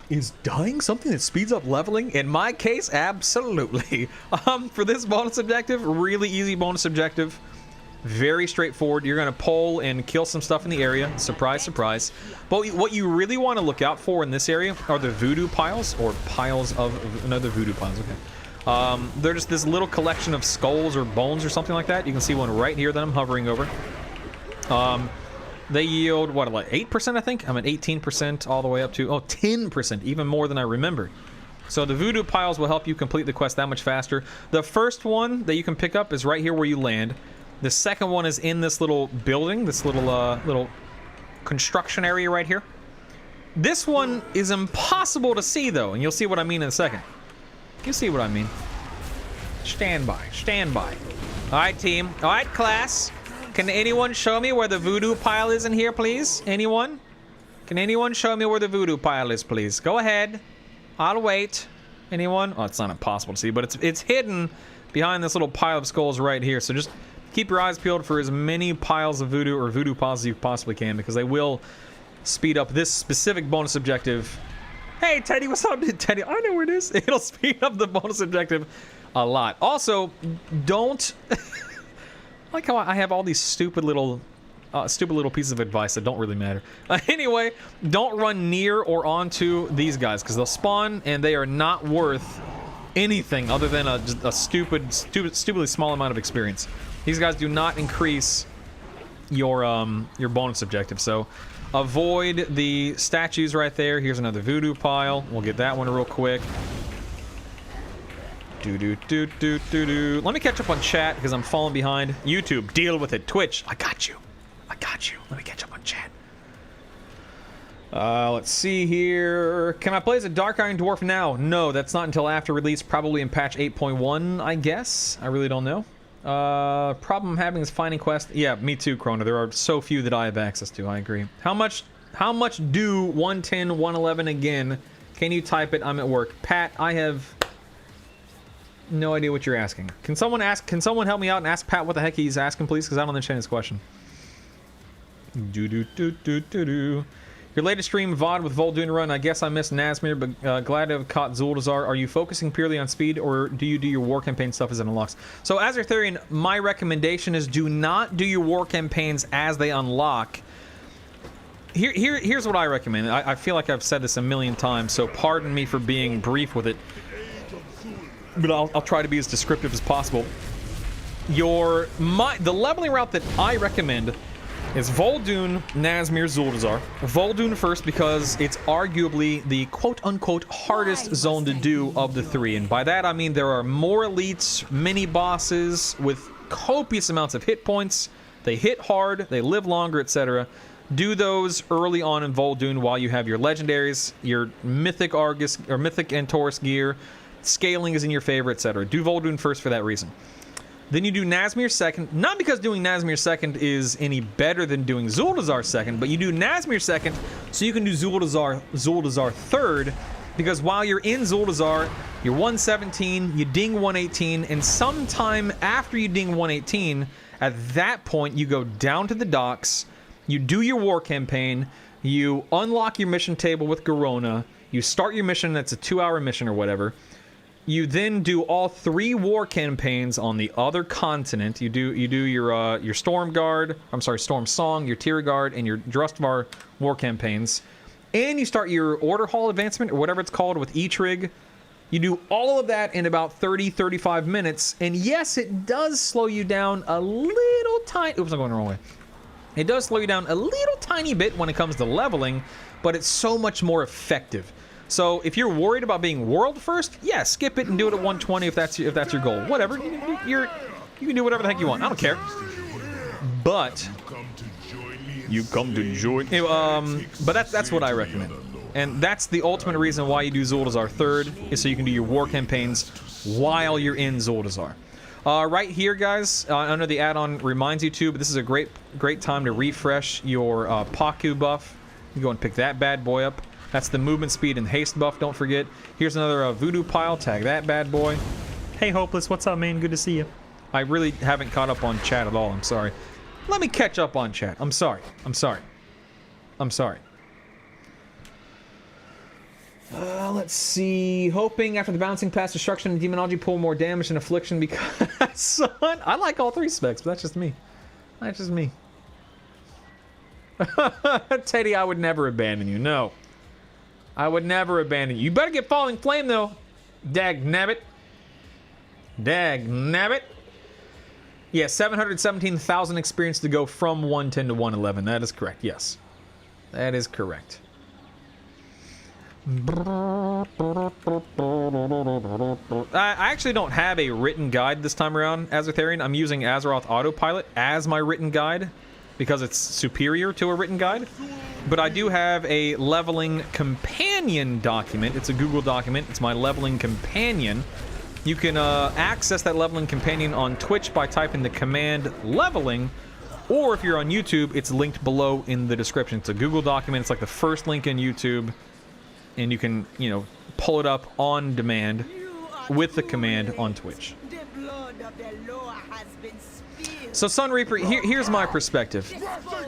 Is dying something that speeds up leveling? In my case, absolutely. For this bonus objective, really easy bonus objective. Very straightforward. You're going to pull and kill some stuff in the area. Surprise, surprise. But what you really want to look out for in this area are the voodoo piles, or piles of another voodoo piles. Okay. They're just this little collection of skulls or bones or something like that. You can see one right here that I'm hovering over. They yield, what, like 8%, I think? I'm at 18% all the way up to, 10%, even more than I remembered. So the voodoo piles will help you complete the quest that much faster. The first one that you can pick up is right here where you land. The second one is in this little building, this little construction area right here. This one is impossible to see, though, and you'll see what I mean in a second. You'll see what I mean. Stand by, stand by. All right, team. All right, class. Can anyone show me where the voodoo pile is in here, please? Anyone? Can anyone show me where the voodoo pile is, please? Go ahead. I'll wait. Anyone? Oh, it's not impossible to see, but it's hidden behind this little pile of skulls right here. So just keep your eyes peeled for as many piles of voodoo or voodoo piles as you possibly can, because they will speed up this specific bonus objective. Hey, Teddy, what's up, Teddy? I know where it is. It'll speed up the bonus objective a lot. Also, don't... I like how I have all these stupid little pieces of advice that don't really matter. Anyway, don't run near or onto these guys, because they'll spawn and they are not worth anything other than just a stupidly small amount of experience. These guys do not increase your bonus objective, so avoid the statues right there. Here's another voodoo pile. We'll get that one real quick. Let me catch up on chat because I'm falling behind. YouTube, deal with it. Twitch, I got you. I got you. Let me catch up on chat. Let's see here. Can I play as a Dark Iron Dwarf now? No, that's not until after release, probably in patch 8.1, I guess. I really don't know. Problem I'm having is finding quests. Yeah, me too, Krona. There are so few that I have access to. I agree. How much do 110, 111 again? Can you type it? I'm at work. Pat, I have no idea what you're asking. Can someone help me out and ask Pat what the heck he's asking, please? Because I don't understand his question. Your latest stream, VOD with vol'dun run. I guess I missed Nazmir, but glad to have caught Zuldazar. Are you focusing purely on speed, or do you do your war campaign stuff as it unlocks? So, Azertharian, my recommendation is do not do your war campaigns as they unlock. Here's what I recommend. I feel like I've said this a million times, so pardon me for being brief with it, but I'll try to be as descriptive as possible. The leveling route that I recommend is vol'dun, Nazmir, Zuldazar. Vol'dun first because it's arguably the quote-unquote hardest zone to do of the three, and by that I mean there are more elites, mini-bosses with copious amounts of hit points. They hit hard, they live longer, etc. Do those early on in vol'dun while you have your legendaries, your mythic Argus or mythic Antorus gear. Scaling is in your favor, etc. Do vol'dun first for that reason. Then you do Nazmir second, not because doing Nazmir second is any better than doing Zuldazar second, but you do Nazmir second so you can do Zuldazar third, because while you're in Zuldazar, you're 117, you ding 118, and sometime after you ding 118, at that point you go down to the docks, you do your war campaign, you unlock your mission table with Garona, you start your mission that's a 2-hour mission or whatever. You then do all 3 war campaigns on the other continent. You do your Storm Song, your Tyr Guard, and your Drustvar war campaigns. And you start your Order Hall advancement, or whatever it's called, with Eitrig. You do all of that in about 30-35 minutes. And yes, it does slow you down a little tiny... Oops, I'm going the wrong way. It does slow you down a little tiny bit when it comes to leveling, but it's so much more effective. So if you're worried about being world first, yeah, skip it and do it at 120 if that's your goal. Whatever, you can do whatever the heck you want. I don't care. But you come to join. But that's what I recommend, and that's the ultimate reason why you do Zuldazar third, is so you can do your war campaigns while you're in Zuldazar. Right here, guys, under the add-on reminds you to, but this is a great time to refresh your Paku buff. You go and pick that bad boy up. That's the movement speed and haste buff, don't forget. Here's another voodoo pile. Tag that bad boy. Hey, Hopeless, what's up, man? Good to see you. I really haven't caught up on chat at all. I'm sorry. Let me catch up on chat. I'm sorry. Let's see. Hoping after the bouncing past destruction and demonology pull more damage and affliction because... Son, I like all 3 specs, but that's just me. That's just me. Teddy, I would never abandon you. No. I would never abandon you. You better get Falling Flame, though. Dag nabbit. Dag nabbit. Yeah, 717,000 experience to go from 110 to 111. That is correct, yes. That is correct. I actually don't have a written guide this time around, Azertharian. I'm using Azeroth Autopilot as my written guide because it's superior to a written guide. But I do have a leveling companion document. It's a Google document. It's my leveling companion. You can access that leveling companion on Twitch by typing the command leveling, or if you're on YouTube, it's linked below in the description. It's a Google document. It's like the first link in YouTube, and you can, pull it up on demand with the command on Twitch. So, Sun Reaper, here's my perspective.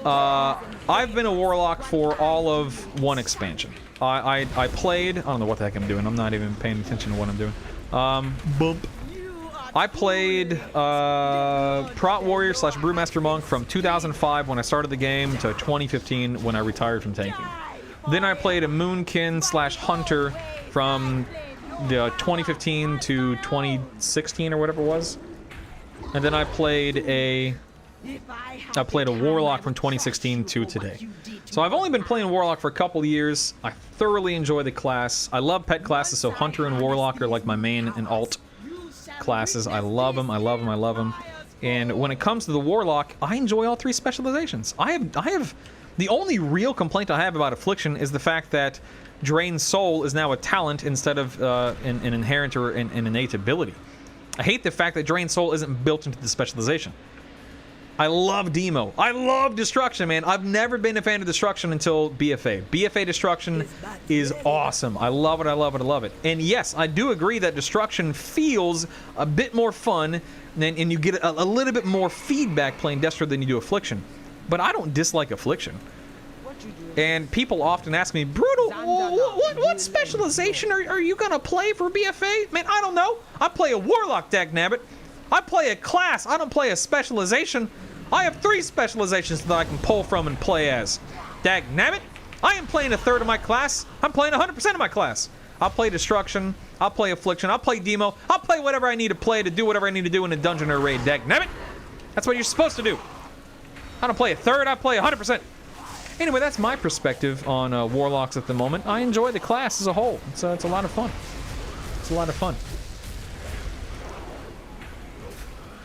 I've been a Warlock for all of one expansion. I played... I don't know what the heck I'm doing. I'm not even paying attention to what I'm doing. Bump. I played Prot Warrior / Brewmaster Monk from 2005 when I started the game to 2015 when I retired from tanking. Then I played a Moonkin / Hunter from the 2015 to 2016 or whatever it was. And then I played a Warlock from 2016 to today. So I've only been playing Warlock for a couple of years. I thoroughly enjoy the class. I love pet classes, so Hunter and Warlock are like my main and alt classes. I love them, I love them, I love them. And when it comes to the Warlock, I enjoy all three specializations. I have the only real complaint I have about Affliction is the fact that Drain Soul is now a talent instead of an inherent or an innate ability. I hate the fact that Drain Soul isn't built into the specialization. I love Demo. I love Destruction, man. I've never been a fan of Destruction until BFA. BFA Destruction is awesome. I love it, I love it, I love it. And yes, I do agree that Destruction feels a bit more fun, and you get a little bit more feedback playing Destro than you do Affliction. But I don't dislike Affliction. And people often ask me, Brutal, what specialization are you gonna play for BFA? Man, I don't know. I play a Warlock, dagnabbit. I play a class, I don't play a specialization. I have 3 specializations that I can pull from and play as. Dagnabbit, I am playing a third of my class. I'm playing 100% of my class. I'll play Destruction, I'll play Affliction, I'll play Demo, I'll play whatever I need to play to do whatever I need to do in a dungeon or raid. Dagnabbit, that's what you're supposed to do. I don't play a third, I play 100%. Anyway, that's my perspective on Warlocks at the moment. I enjoy the class as a whole. It's a lot of fun. It's a lot of fun.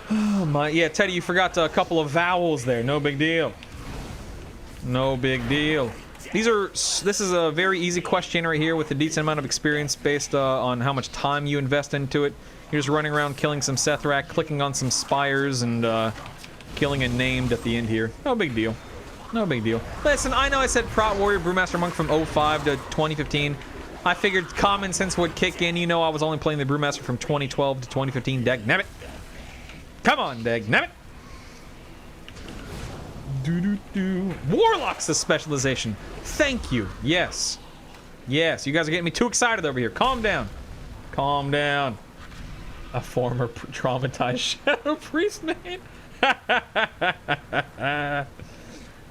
Oh yeah, Teddy, you forgot a couple of vowels there. No big deal. No big deal. This is a very easy question right here with a decent amount of experience based on how much time you invest into it. You're just running around killing some Sethrak, clicking on some spires, and killing a named at the end here. No big deal. No big deal. Listen, I know I said Prot Warrior Brewmaster Monk from 05 to 2015. I figured common sense would kick in. You know I was only playing the Brewmaster from 2012 to 2015. Dagnabbit. Come on, dagnabbit. Warlock's the specialization. Thank you. Yes. Yes, you guys are getting me too excited over here. Calm down. Calm down. A former traumatized Shadow Priest man.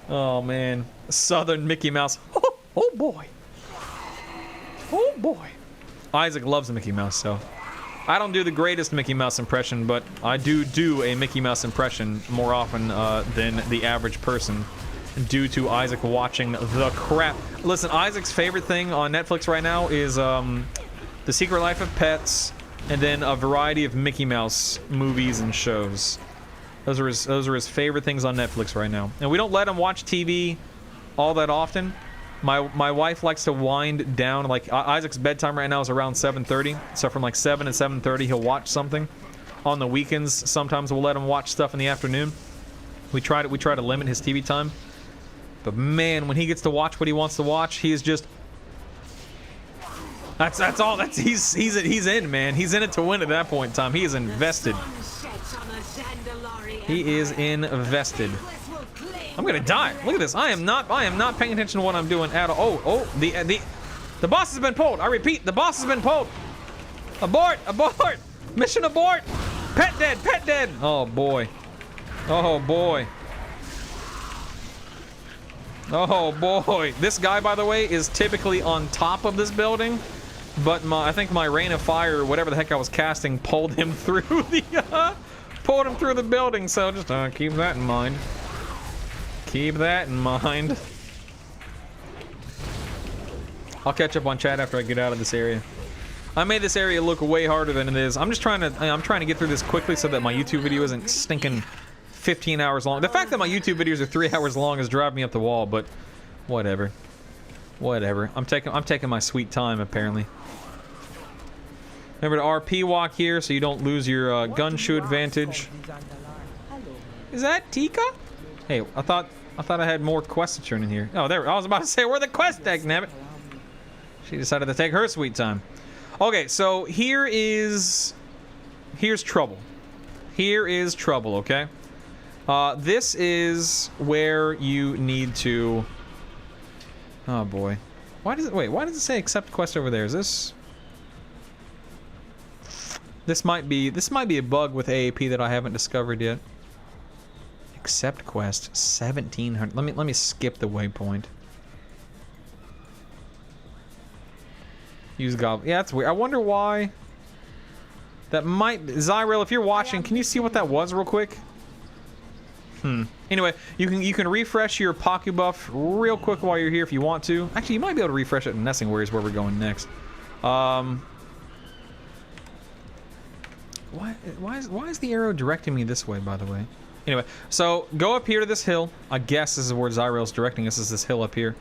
Oh man, Southern Mickey Mouse. Oh boy. Oh boy. Isaac loves the Mickey Mouse, so I don't do the greatest Mickey Mouse impression, but I do a Mickey Mouse impression more often than the average person, due to Isaac watching the crap. Listen, Isaac's favorite thing on Netflix right now is The Secret Life of Pets, and then a variety of Mickey Mouse movies and shows. Those are his favorite things on Netflix right now. And we don't let him watch TV all that often. My wife likes to wind down. Like Isaac's bedtime right now is around 7:30. So from like 7 to 7:30 he'll watch something. On the weekends sometimes we'll let him watch stuff in the afternoon. We try to limit his TV time. But man, when he gets to watch what he wants to watch, he is just That's all. He's in, man. He's in it to win at that point in time. He is invested. He is invested. I'm gonna die. Look at this. I am not paying attention to what I'm doing at all. Oh, the boss has been pulled. I repeat, the boss has been pulled. Abort! Abort! Mission abort! Pet dead! Pet dead! Oh boy. Oh boy. Oh boy. This guy, by the way, is typically on top of this building, but I think my Rain of Fire, or whatever the heck I was casting, pulled him through the building. So just keep that in mind. Keep that in mind. I'll catch up on chat after I get out of this area. I made this area look way harder than it is. I'm trying to get through this quickly so that my YouTube video isn't stinking 15 hours long. The fact that my YouTube videos are 3 hours long is driving me up the wall, but whatever. Whatever. I'm taking my sweet time, apparently. Remember to RP walk here so you don't lose your gun shoe advantage. Is that Tika? Hey, I thought I had more quests to turn in here. Oh, there. I was about to say, where the quest tag, nabbit? She decided to take her sweet time. Okay, so here's trouble. Here is trouble, okay? This is where you need to... Oh boy. Why does it say accept quest over there? Is this... This might be a bug with AAP that I haven't discovered yet. Accept quest 1700. Let me skip the waypoint. Use goblin. Yeah, that's weird. I wonder why. That might... Zyril, if you're watching, can you see what that was real quick? Anyway, you can refresh your Poku buff real quick while you're here if you want to. Actually, you might be able to refresh it in Nessing Warriors where we're going next. Why is the arrow directing me this way, by the way? Anyway, so go up here to this hill. I guess this is where Zyril's directing us, is this hill up here.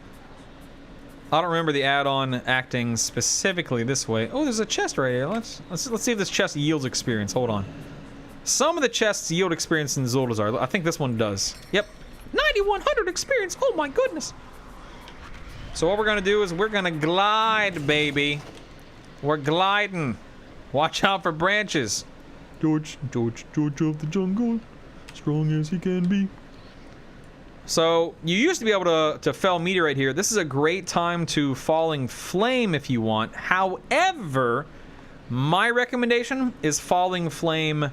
I don't remember the add-on acting specifically this way. Oh, there's a chest right here. Let's see if this chest yields experience. Hold on. Some of the chests yield experience in Zuldazar. I think this one does. Yep. 9,100 experience. Oh my goodness. So what we're gonna do is we're gonna glide, baby. We're gliding. Watch out for branches. George of the jungle. Strong as he can be. So, you used to be able to fell meteorite here. This is a great time to Falling Flame if you want. However, my recommendation is Falling Flame,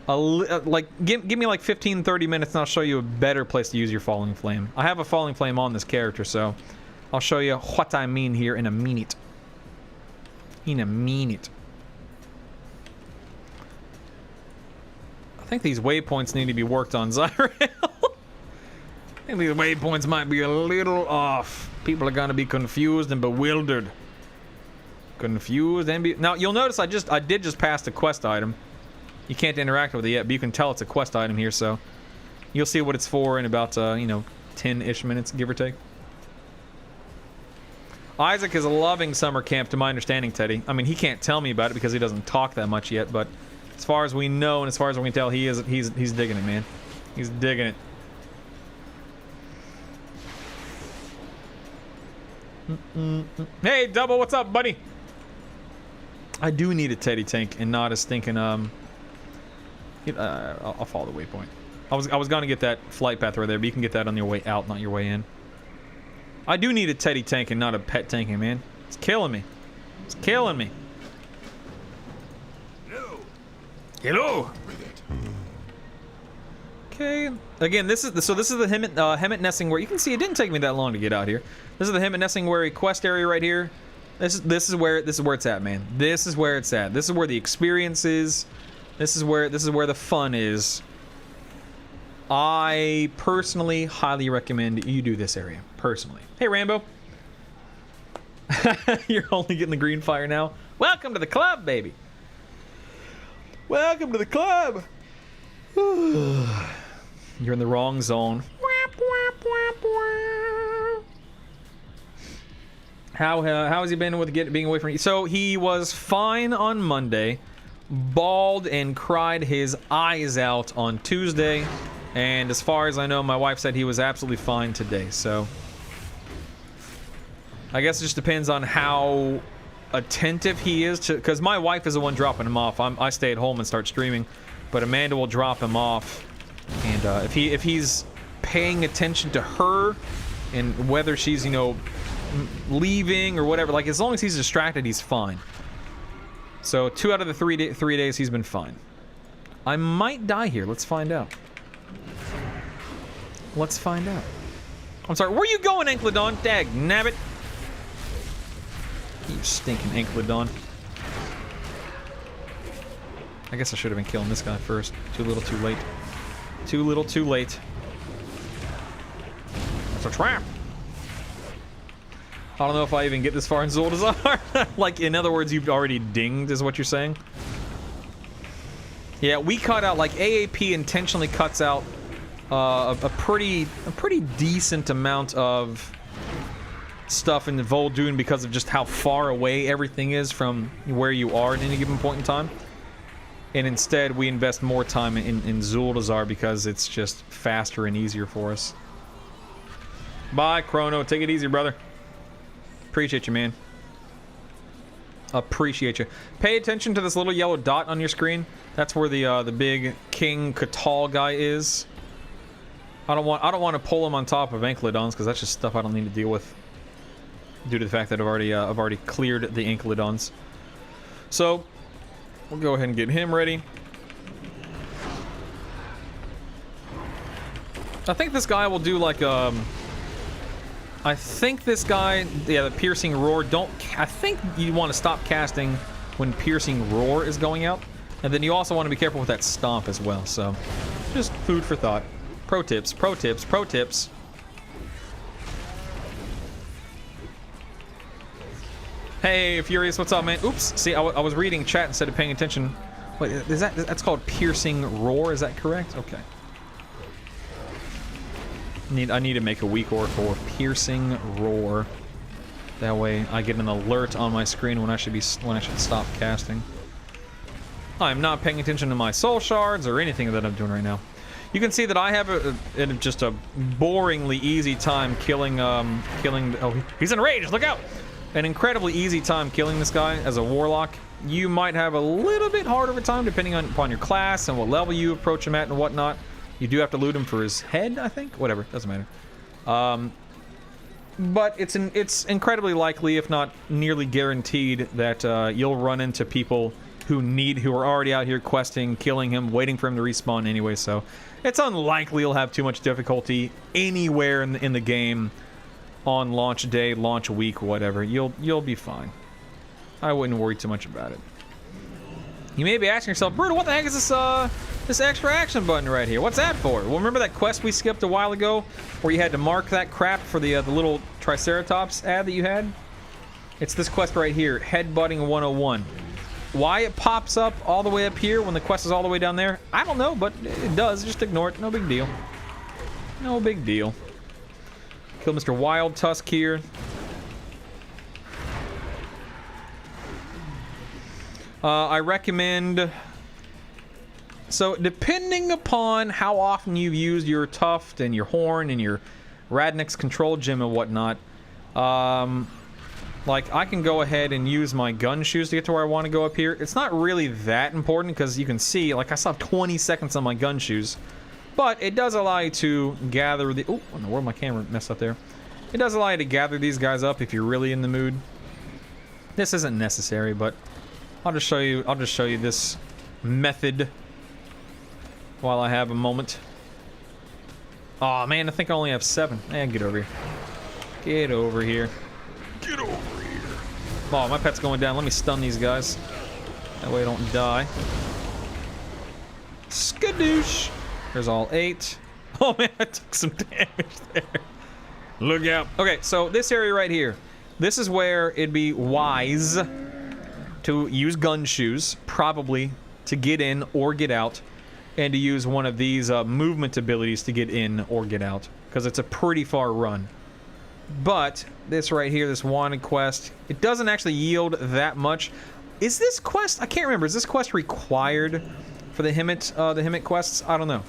like, give me like 15-30 minutes and I'll show you a better place to use your Falling Flame. I have a Falling Flame on this character, so I'll show you what I mean here in a minute. In a minute. I think these waypoints need to be worked on, Zyril. I think these waypoints might be a little off. People are gonna be confused and bewildered. Confused and now you'll notice I did just pass the quest item. You can't interact with it yet, but you can tell it's a quest item here, so you'll see what it's for in about you know, 10-ish minutes, give or take. Isaac is loving summer camp, to my understanding, Teddy. I mean, he can't tell me about it because he doesn't talk that much yet, but as far as we know and as far as we can tell, he's digging it, man. He's digging it. Hey, Double, what's up, buddy? I do need a Teddy tank and not a stinking I'll follow the waypoint. I was gonna get that flight path right there, but you can get that on your way out, not your way in. I do need a Teddy tank and not a pet tanking, man. It's killing me. It's killing me. Hello. Okay. Again, this is the Hemet Nesting where you can see it didn't take me that long to get out here. This is the Hemet Nesting where quest area right here. This is where it's at, man. This is where it's at. This is where the experience is. This is where the fun is. I personally highly recommend you do this area. Personally. Hey, Rambo. You're only getting the green fire now. Welcome to the club, baby. Welcome to the club. You're in the wrong zone. How has he been with being away from you? So he was fine on Monday, bawled and cried his eyes out on Tuesday, and as far as I know, my wife said he was absolutely fine today. So I guess it just depends on how attentive he is to, because my wife is the one dropping him off. I stay at home and start streaming, but Amanda will drop him off, and if he's paying attention to her and whether she's, you know, leaving or whatever, like as long as he's distracted, he's fine. So 2 out of the 3 days he's been fine. I might die here. Let's find out. Let's find out. I'm sorry, where you going, Anklodon? Dag nabbit. You stinking Anklodon. I guess I should have been killing this guy first. Too little, too late. Too little, too late. That's a trap. I don't know if I even get this far in Zuldazar. Like, in other words, you've already dinged, is what you're saying? Yeah, we cut out, like, AAP intentionally cuts out a pretty decent amount of stuff in the vol'dun because of just how far away everything is from where you are at any given point in time. And instead, we invest more time in Zuldazar because it's just faster and easier for us. Bye, Chrono. Take it easy, brother. Appreciate you, man. Appreciate you. Pay attention to this little yellow dot on your screen. That's where the big King Katal guy is. I don't want to pull him on top of Anklodons because that's just stuff I don't need to deal with due to the fact that I've already cleared the Anklodons. So we'll go ahead and get him ready. I think this guy will do like I think this guy, yeah, the Piercing Roar, I think you want to stop casting when Piercing Roar is going out. And then you also want to be careful with that stomp as well. So, just food for thought. Pro tips, pro tips, pro tips. Hey, Furious, what's up, man? Oops. See, I was reading chat instead of paying attention. Wait, is that's called piercing roar? Is that correct? Okay. I need to make a weak ore for piercing roar. That way, I get an alert on my screen when I should stop casting. I'm not paying attention to my soul shards or anything that I'm doing right now. You can see that I have just a boringly easy time killing. Oh, he's enraged! Look out! An incredibly easy time killing this guy as a warlock. You might have a little bit harder of a time depending upon your class and what level you approach him at and whatnot. You do have to loot him for his head, I think. Whatever, doesn't matter. But it's incredibly likely, if not nearly guaranteed, that you'll run into people who are already out here questing, killing him, waiting for him to respawn anyway. So it's unlikely you'll have too much difficulty anywhere in the game on launch day, launch week, whatever. You'll be fine. I wouldn't worry too much about it. You may be asking yourself, Brutal, what the heck is this extra action button right here? What's that for? Well, remember that quest we skipped a while ago where you had to mark that crap for the little Triceratops ad that you had? It's this quest right here, Headbutting 101. Why it pops up all the way up here when the quest is all the way down there, I don't know, but it does. Just ignore it. No big deal. No big deal. Kill Mr. Wild Tusk here. I recommend... So, depending upon how often you've used your Tuft and your Horn and your Radnix Control Gem and whatnot, like, I can go ahead and use my gun shoes to get to where I want to go up here. It's not really that important because you can see, like, I still have 20 seconds on my gun shoes. But it does allow you to gather the... Oh, in the world, my camera messed up there. It does allow you to gather these guys up if you're really in the mood. This isn't necessary, but I'll just show you this method while I have a moment. Aw, man, I think I only have 7. Man, get over here. Get over here. Get over here. Oh, my pet's going down. Let me stun these guys. That way I don't die. Skadoosh. There's all 8. Oh, man, I took some damage there. Look out. Okay, so this area right here. This is where it'd be wise to use gun shoes, probably, to get in or get out, and to use one of these movement abilities to get in or get out, because it's a pretty far run. But this right here, this wanted quest, it doesn't actually yield that much. Is this quest, I can't remember, is this quest required for the Himmet quests? I don't know.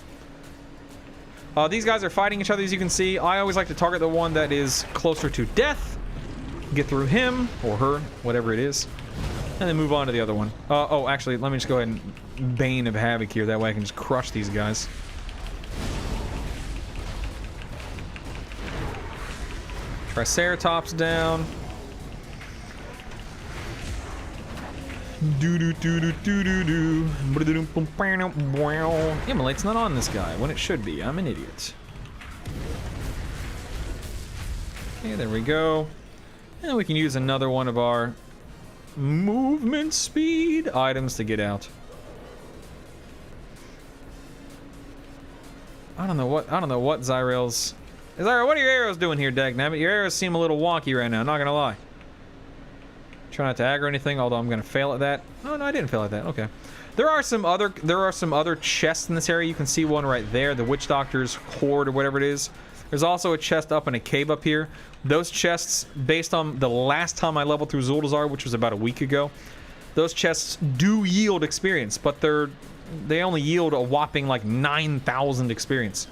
These guys are fighting each other, as you can see. I always like to target the one that is closer to death, get through him or her, whatever it is, and then move on to the other one. Oh, actually, let me just go ahead and Bane of Havoc here. That way I can just crush these guys. Triceratops down. Immolate's not on this guy when it should be. I'm an idiot. Okay, there we go. And we can use another one of our movement speed items to get out. I don't know what Zyrell's... Zyrell, what are your arrows doing here, dagnabbit? Your arrows seem a little wonky right now, not gonna lie. Try not to aggro anything, although I'm gonna fail at that. Oh no, I didn't fail at that. Okay. There are some other chests in this area. You can see one right there, the Witch Doctor's Hoard or whatever it is. There's also a chest up in a cave up here. Those chests, based on the last time I leveled through Zuldazar, which was about a week ago, those chests do yield experience, but they only yield a whopping like 9,000 experience.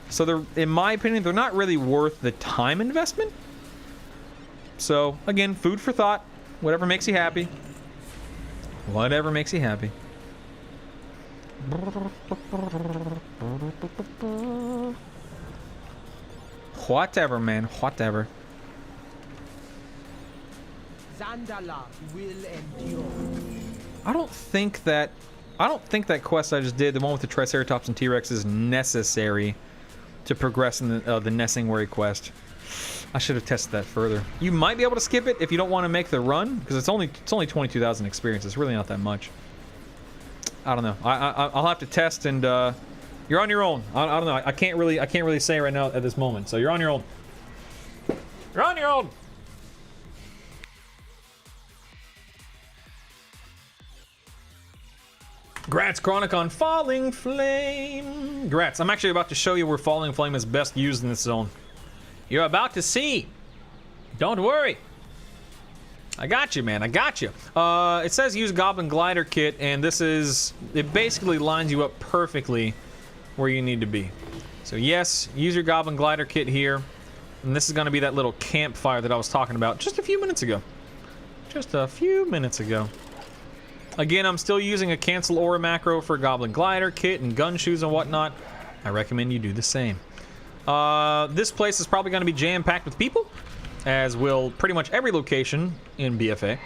So they're, in my opinion, they're not really worth the time investment. So again, food for thought. Whatever makes you happy. Whatever makes you happy. Whatever, man. Whatever. Zandala will endure. I don't think that quest I just did, the one with the Triceratops and T-Rex, is necessary to progress in the Nessingwary quest. I should have tested that further. You might be able to skip it if you don't want to make the run, because it's only 22,000 experience. It's really not that much. I don't know. I'll have to test, and you're on your own. I don't know. I can't really say right now at this moment. So you're on your own. You're on your own. Grats Chronic on Falling Flame. Grats, I'm actually about to show you where Falling Flame is best used in this zone. You're about to see. Don't worry. I got you, man. I got you. It says use Goblin Glider Kit, and it basically lines you up perfectly where you need to be. So yes, use your Goblin Glider Kit here. And this is going to be that little campfire that I was talking about just a few minutes ago. Just a few minutes ago. Again, I'm still using a cancel aura macro for Goblin Glider Kit and gun shoes and whatnot. I recommend you do the same. This place is probably going to be jam-packed with people, as will pretty much every location in BFA.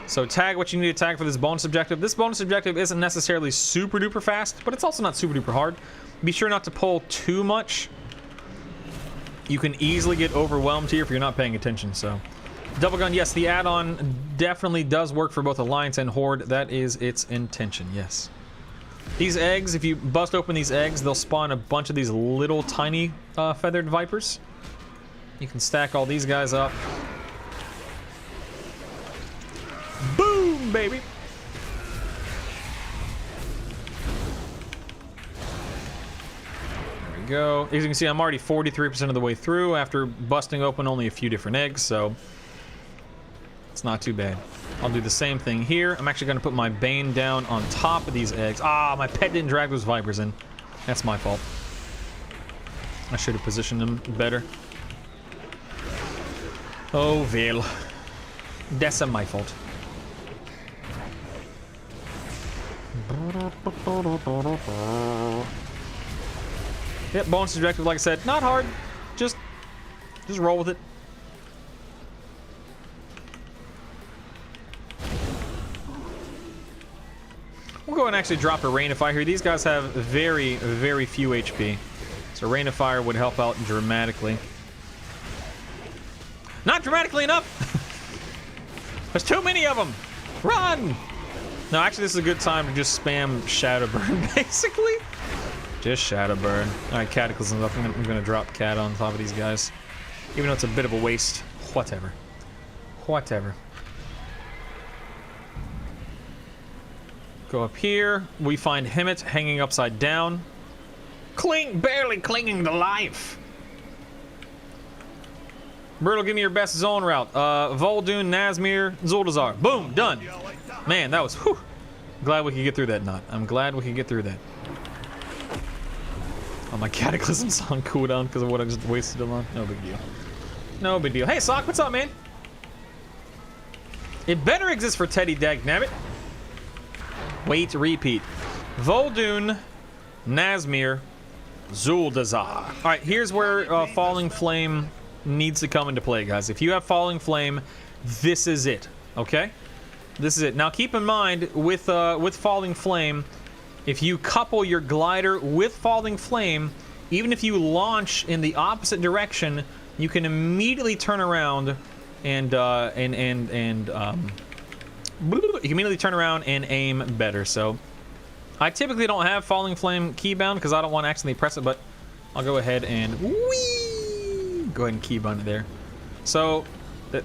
So tag what you need to tag for this bonus objective. This bonus objective isn't necessarily super duper fast, but it's also not super duper hard. Be sure not to pull too much. You can easily get overwhelmed here if you're not paying attention, so. Double gun, yes, the add-on definitely does work for both Alliance and Horde. That is its intention, yes. These eggs, if you bust open these eggs, they'll spawn a bunch of these little tiny feathered vipers. You can stack all these guys up. Boom, baby! There we go. As you can see, I'm already 43% of the way through after busting open only a few different eggs, so it's not too bad. I'll do the same thing here. I'm actually going to put my Bane down on top of these eggs. Ah, my pet didn't drag those vipers in. That's my fault. I should have positioned them better. Oh, well. That's my fault. Yep, bonus objective, like I said, not hard. Just roll with it. We'll go and actually drop a Rain of Fire here. These guys have very, very few HP. So Rain of Fire would help out dramatically. Not dramatically enough! There's too many of them! Run! No, actually this is a good time to just spam Shadow Burn, basically. Just Shadow Burn. Alright, Cataclysm's up. I'm gonna drop Cat on top of these guys. Even though it's a bit of a waste. Whatever. Whatever. Go up here. We find Hemet hanging upside down. Barely clinging to life. Brutal, give me your best zone route. Vol'dun, Nazmir, Zuldazar. Boom, done. Man, that was, whew. Glad we could get through that knot. I'm glad we could get through that. Oh, my Cataclysm's on cooldown because of what I just wasted them on. No big deal. No big deal. Hey, Sock, what's up, man? It better exist for Teddy, dagnabbit. Wait, repeat. Vol'dun, Nazmir, Zuldazar. All right, here's where Falling Flame needs to come into play, guys. If you have Falling Flame, this is it, okay? This is it. Now, keep in mind, with Falling Flame, if you couple your glider with Falling Flame, even if you launch in the opposite direction, you can immediately turn around and you can immediately turn around and aim better. So I typically don't have Falling Flame keybound because I don't want to accidentally press it, but I'll go ahead and whee! Go ahead and keybind it there. So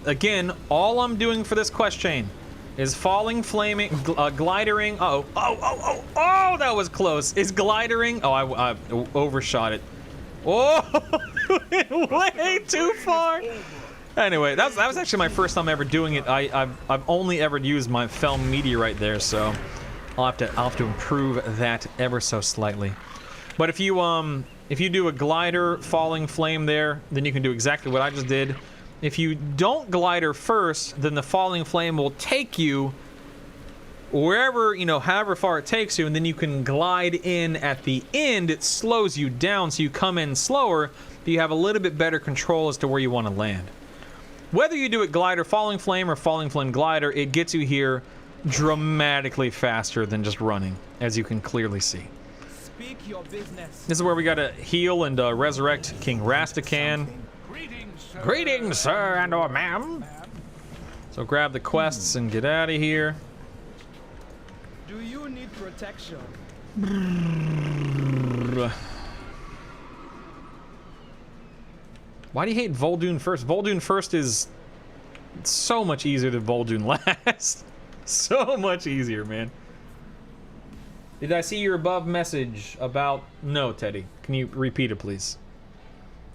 again, all I'm doing for this quest chain is Falling Flaming, glidering. Oh, that was close. Is glidering? Oh, I overshot it. Oh, way too far. Anyway, that was actually my first time ever doing it. I've only ever used my Fel Meteorite there, so I'll have to improve that ever so slightly. But if you do a glider Falling Flame there, then you can do exactly what I just did. If you don't glider first, then the Falling Flame will take you wherever, however far it takes you, and then you can glide in at the end. It slows you down, so you come in slower, but you have a little bit better control as to where you want to land. Whether you do it glider Falling Flame or Falling Flame glider, it gets you here dramatically faster than just running, as you can clearly see. Speak your business. This is where we gotta heal and resurrect King Rastakan. Greetings, sir and or ma'am. So grab the quests and get out of here. Do you need protection? Why do you hate vol'dun first? Vol'dun first is so much easier than vol'dun last. So much easier, man. Did I see your above message about... No, Teddy. Can you repeat it, please?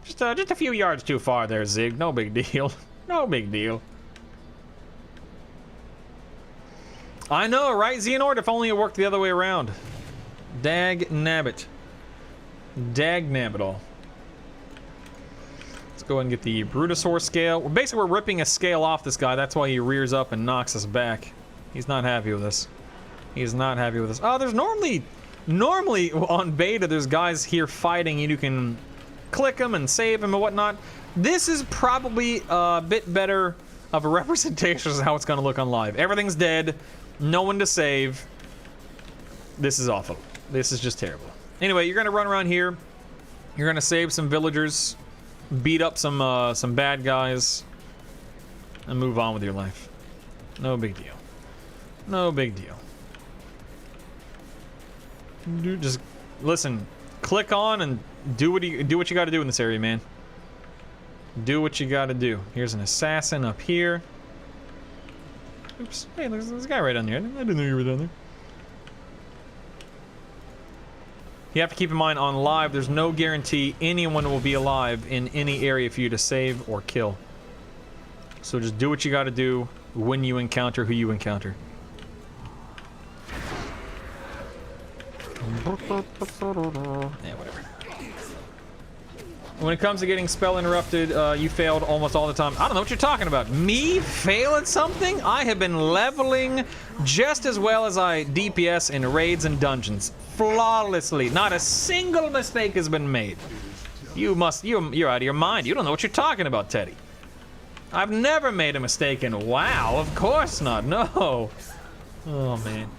Just a few yards too far there, Zig. No big deal. No big deal. I know, right, Xehanort? If only it worked the other way around. Dag nabbit. Dag nabbit all. Let's go ahead and get the Brutasaur scale. Basically, we're ripping a scale off this guy. That's why he rears up and knocks us back. He's not happy with us. He's not happy with us. Oh, there's normally on beta, there's guys here fighting and you can click them and save them and whatnot. This is probably a bit better of a representation of how it's going to look on live. Everything's dead. No one to save. This is awful. This is just terrible. Anyway, you're going to run around here. You're going to save some villagers, beat up some bad guys, and move on with your life. No big deal. No big deal. Dude, just listen. Click on and do what you got to do in this area, man. Do what you got to do. Here's an assassin up here. Oops. Hey, there's a guy right down there. I didn't know you were down there. You have to keep in mind on live, there's no guarantee anyone will be alive in any area for you to save or kill. So just do what you got to do when you encounter who you encounter. Yeah, whatever. When it comes to getting spell interrupted, you failed almost all the time. I don't know what you're talking about. Me fail at something? I have been leveling just as well as I DPS in raids and dungeons. Flawlessly. Not a single mistake has been made. You're out of your mind. You don't know what you're talking about, Teddy. I've never made a mistake in WoW. Of course not. No. Oh, man.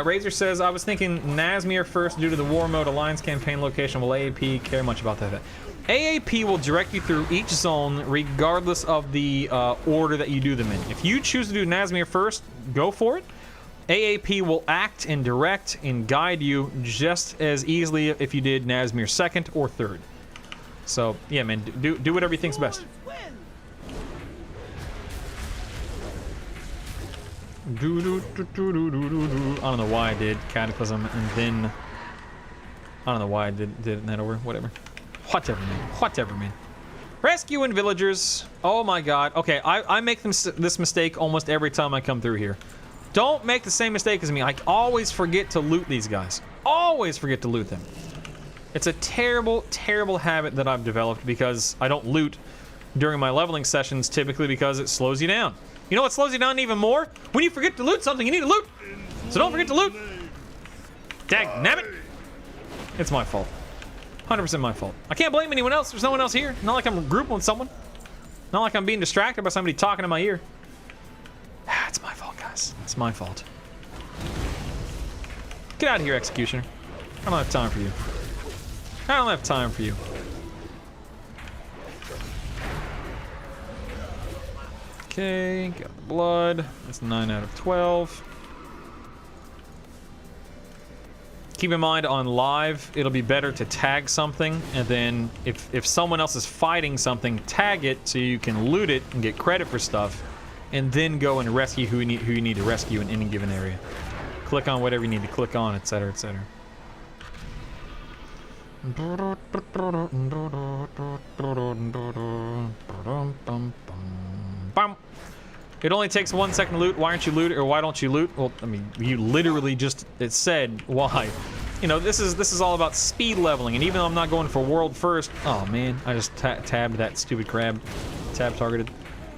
Razor says, I was thinking Nazmir first due to the War Mode Alliance campaign location. Will AAP care much about that? AAP will direct you through each zone regardless of the order that you do them in. If you choose to do Nazmir first, go for it. AAP will act and direct and guide you just as easily if you did Nazmir second or third. So, yeah, man, do whatever you think's best. I don't know why I did Cataclysm and then... I don't know why I did that over. Whatever. Whatever, man. Whatever, man. Rescuing villagers. Oh my god. Okay, I make this mistake almost every time I come through here. Don't make the same mistake as me. I always forget to loot these guys. Always forget to loot them. It's a terrible, terrible habit that I've developed because I don't loot during my leveling sessions typically because it slows you down. You know what slows you down even more? When you forget to loot something, you need to loot. So don't forget to loot. Dagnabbit. It's my fault. 100% my fault. I can't blame anyone else. There's no one else here. Not like I'm grouping with someone. Not like I'm being distracted by somebody talking in my ear. It's my fault, guys. It's my fault. Get out of here, Executioner. I don't have time for you. I don't have time for you. Okay, got the blood. That's 9 out of 12. Keep in mind on live, it'll be better to tag something, and then if someone else is fighting something, tag it so you can loot it and get credit for stuff, and then go and rescue who you need to rescue in any given area. Click on whatever you need to click on, etc., etc. It only takes 1 second to loot. Why aren't you loot, or why don't you loot? Well, I mean, you literally just it said why. You know, this is all about speed leveling, and even though I'm not going for world first, oh man, I just tabbed that stupid crab. Tab targeted.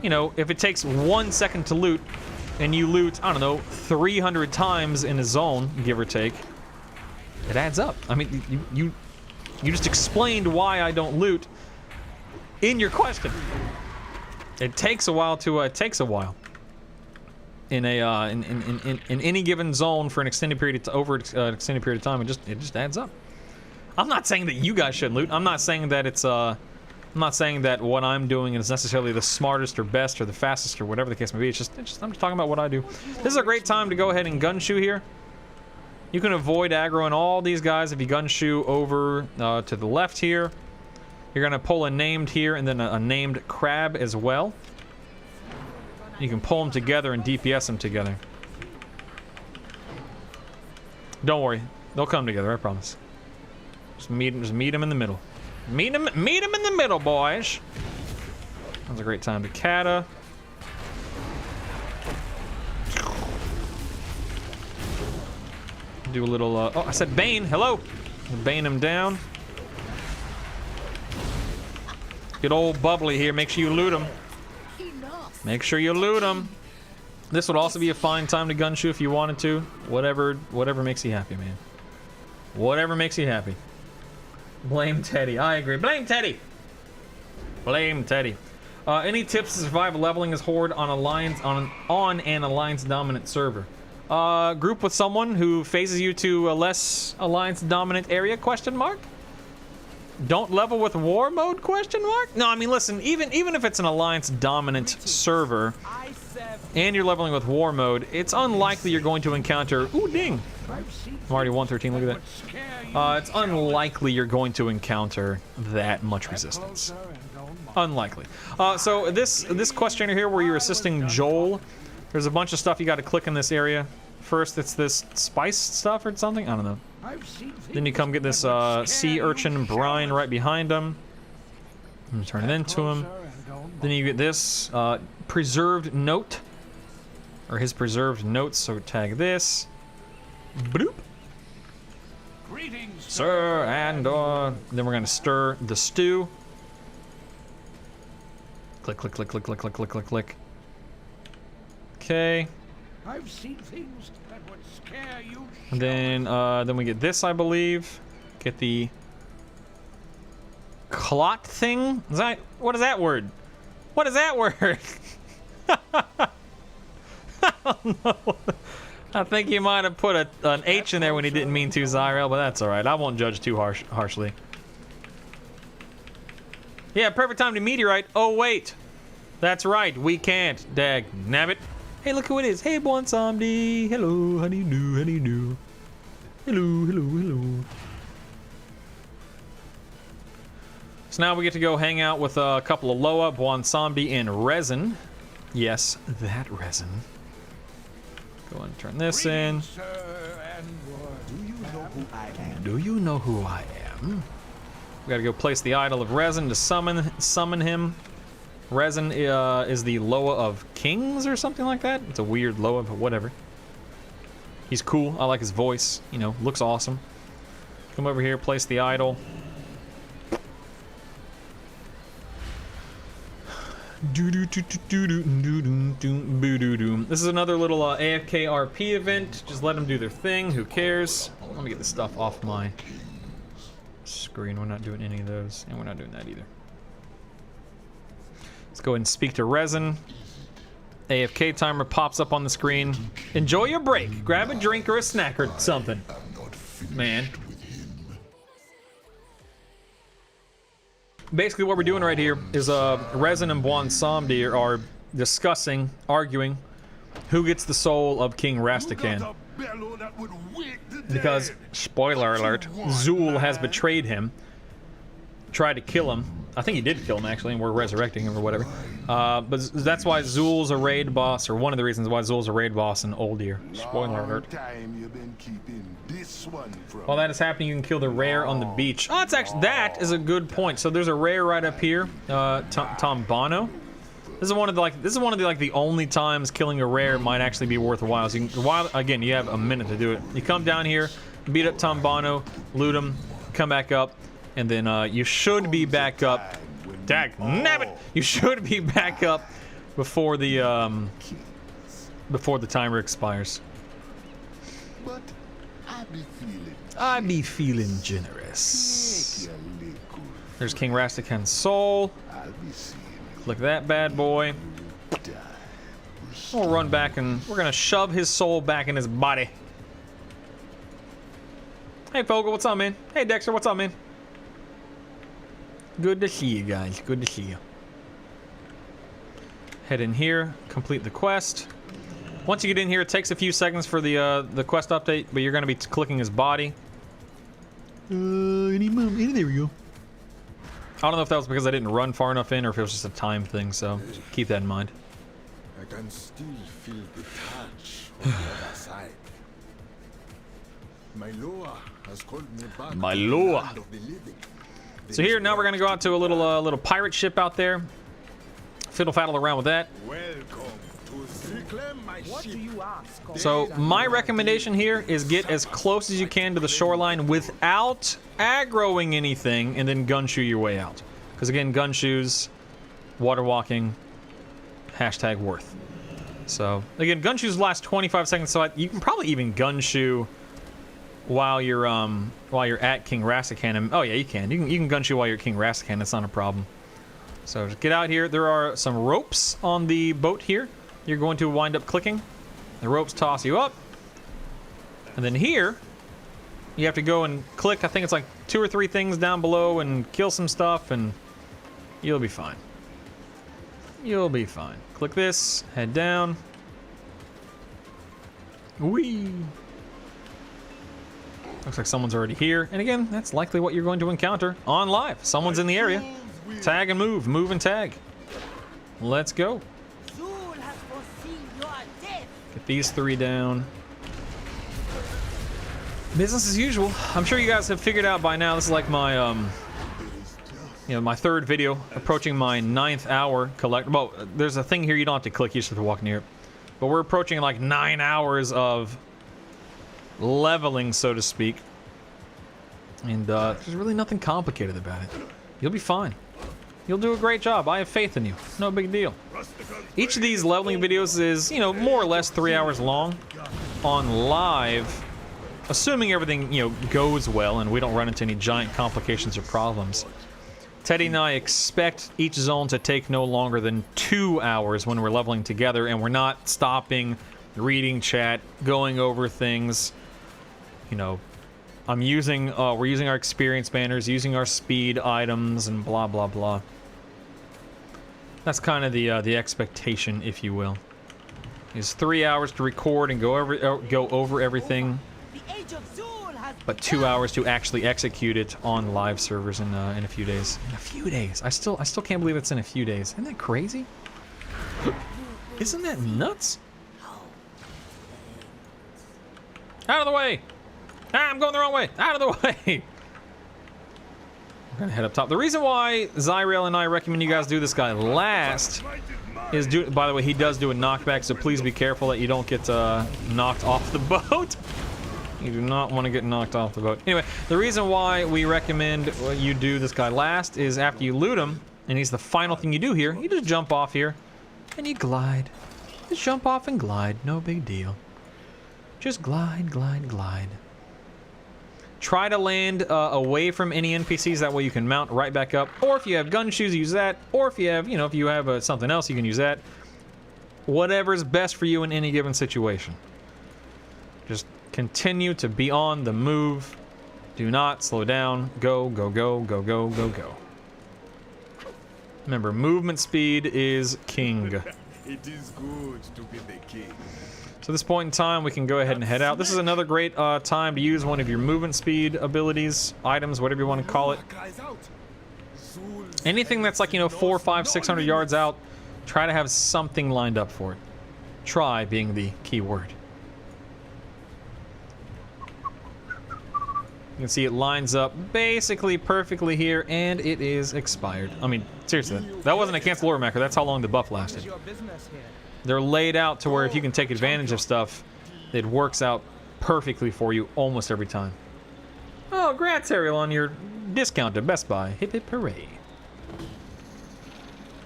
You know, if it takes 1 second to loot, and you loot, I don't know, 300 times in a zone, give or take, it adds up. I mean, you just explained why I don't loot in your question. It takes a while to it takes a while in a in any given zone for an extended period of extended period of time. It just adds up. I'm not saying that you guys shouldn't loot. I'm not saying that it's I'm not saying that what I'm doing is necessarily the smartest or best or the fastest or whatever the case may be. I'm just talking about what I do. This is a great time to go ahead and gun shoe here. You can avoid aggroing all these guys if you gunshoe over to the left here. You're gonna pull a named here and then a named crab as well. You can pull them together and DPS them together. Don't worry, they'll come together, I promise. Just meet them in the middle. Meet them in the middle, boys. That was a great time to kata. Do a little, oh, I said Bane, hello. Bane him down. Good old Bubbly here, make sure you loot him. Make sure you loot him. This would also be a fine time to gunshoe if you wanted to. Whatever makes you happy, man. Whatever makes you happy. Blame Teddy, I agree. Blame Teddy! Blame Teddy. Any tips to survive leveling as Horde on an Alliance dominant server? Group with someone who phases you to a less Alliance dominant area, question mark? Don't level with war mode, question mark? No, I mean, listen, even if it's an Alliance dominant server and you're leveling with war mode, it's unlikely you're going to encounter, ooh, ding. I'm already 113, look at that. It's unlikely you're going to encounter that much resistance. Unlikely. So this questionnaire here where you're assisting Joel, there's a bunch of stuff you got to click in this area. First, it's this spice stuff or something. I don't know. Then you come get this sea urchin brine right behind him. I'm gonna turn it into him. Then you get this preserved note, or his preserved notes. So tag this. Bloop. Greetings, Sir, and then we're gonna stir the stew. Click, click, click, click, click, click, click, click, click. Okay. I've seen things that would scare you. And then we get this, I believe. Get the clot thing. Is that, what is that word? What is that word? I don't know. I think you might have put an H in there when he didn't mean to, Zyrel, but that's all right. I won't judge too harshly. Yeah, perfect time to meteorite. Oh wait, that's right. We can't. Dag nabbit. Hey, look who it is. Hey, Bonsomdi. Hello, how do you do? How do you do? Hello, hello, hello. So now we get to go hang out with a couple of Loa, Bonsomdi, and Resin. Yes, that Resin. Go and turn this in. Do you know who I am? We gotta go place the idol of Resin to summon him. Resin is the Loa of Kings or something like that. It's a weird Loa, but whatever. He's cool. I like his voice. You know, looks awesome. Come over here, place the idol. This is another little AFK RP event. Just let them do their thing. Who cares? Let me get this stuff off my screen. We're not doing any of those, and we're not doing that either. Let's go ahead and speak to Resin. AFK timer pops up on the screen. Enjoy your break. Grab a drink or a snack or something. Man. Basically what we're doing right here is Resin and Bonsomdi are discussing, arguing, who gets the soul of King Rastakhan. Because, spoiler alert, Zul has betrayed him. Tried to kill him. I think he did kill him actually, and we're resurrecting him or whatever. But that's why Zul's a raid boss, or one of the reasons why Zul's a raid boss in Oldir. Spoiler alert. While that is happening, you can kill the rare on the beach. Oh, it's actually, that is a good point. So there's a rare right up here, Tombano. This is one of the only times killing a rare might actually be worthwhile. So again, you have a minute to do it. You come down here, beat up Tombano, loot him, come back up, and then you should be back up. Dag nabbit! You should be back up before the timer expires. But I be feeling generous. There's King Rastakhan's soul. Look at that bad boy. We'll run back and we're gonna shove his soul back in his body. Hey Fogel, what's up, man? Hey Dexter, what's up, man? Good to see you guys. Good to see you. Head in here, complete the quest. Once you get in here, it takes a few seconds for the quest update, but you're going to be clicking his body. There we go. I don't know if that was because I didn't run far enough in or if it was just a time thing, so keep that in mind. I can still feel the touch on the other side. My Loa has called me back. My to the Loa. land of the living. So here, now we're going to go out to a little pirate ship out there. Fiddle-faddle around with that. Welcome to reclaim my What ship. do you ask? So my recommendation here is get as close as you can to the shoreline without aggroing anything and then gun-shoe your way out. Because again, gun-shoes, water walking, hashtag worth. So again, gun-shoes last 25 seconds, so you can probably even gun-shoe while you're at King Rastakhan. Oh yeah, you can. You can gun-shoe while you're at King Rastakhan. That's not a problem. So just get out here. There are some ropes on the boat here. You're going to wind up clicking. The ropes toss you up. And then here, you have to go and click. I think it's like 2 or 3 things down below and kill some stuff, and you'll be fine. You'll be fine. Click this, head down. Whee! Looks like someone's already here. And again, that's likely what you're going to encounter on live. Someone's in the area. Tag and move. Move and tag. Let's go. Get these 3 down. Business as usual. I'm sure you guys have figured out by now. This is like my, my 3rd video, approaching my 9th hour collect. Well, there's a thing here you don't have to click. You just have to walk near it. But we're approaching like 9 hours of leveling, so to speak. And there's really nothing complicated about it. You'll be fine. You'll do a great job. I have faith in you. No big deal. Each of these leveling videos is, more or less 3 hours long on live, assuming everything, goes well and we don't run into any giant complications or problems. Teddy and I expect each zone to take no longer than 2 hours when we're leveling together, and we're not stopping, reading chat, going over things. We're using our experience banners, using our speed items, and blah blah blah. That's kind of the expectation, if you will. It's 3 hours to record and go over everything, but 2 hours to actually execute it on live servers in a few days. In a few days. I still can't believe it's in a few days. Isn't that crazy? Isn't that nuts? Out of the way! Ah, I'm going the wrong way! Out of the way! I'm gonna head up top. The reason why Zyrael and I recommend you guys do this guy last is by the way, he does do a knockback, so please be careful that you don't get knocked off the boat. You do not want to get knocked off the boat. Anyway, the reason why we recommend you do this guy last is after you loot him, and he's the final thing you do here, you just jump off here, and you glide. Just jump off and glide, no big deal. Just glide, glide, glide. Try to land away from any NPCs, that way you can mount right back up. Or if you have gun shoes, use that. Or if you have, something else, you can use that. Whatever's best for you in any given situation. Just continue to be on the move. Do not slow down. Go, go, go, go, go, go, go. Remember, movement speed is king. It is good to be the king. So at this point in time, we can go ahead and head out. This is another great time to use one of your movement speed abilities, items, whatever you want to call it. Anything that's like, 400, 500, 600 yards out, try to have something lined up for it. Try being the key word. You can see it lines up basically perfectly here, and it is expired. I mean, seriously, that wasn't a cancel order marker. That's how long the buff lasted. Your business here. They're laid out to where if you can take advantage of stuff, it works out perfectly for you almost every time. Oh, congrats, Ariel, on your discount at Best Buy. Hip hip hooray.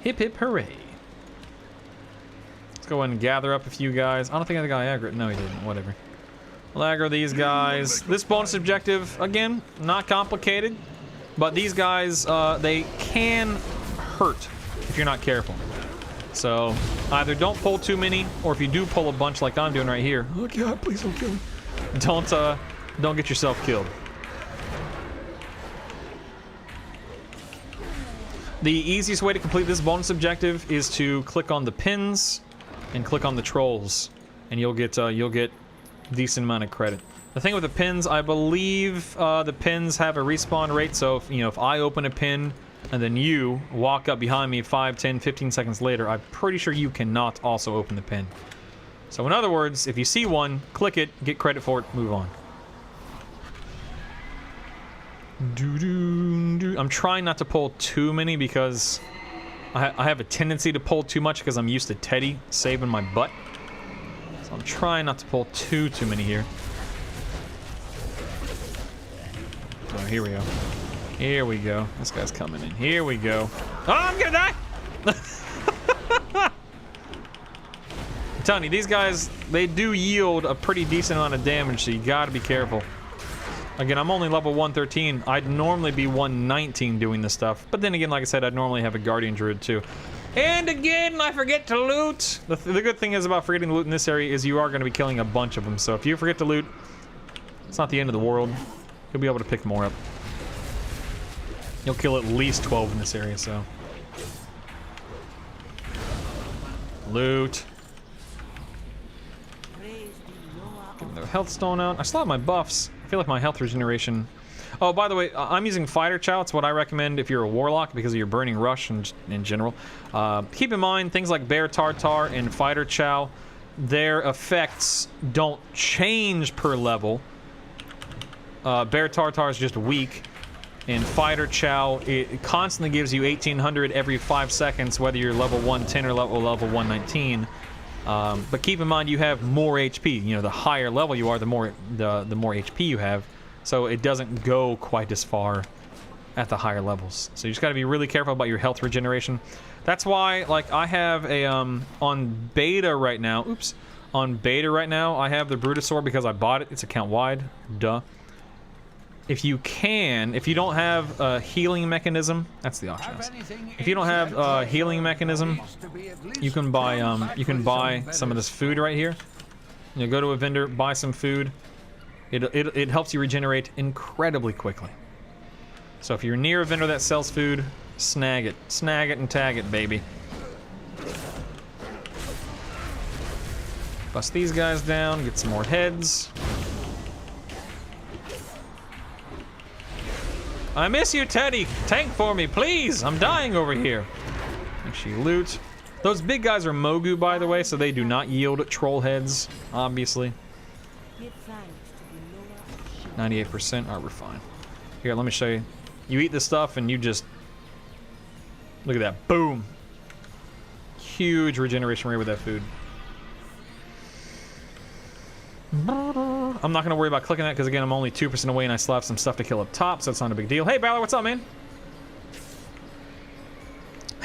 Hip hip hooray. Let's go ahead and gather up a few guys. I don't think the guy aggroed. No, he didn't. Whatever. We'll aggro these guys. This bonus objective, again, not complicated, but these guys, they can hurt if you're not careful. So either don't pull too many, or if you do pull a bunch like I'm doing right here, oh god, please don't kill me. Don't get yourself killed. The easiest way to complete this bonus objective is to click on the pins and click on the trolls. and you'll get decent amount of credit. The thing with the pins, I believe the pins have a respawn rate, so if, if I open a pin and then you walk up behind me 5, 10, 15 seconds later, I'm pretty sure you cannot also open the pin. So in other words, if you see one, click it, get credit for it, move on. I'm trying not to pull too many because I have a tendency to pull too much because I'm used to Teddy saving my butt. So I'm trying not to pull too many here. Oh, here we go. Here we go. This guy's coming in. Here we go. Oh, I'm gonna die! I'm telling you, these guys, they do yield a pretty decent amount of damage, so you gotta be careful. Again, I'm only level 113. I'd normally be 119 doing this stuff. But then again, like I said, I'd normally have a Guardian Druid too. And again, I forget to loot. The good thing is about forgetting to loot in this area is you are going to be killing a bunch of them. So if you forget to loot, it's not the end of the world. You'll be able to pick more up. You'll kill at least 12 in this area, so. Loot. Get the health stone out. I still have my buffs. I feel like my health regeneration. Oh, by the way, I'm using Fighter Chow. It's what I recommend if you're a Warlock because of your Burning Rush in general. Keep in mind, things like Bear Tartar and Fighter Chow, their effects don't change per level. Bear Tartar is just weak. And Fighter Chow, it constantly gives you 1800 every 5 seconds, whether you're level 110 or level 119. But keep in mind, you have more HP. You know, the higher level you are, the more HP you have. So it doesn't go quite as far at the higher levels. So you just got to be really careful about your health regeneration. That's why, like, I have a on beta right now. Oops, on beta right now, I have the Brutasaur because I bought it. It's account wide. Duh. If you don't have a healing mechanism, that's the option. If you don't have a healing mechanism, you can buy some of this food right here. You go to a vendor, buy some food. It helps you regenerate incredibly quickly. So if you're near a vendor that sells food, snag it and tag it, baby. Bust these guys down, get some more heads. I miss you, Teddy. Tank for me, please. I'm dying over here. Make sure you loot. Those big guys are Mogu, by the way, so they do not yield troll heads, obviously. 98%. Alright, we're fine. Here, let me show you. You eat this stuff and you just... Look at that. Boom. Huge regeneration rate with that food. I'm not going to worry about clicking that because, again, I'm only 2% away and I still have some stuff to kill up top, so it's not a big deal. Hey, Balor, what's up, man?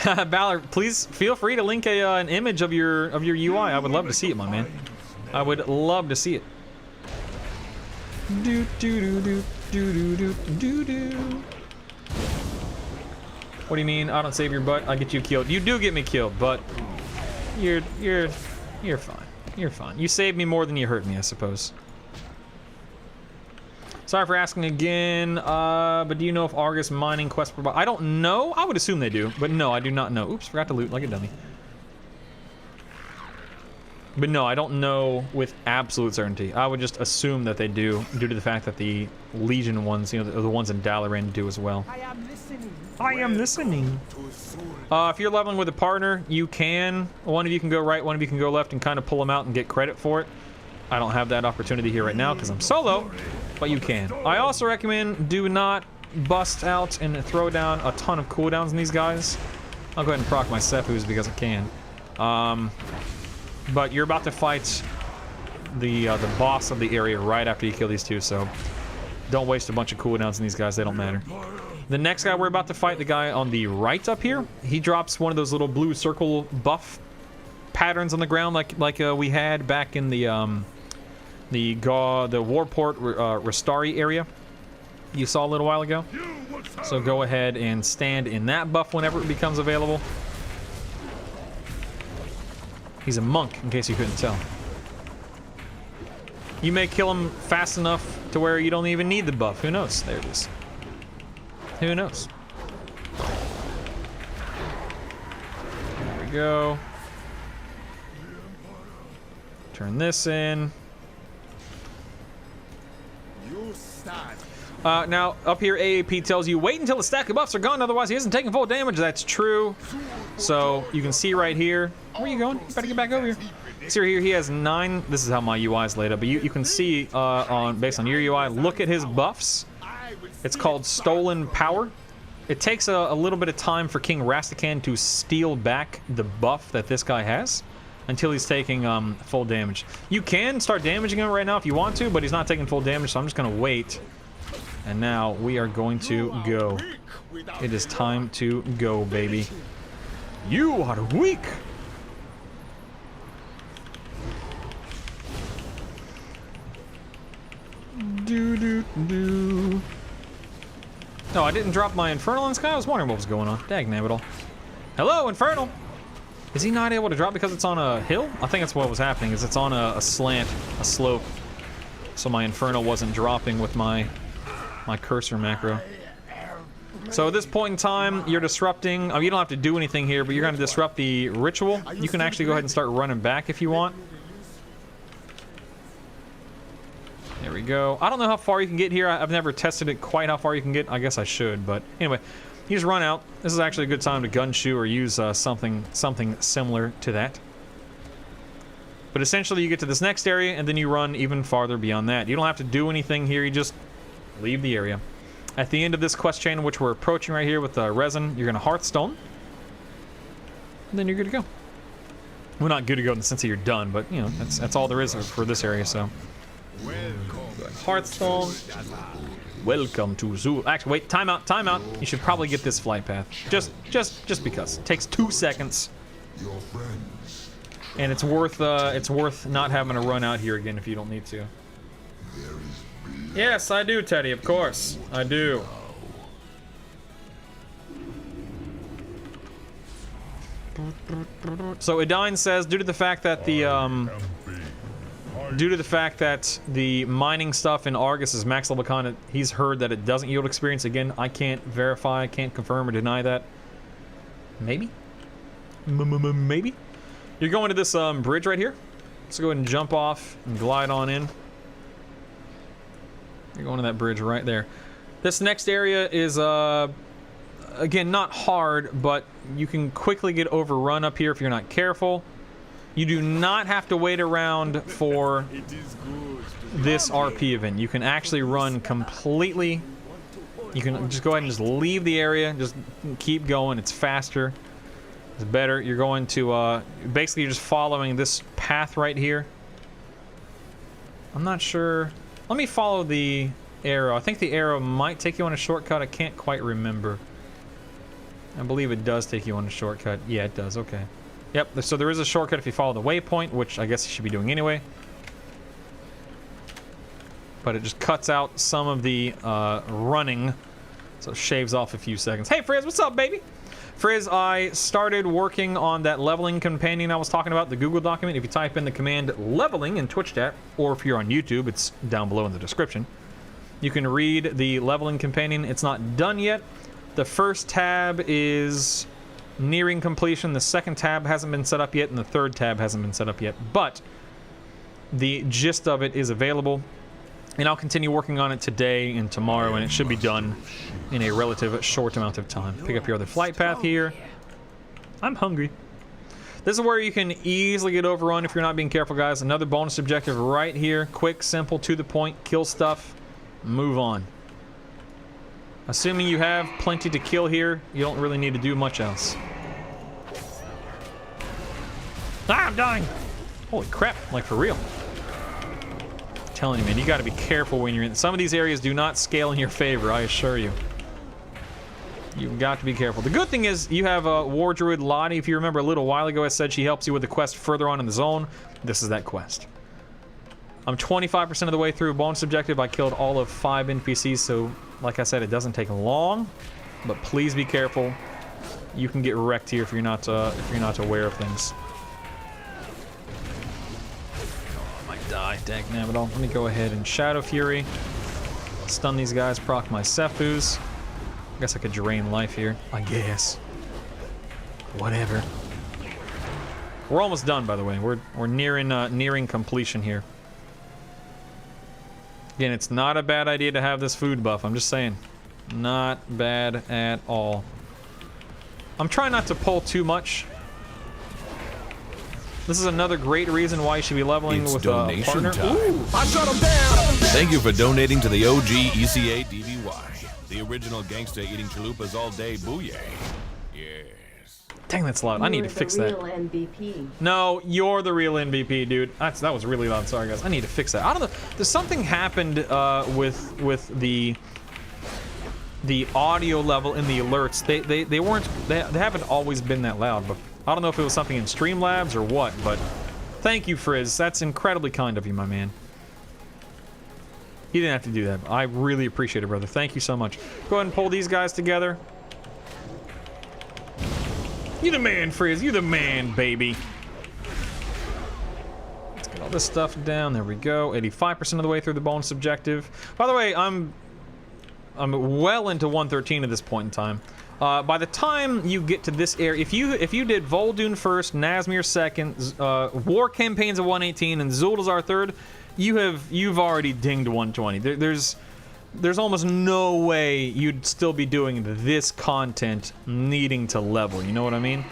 Balor, please feel free to link an image of your UI. I would love to see it, my man. I would love to see it. Do do do do do do do. What do you mean? I don't save your butt. I get you killed. You do get me killed, but you're fine. You're fine. You saved me more than you hurt me, I suppose. Sorry for asking again, but do you know if Argus mining quests provide? I don't know. I would assume they do, but no, I do not know. Oops, forgot to loot like a dummy. But no, I don't know with absolute certainty. I would just assume that they do, due to the fact that the Legion ones, you know, the ones in Dalaran do as well. I am listening. I am listening. If you're leveling with a partner, you can. One of you can go right, one of you can go left and kind of pull them out and get credit for it. I don't have that opportunity here right now because I'm solo, but you can. I also recommend do not bust out and throw down a ton of cooldowns in these guys. I'll go ahead and proc my Sephuz because I can. But you're about to fight the boss of the area right after you kill these two, so don't waste a bunch of cooldowns in these guys. They don't matter. The next guy we're about to fight, the guy on the right up here, he drops one of those little blue circle buff patterns on the ground like we had back in the Warport Restari area you saw a little while ago. So go ahead and stand in that buff whenever it becomes available. He's a monk, in case you couldn't tell. You may kill him fast enough to where you don't even need the buff. Who knows? There it is. Who knows? There we go. Turn this in. You stand. Now, up here, AAP tells you, wait until the stack of buffs are gone, otherwise he isn't taking full damage. That's true. So, you can see right here. Where are you going? You better get back over here. See right here, he has 9. This is how my UI is laid up, but you can see, based on your UI, look at his buffs. It's called Stolen Power. It takes a little bit of time for King Rastakhan to steal back the buff that this guy has until he's taking full damage. You can start damaging him right now if you want to, but he's not taking full damage, so I'm just going to wait. And now we are going to go. It is time to go, baby. You are weak! Do. No, I didn't drop my Infernal in the sky. I was wondering what was going on. Dagnabbit all. Hello, Infernal! Is he not able to drop because it's on a hill? I think that's what was happening, is it's on a slant, a slope. So my Infernal wasn't dropping with my cursor macro. So at this point in time, you're disrupting... you don't have to do anything here, but you're going to disrupt the ritual. You can actually go ahead and start running back if you want. There we go. I don't know how far you can get here. I've never tested it quite how far you can get. I guess I should, but anyway, you just run out. This is actually a good time to gun shoe or use something similar to that. But essentially, you get to this next area, and then you run even farther beyond that. You don't have to do anything here. You just leave the area. At the end of this quest chain, which we're approaching right here with resin, you're going to Hearthstone. And then you're good to go. Well, not good to go in the sense that you're done, but, you know, that's all there is for this area, so... Hearthstone. Welcome to Zuldazar. Actually, wait, time out. You should probably get this flight path. Just because. It takes 2 seconds. And it's worth not having to run out here again if you don't need to. Yes, I do, Teddy, of course. I do. So Edine says, due to the fact that the mining stuff in Argus is max level content, he's heard that it doesn't yield experience. Again, I can't verify, can't confirm or deny that. Maybe? Maybe? You're going to this bridge right here. Let's go ahead and jump off and glide on in. You're going to that bridge right there. This next area is, again, not hard, but you can quickly get overrun up here if you're not careful. You do not have to wait around for this RP event. You can actually run completely. You can just go ahead and just leave the area. Just keep going. It's faster. It's better. You're going to, basically you're just following this path right here. I'm not sure. Let me follow the arrow. I think the arrow might take you on a shortcut. I can't quite remember. I believe it does take you on a shortcut. Yeah, it does. Okay. Yep, so there is a shortcut if you follow the waypoint, which I guess you should be doing anyway. But it just cuts out some of the running, so it shaves off a few seconds. Hey, Frizz, what's up, baby? Frizz, I started working on that leveling companion I was talking about, the Google document. If you type in the command leveling in Twitch chat, or if you're on YouTube, it's down below in the description. You can read the leveling companion. It's not done yet. The first tab is nearing completion. The second tab hasn't been set up yet, and the third tab hasn't been set up yet. But the gist of it is available, and I'll continue working on it today and tomorrow, and it should be done in a relative short amount of time. Pick up your other flight path here. I'm hungry. This is where you can easily get overrun if you're not being careful, guys. Another bonus objective right here. Quick, simple, to the point. Kill stuff. Move on. Assuming you have plenty to kill here, you don't really need to do much else. Ah, I'm dying! Holy crap, like for real. I'm telling you, man, you gotta be careful when you're in. Some of these areas do not scale in your favor, I assure you. You've got to be careful. The good thing is, you have a War Druid Lottie. If you remember a little while ago, I said she helps you with the quest further on in the zone. This is that quest. I'm 25% of the way through bonus objective. I killed all of 5 NPCs, so like I said, it doesn't take long, but please be careful. You can get wrecked here if you're not aware of things. Oh, I might die, dagnabbit. Let me go ahead and Shadow Fury. Stun these guys, proc my Sephuz. I guess I could drain life here. I guess. Whatever. We're almost done, by the way. We're nearing completion here. Again, it's not a bad idea to have this food buff. I'm just saying, not bad at all. I'm trying not to pull too much. This is another great reason why you should be leveling It's with a donation partner. time. Ooh. I shut him down! Thank you for donating to the OG ECA DVY. The original gangsta eating chalupas all day booyah. Yes. Dang, that's loud. I need to fix that. You're the real MVP. No, you're the real MVP, dude. That was really loud. Sorry, guys. I need to fix that. I don't know. There's something happened with the audio level in the alerts. They haven't always been that loud, but I don't know if it was something in Streamlabs or what, but thank you, Frizz. That's incredibly kind of you, my man. You didn't have to do that. I really appreciate it, brother. Thank you so much. Go ahead and pull these guys together. You the man, Frizz. You the man, baby. Let's get all this stuff down. There we go. 85% of the way through the bonus objective. By the way, I'm well into 113 at this point in time. By the time you get to this area, if you did vol'dun first, Nazmir second, War Campaigns of 118, and Zuldazar third, you've already dinged 120. There's almost no way you'd still be doing this content needing to level. You know what I mean?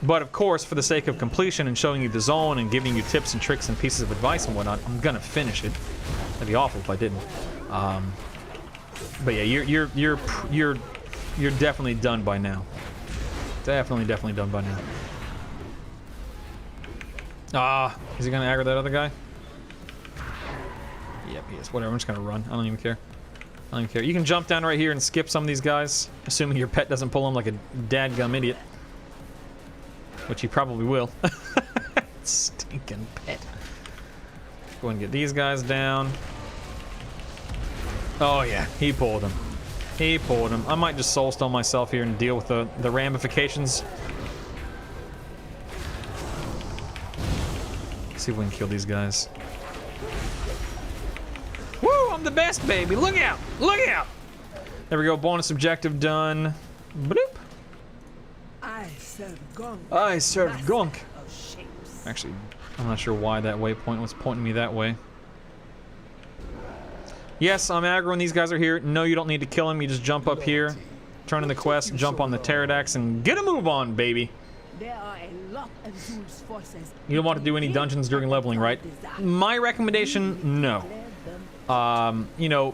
But of course, for the sake of completion and showing you the zone and giving you tips and tricks and pieces of advice and whatnot, I'm gonna finish it. That'd be awful if I didn't. But yeah, you're definitely done by now. Definitely done by now. Is he gonna aggro that other guy? Yep, he is. Whatever, I'm just gonna run. I don't even care. You can jump down right here and skip some of these guys, assuming your pet doesn't pull him like a dadgum idiot. Which he probably will. Stinking pet. Go ahead and get these guys down. Oh yeah, he pulled him. I might just soulstone myself here and deal with the ramifications. See if we can kill these guys. Woo! I'm the best, baby. Look out! Look out! There we go. Bonus objective done. Bloop. I serve gunk. Actually, I'm not sure why that waypoint was pointing me that way. Yes, I'm aggroing. These guys are here. No, you don't need to kill him. You just jump up here, turn in the quest, jump on the pterodax, and get a move on, baby. You don't want to do any dungeons during leveling, right? My recommendation, no. You know,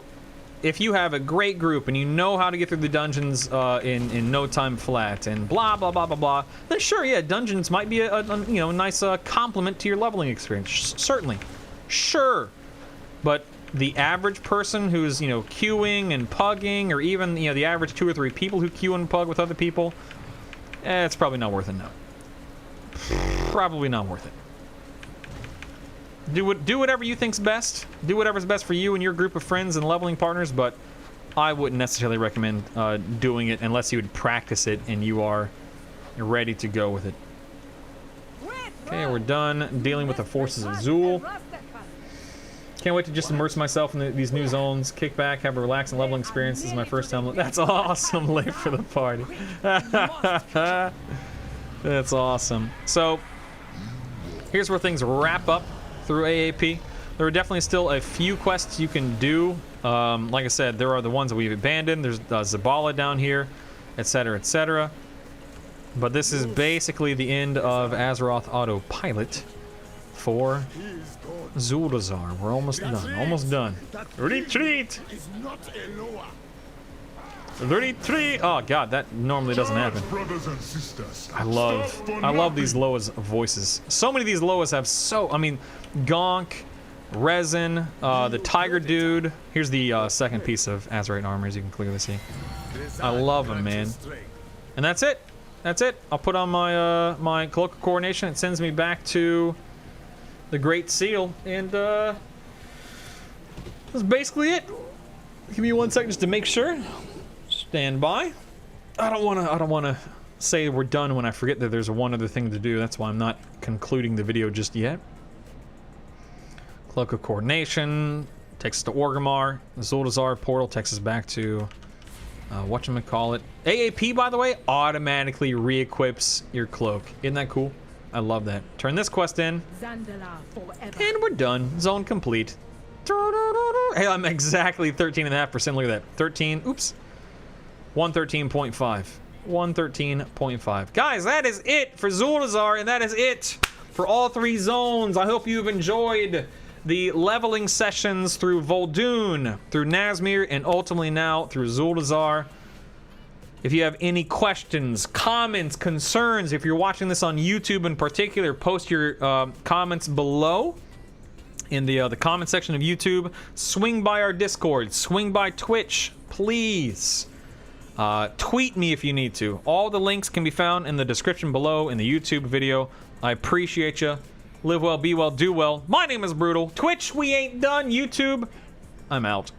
if you have a great group and you know how to get through the dungeons in no time flat and blah blah blah blah blah, then sure, yeah, dungeons might be a nice complement to your leveling experience. Certainly, sure, but the average person who's queuing and pugging, or even the average 2 or 3 people who queue and pug with other people, it's probably not worth it. No, probably not worth it. Do whatever you think's best. Do whatever's best for you and your group of friends and leveling partners, but I wouldn't necessarily recommend doing it unless you would practice it and you're ready to go with it. Okay, we're done dealing with the forces of Zul. Can't wait to just immerse myself in these new zones, kick back, have a relaxing leveling experience. This is my first time. That's awesome. Late for the party. That's awesome. So here's where things wrap up through AAP. There are definitely still a few quests you can do. Like I said, there are the ones that we've abandoned. There's Zabala down here, etc., etc. But this is basically the end of Azeroth Autopilot for Zuldazar. We're almost done. Almost done. Retreat! Retreat! Oh god, that normally doesn't happen. I love these Loa's voices. So many of these Loas have Gonk, Resin, the Tiger Dude. Here's the second piece of Azerite armor, as you can clearly see. I love him, man. And that's it. That's it. I'll put on my my cloak of coordination. It sends me back to the Great Seal, and that's basically it. Give me 1 second just to make sure. Stand by. I don't wanna say we're done when I forget that there's one other thing to do. That's why I'm not concluding the video just yet. Cloak of coordination takes us to Orgrimmar. The Zuldazar portal takes us back to whatchamacallit. AAP, by the way, automatically re-equips your cloak. Isn't that cool? I love that. Turn this quest in. Zandalar forever. And we're done. Zone complete. Hey, I'm exactly 13.5%. Look at that. 13. Oops. 113.5. 113.5. Guys, that is it for Zuldazar, and that is it for all 3 zones. I hope you've enjoyed the leveling sessions through vol'dun, through Nazmir, and ultimately now through Zuldazar. If you have any questions, comments, concerns, if you're watching this on YouTube in particular, post your comments below in the comment section of YouTube. Swing by our Discord, swing by Twitch, please. Tweet me if you need to. All the links can be found in the description below in the YouTube video. I appreciate you. Live well, be well, do well. My name is Brutal. Twitch, we ain't done. YouTube, I'm out.